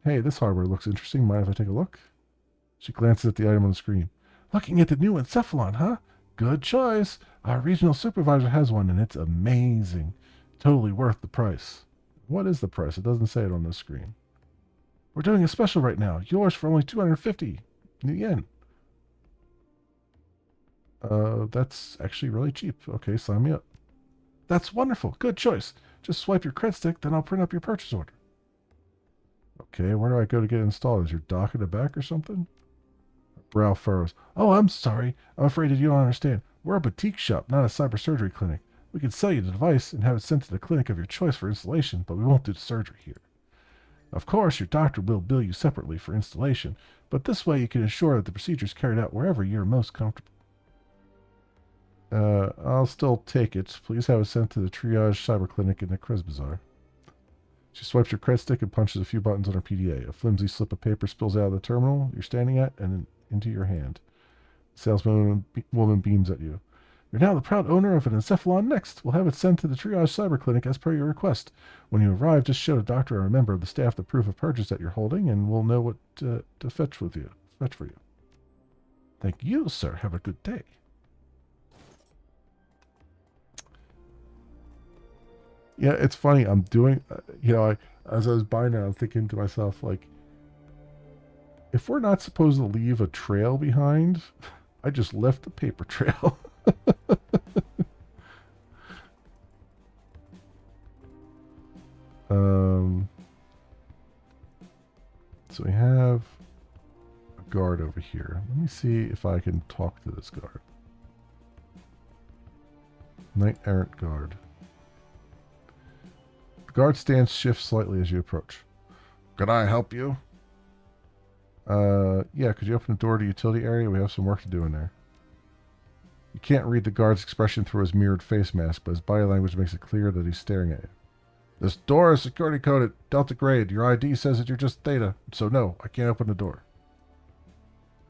Hey, this hardware looks interesting. Mind if I take a look? She glances at the item on the screen. Looking at the new Encephalon, huh? Good choice. Our regional supervisor has one, and it's amazing. Totally worth the price. What is the price? It doesn't say it on this screen. We're doing a special right now. Yours for only 250 nuyen. That's actually really cheap. Okay, sign me up. That's wonderful. Good choice. Just swipe your cred stick, then I'll print up your purchase order. Okay, where do I go to get it installed? Is your dock in the back or something? Brow furrows. Oh, I'm sorry. I'm afraid that you don't understand. We're a boutique shop, not a cyber surgery clinic. We can sell you the device and have it sent to the clinic of your choice for installation, but we won't do the surgery here. Of course, your doctor will bill you separately for installation, but this way you can ensure that the procedure is carried out wherever you're most comfortable. I'll still take it. Please have it sent to the triage cyber clinic in the Quiz Bazaar. She swipes her cred stick and punches a few buttons on her PDA. A flimsy slip of paper spills out of the terminal you're standing at and into your hand. The saleswoman beams at you. You're now the proud owner of an Encephalon Next. We'll have it sent to the triage cyber clinic as per your request. When you arrive, just show the doctor or a member of the staff the proof of purchase that you're holding, and we'll know what to fetch for you. Thank you, sir. Have a good day. Yeah, it's funny. I'm doing, as I was buying it, I'm thinking to myself, like, if we're not supposed to leave a trail behind, I just left the paper trail. So we have a guard over here. Let me see if I can talk to this guard. Knight Errant Guard. The guard stance shifts slightly as you approach. Can I help you? Yeah, could you open the door to the utility area? We have some work to do in there. You can't read the guard's expression through his mirrored face mask, but his body language makes it clear that he's staring at you. This door is security coded, Delta grade. Your ID says that you're just Theta, so no, I can't open the door.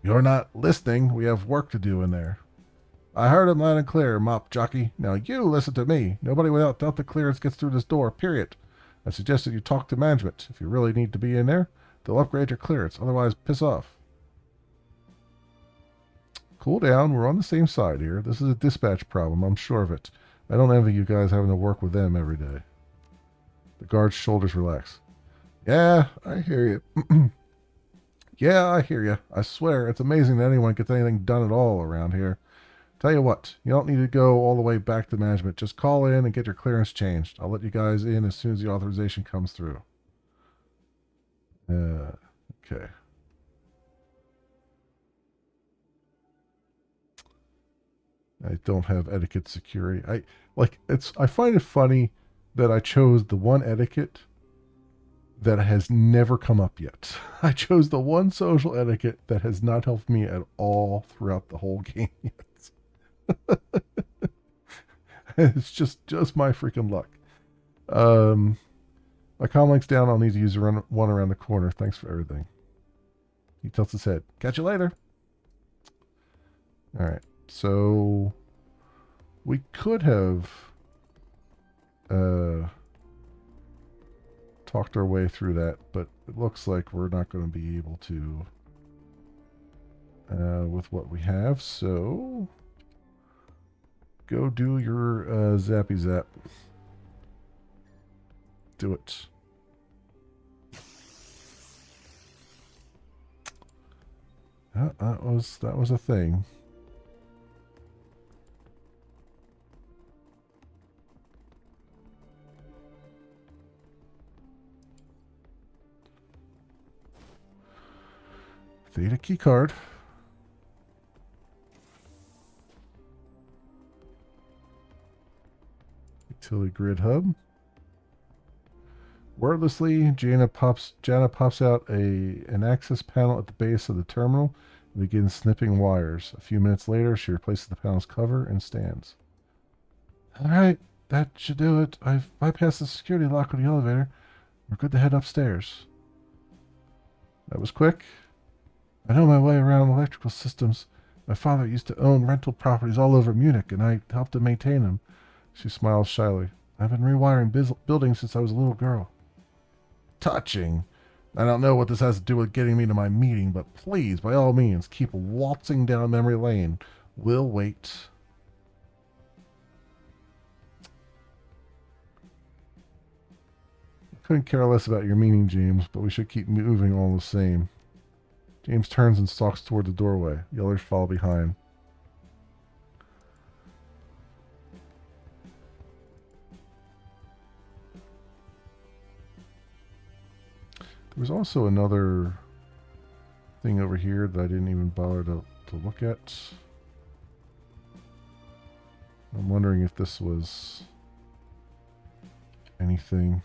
You're not listening. We have work to do in there. I heard him loud and clear, mop jockey. Now you listen to me. Nobody without Delta clearance gets through this door, period. I suggest that you talk to management. If you really need to be in there, they'll upgrade your clearance. Otherwise, piss off. Cool down. We're on the same side here. This is a dispatch problem. I'm sure of it. I don't envy you guys having to work with them every day. The guard's shoulders relax. Yeah, I hear you. Yeah, I hear you. I swear, it's amazing that anyone gets anything done at all around here. Tell you what, you don't need to go all the way back to management. Just call in and get your clearance changed. I'll let you guys in as soon as the authorization comes through. Okay. I don't have etiquette security. I find it funny that I chose the one etiquette that has never come up yet. I chose the one social etiquette that has not helped me at all throughout the whole game yet. It's just my freaking luck. My comm link's down. I'll need to use one around the corner. Thanks for everything. He tilts his head. Catch you later. All right. So we could have talked our way through that, but it looks like we're not going to be able to with what we have. So go do your zappy zap. Do it. That was a thing. Theta key card. Utility grid hub. Wordlessly, Jana pops out an access panel at the base of the terminal and begins snipping wires. A few minutes later, she replaces the panel's cover and stands. All right, that should do it. I've bypassed the security lock on the elevator. We're good to head upstairs. That was quick. I know my way around electrical systems. My father used to own rental properties all over Munich, and I helped to maintain them. She smiles shyly. I've been rewiring buildings since I was a little girl. Touching. I don't know what this has to do with getting me to my meeting, but please, by all means, keep waltzing down memory lane. We'll wait. I couldn't care less about your meaning, James, but we should keep moving all the same. James turns and stalks toward the doorway. The others follow behind. There was also another thing over here that I didn't even bother to look at. I'm wondering if this was anything.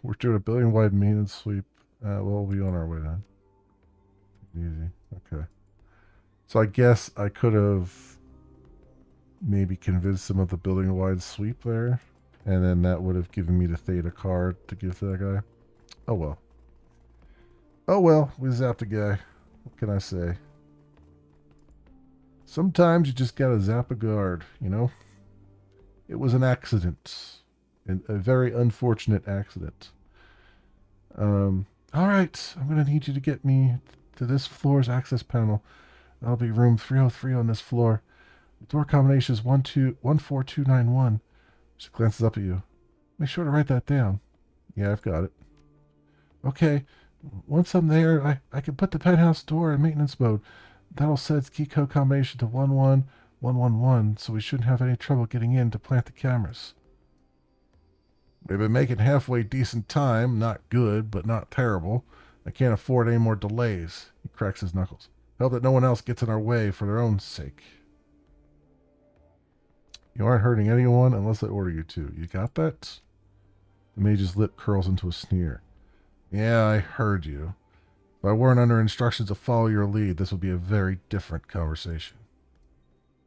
We're doing a billion-wide maintenance sweep. We'll be on our way then. Easy. Okay. So I guess I could have maybe convinced him of the building-wide sweep there, and then that would have given me the Theta card to give to that guy. Oh well. Oh well, we zapped a guy. What can I say? Sometimes you just gotta zap a guard, you know? It was an accident. A very unfortunate accident. All right, I'm going to need you to get me to this floor's access panel. That'll be room 303 on this floor. The door combination is 14291. She glances up at you. Make sure to write that down. Yeah, I've got it. Okay, once I'm there, I can put the penthouse door in maintenance mode. That'll set its key code combination to 11111, so we shouldn't have any trouble getting in to plant the cameras. We've been making halfway decent time. Not good, but not terrible. I can't afford any more delays. He cracks his knuckles. Hope that no one else gets in our way for their own sake. You aren't hurting anyone unless I order you to. You got that? The mage's lip curls into a sneer. Yeah, I heard you. If I weren't under instructions to follow your lead, this would be a very different conversation.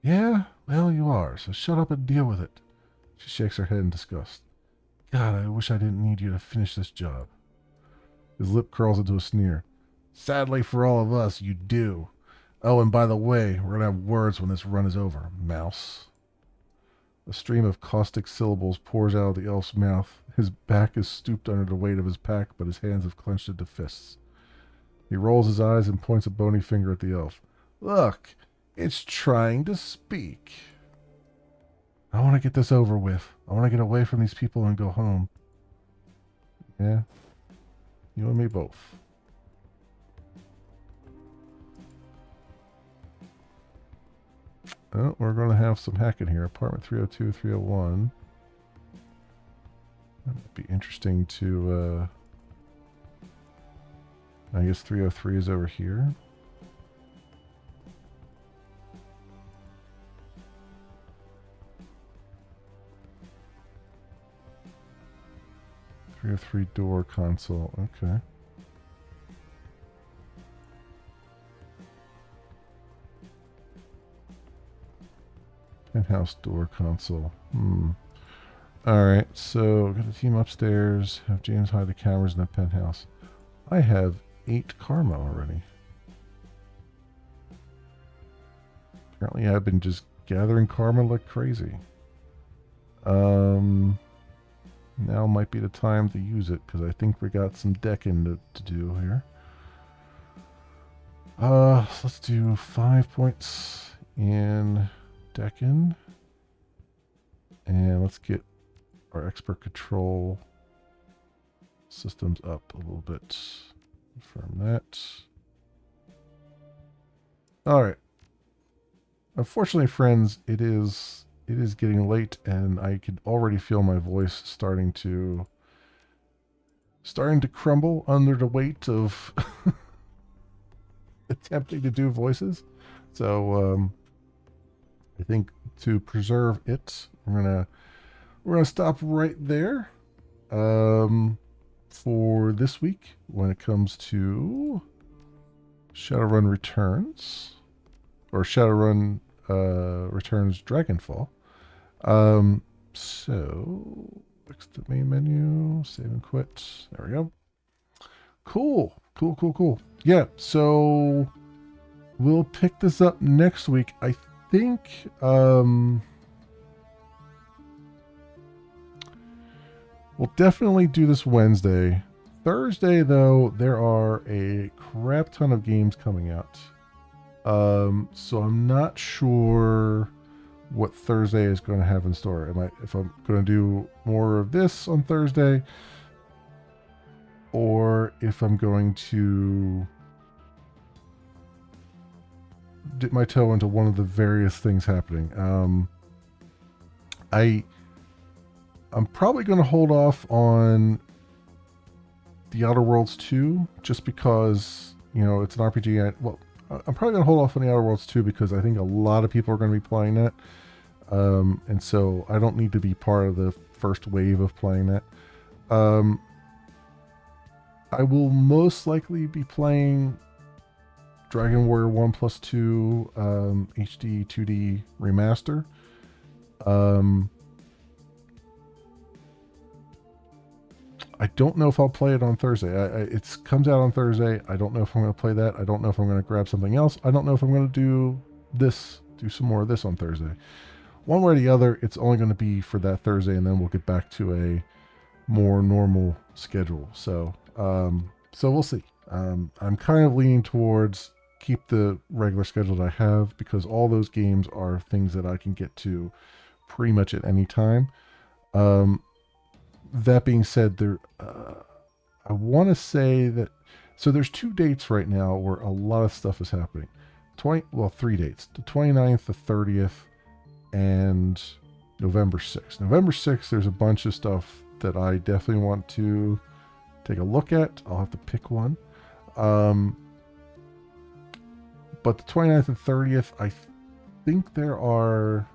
Yeah, well, you are, so shut up and deal with it. She shakes her head in disgust. God, I wish I didn't need you to finish this job. His lip curls into a sneer. Sadly for all of us, you do. Oh, and by the way, we're going to have words when this run is over, mouse. A stream of caustic syllables pours out of the elf's mouth. His back is stooped under the weight of his pack, but his hands have clenched into fists. He rolls his eyes and points a bony finger at the elf. Look, it's trying to speak. I want to get this over with. I want to get away from these people and go home. Yeah, you and me both. Oh, we're going to have some hacking here. Apartment 302, 301. That would be interesting to, I guess 303 is over here. Three door console. Okay. Penthouse door console. Alright, so got a team upstairs. Have James hide the cameras in the penthouse. I have 8 karma already. Apparently I've been just gathering karma like crazy. Now might be the time to use it, because I think we got some decking to do here. So let's do 5 points in decking. And let's get our expert control systems up a little bit. Confirm that. Alright. Unfortunately, friends, it is getting late, and I can already feel my voice starting to crumble under the weight of attempting to do voices. So I think to preserve it, we're gonna stop right there for this week when it comes to Shadowrun Returns, or Shadowrun Returns Dragonfall. So fix the main menu, save and quit. There we go. Cool. Yeah, so we'll pick this up next week. I think we'll definitely do this Wednesday. Thursday, though, there are a crap ton of games coming out. So I'm not sure what Thursday is going to have in store. If I'm going to do more of this on Thursday, or if I'm going to dip my toe into one of the various things happening. I'm probably going to hold off on The Outer Worlds 2 just because, it's an RPG. I'm probably going to hold off on The Outer Worlds 2 because I think a lot of people are going to be playing that. And so I don't need to be part of the first wave of playing that. I will most likely be playing Dragon Warrior 1+2 HD 2D remaster. I don't know if I'll play it on Thursday. It comes out on Thursday. I don't know if I'm going to play that. I don't know if I'm going to grab something else. I don't know if I'm going to do some more of this on Thursday. One way or the other, it's only going to be for that Thursday, and then we'll get back to a more normal schedule. So we'll see. I'm kind of leaning towards keep the regular schedule that I have, because all those games are things that I can get to pretty much at any time. That being said, I want to say that, so there's 2 dates right now where a lot of stuff is happening. 3 dates, the 29th, the 30th, and November 6th. November 6th, there's a bunch of stuff that I definitely want to take a look at. I'll have to pick one. But the 29th and 30th, I think there are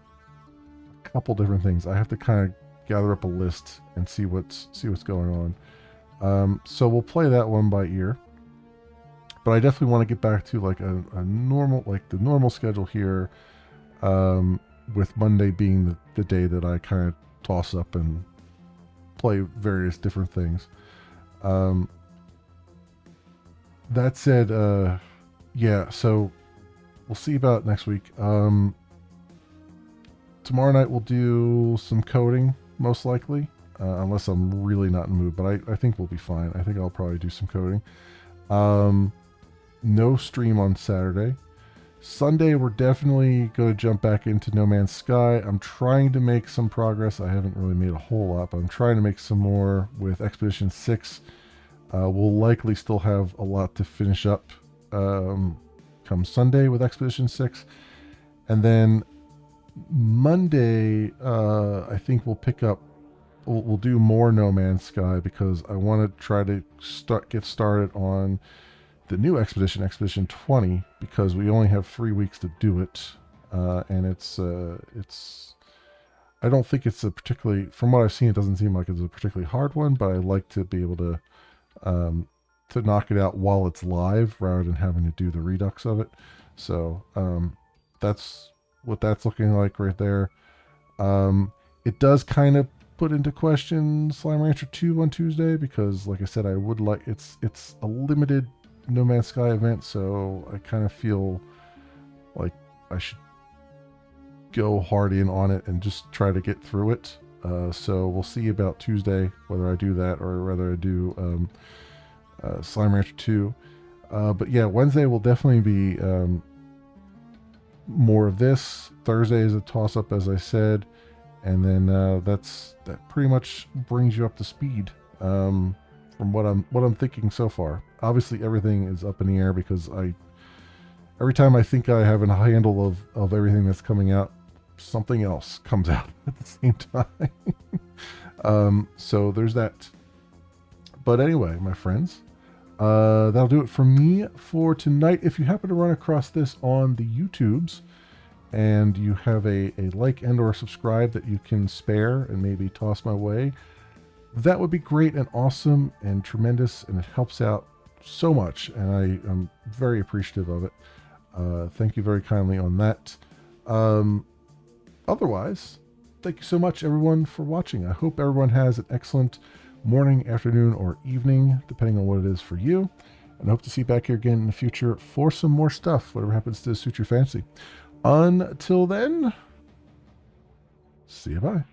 a couple different things. I have to kind of gather up a list and see what's going on. So we'll play that one by ear. But I definitely want to get back to like a normal, like the normal schedule here, with Monday being the day that I kind of toss up and play various different things. That said, yeah, so we'll see about next week. tomorrow night we'll do some coding, most likely, unless I'm really not in the mood. But I think we'll be fine. I think I'll probably do some coding. No stream on Saturday. Sunday, we're definitely going to jump back into No Man's Sky. I'm trying to make some progress. I haven't really made a whole lot, but I'm trying to make some more with Expedition 6. We'll likely still have a lot to finish up come Sunday with Expedition 6. And then Monday, I think we'll pick up, we'll do more No Man's Sky because I want to try to get started on the new Expedition 20, because we only have 3 weeks to do it. And it's, I don't think it's a particularly, from what I've seen, it doesn't seem like it's a particularly hard one, but I like to be able to knock it out while it's live rather than having to do the redux of it. So that's what that's looking like right there. It does kind of put into question Slime Rancher 2 on Tuesday because, like I said, I would like, it's a limited No Man's Sky event, so I kind of feel like I should go hard in on it and just try to get through it. So we'll see about Tuesday whether I do that or whether I do Slime Rancher 2. But yeah, Wednesday will definitely be more of this. Thursday is a toss-up, as I said, and then that pretty much brings you up to speed from what I'm thinking so far. Obviously, everything is up in the air because every time I think I have a handle of everything that's coming out, something else comes out at the same time. So there's that. But anyway, my friends, that'll do it for me for tonight. If you happen to run across this on the YouTubes and you have a like and or subscribe that you can spare and maybe toss my way, that would be great and awesome and tremendous, and it helps out so much, and I'm very appreciative of it. Thank you very kindly on that. Otherwise, thank you so much, everyone, for watching. I hope everyone has an excellent morning, afternoon, or evening, depending on what it is for you. And I hope to see you back here again in the future for some more stuff, whatever happens to suit your fancy. Until then, see you bye.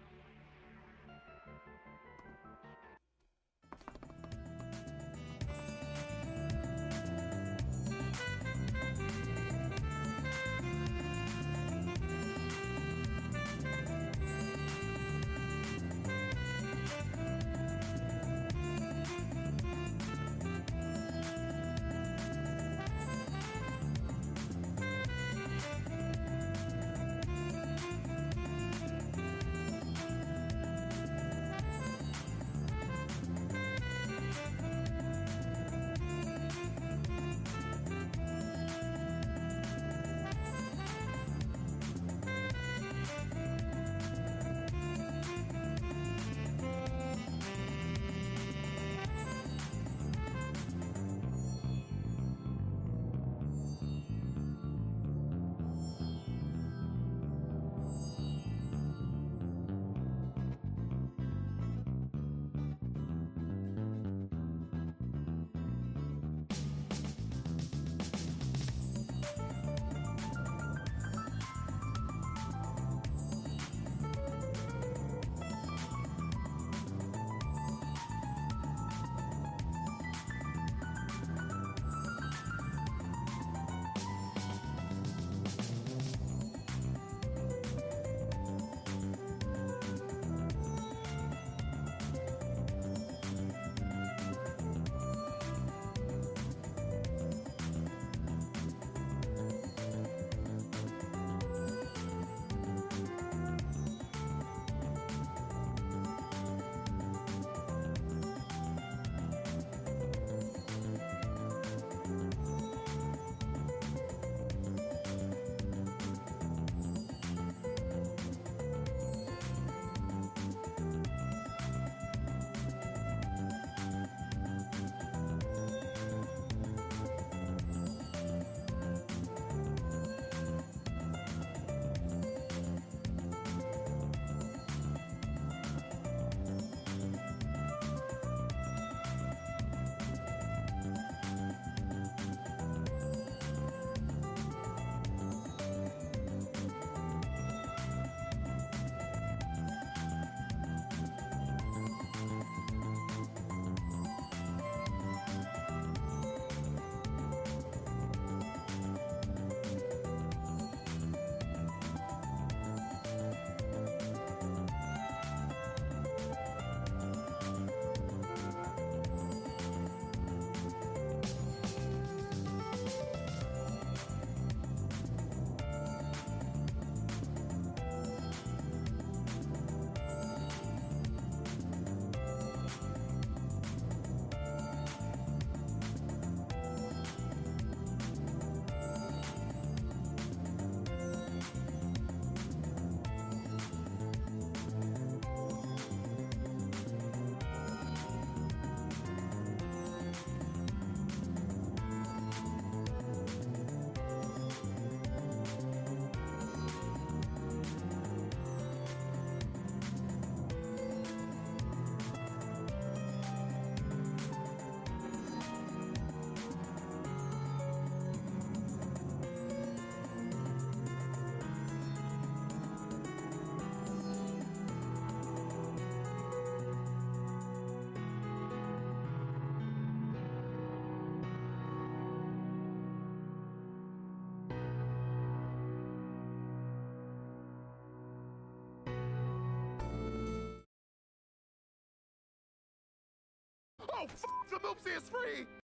Oh, the Moopsie is free!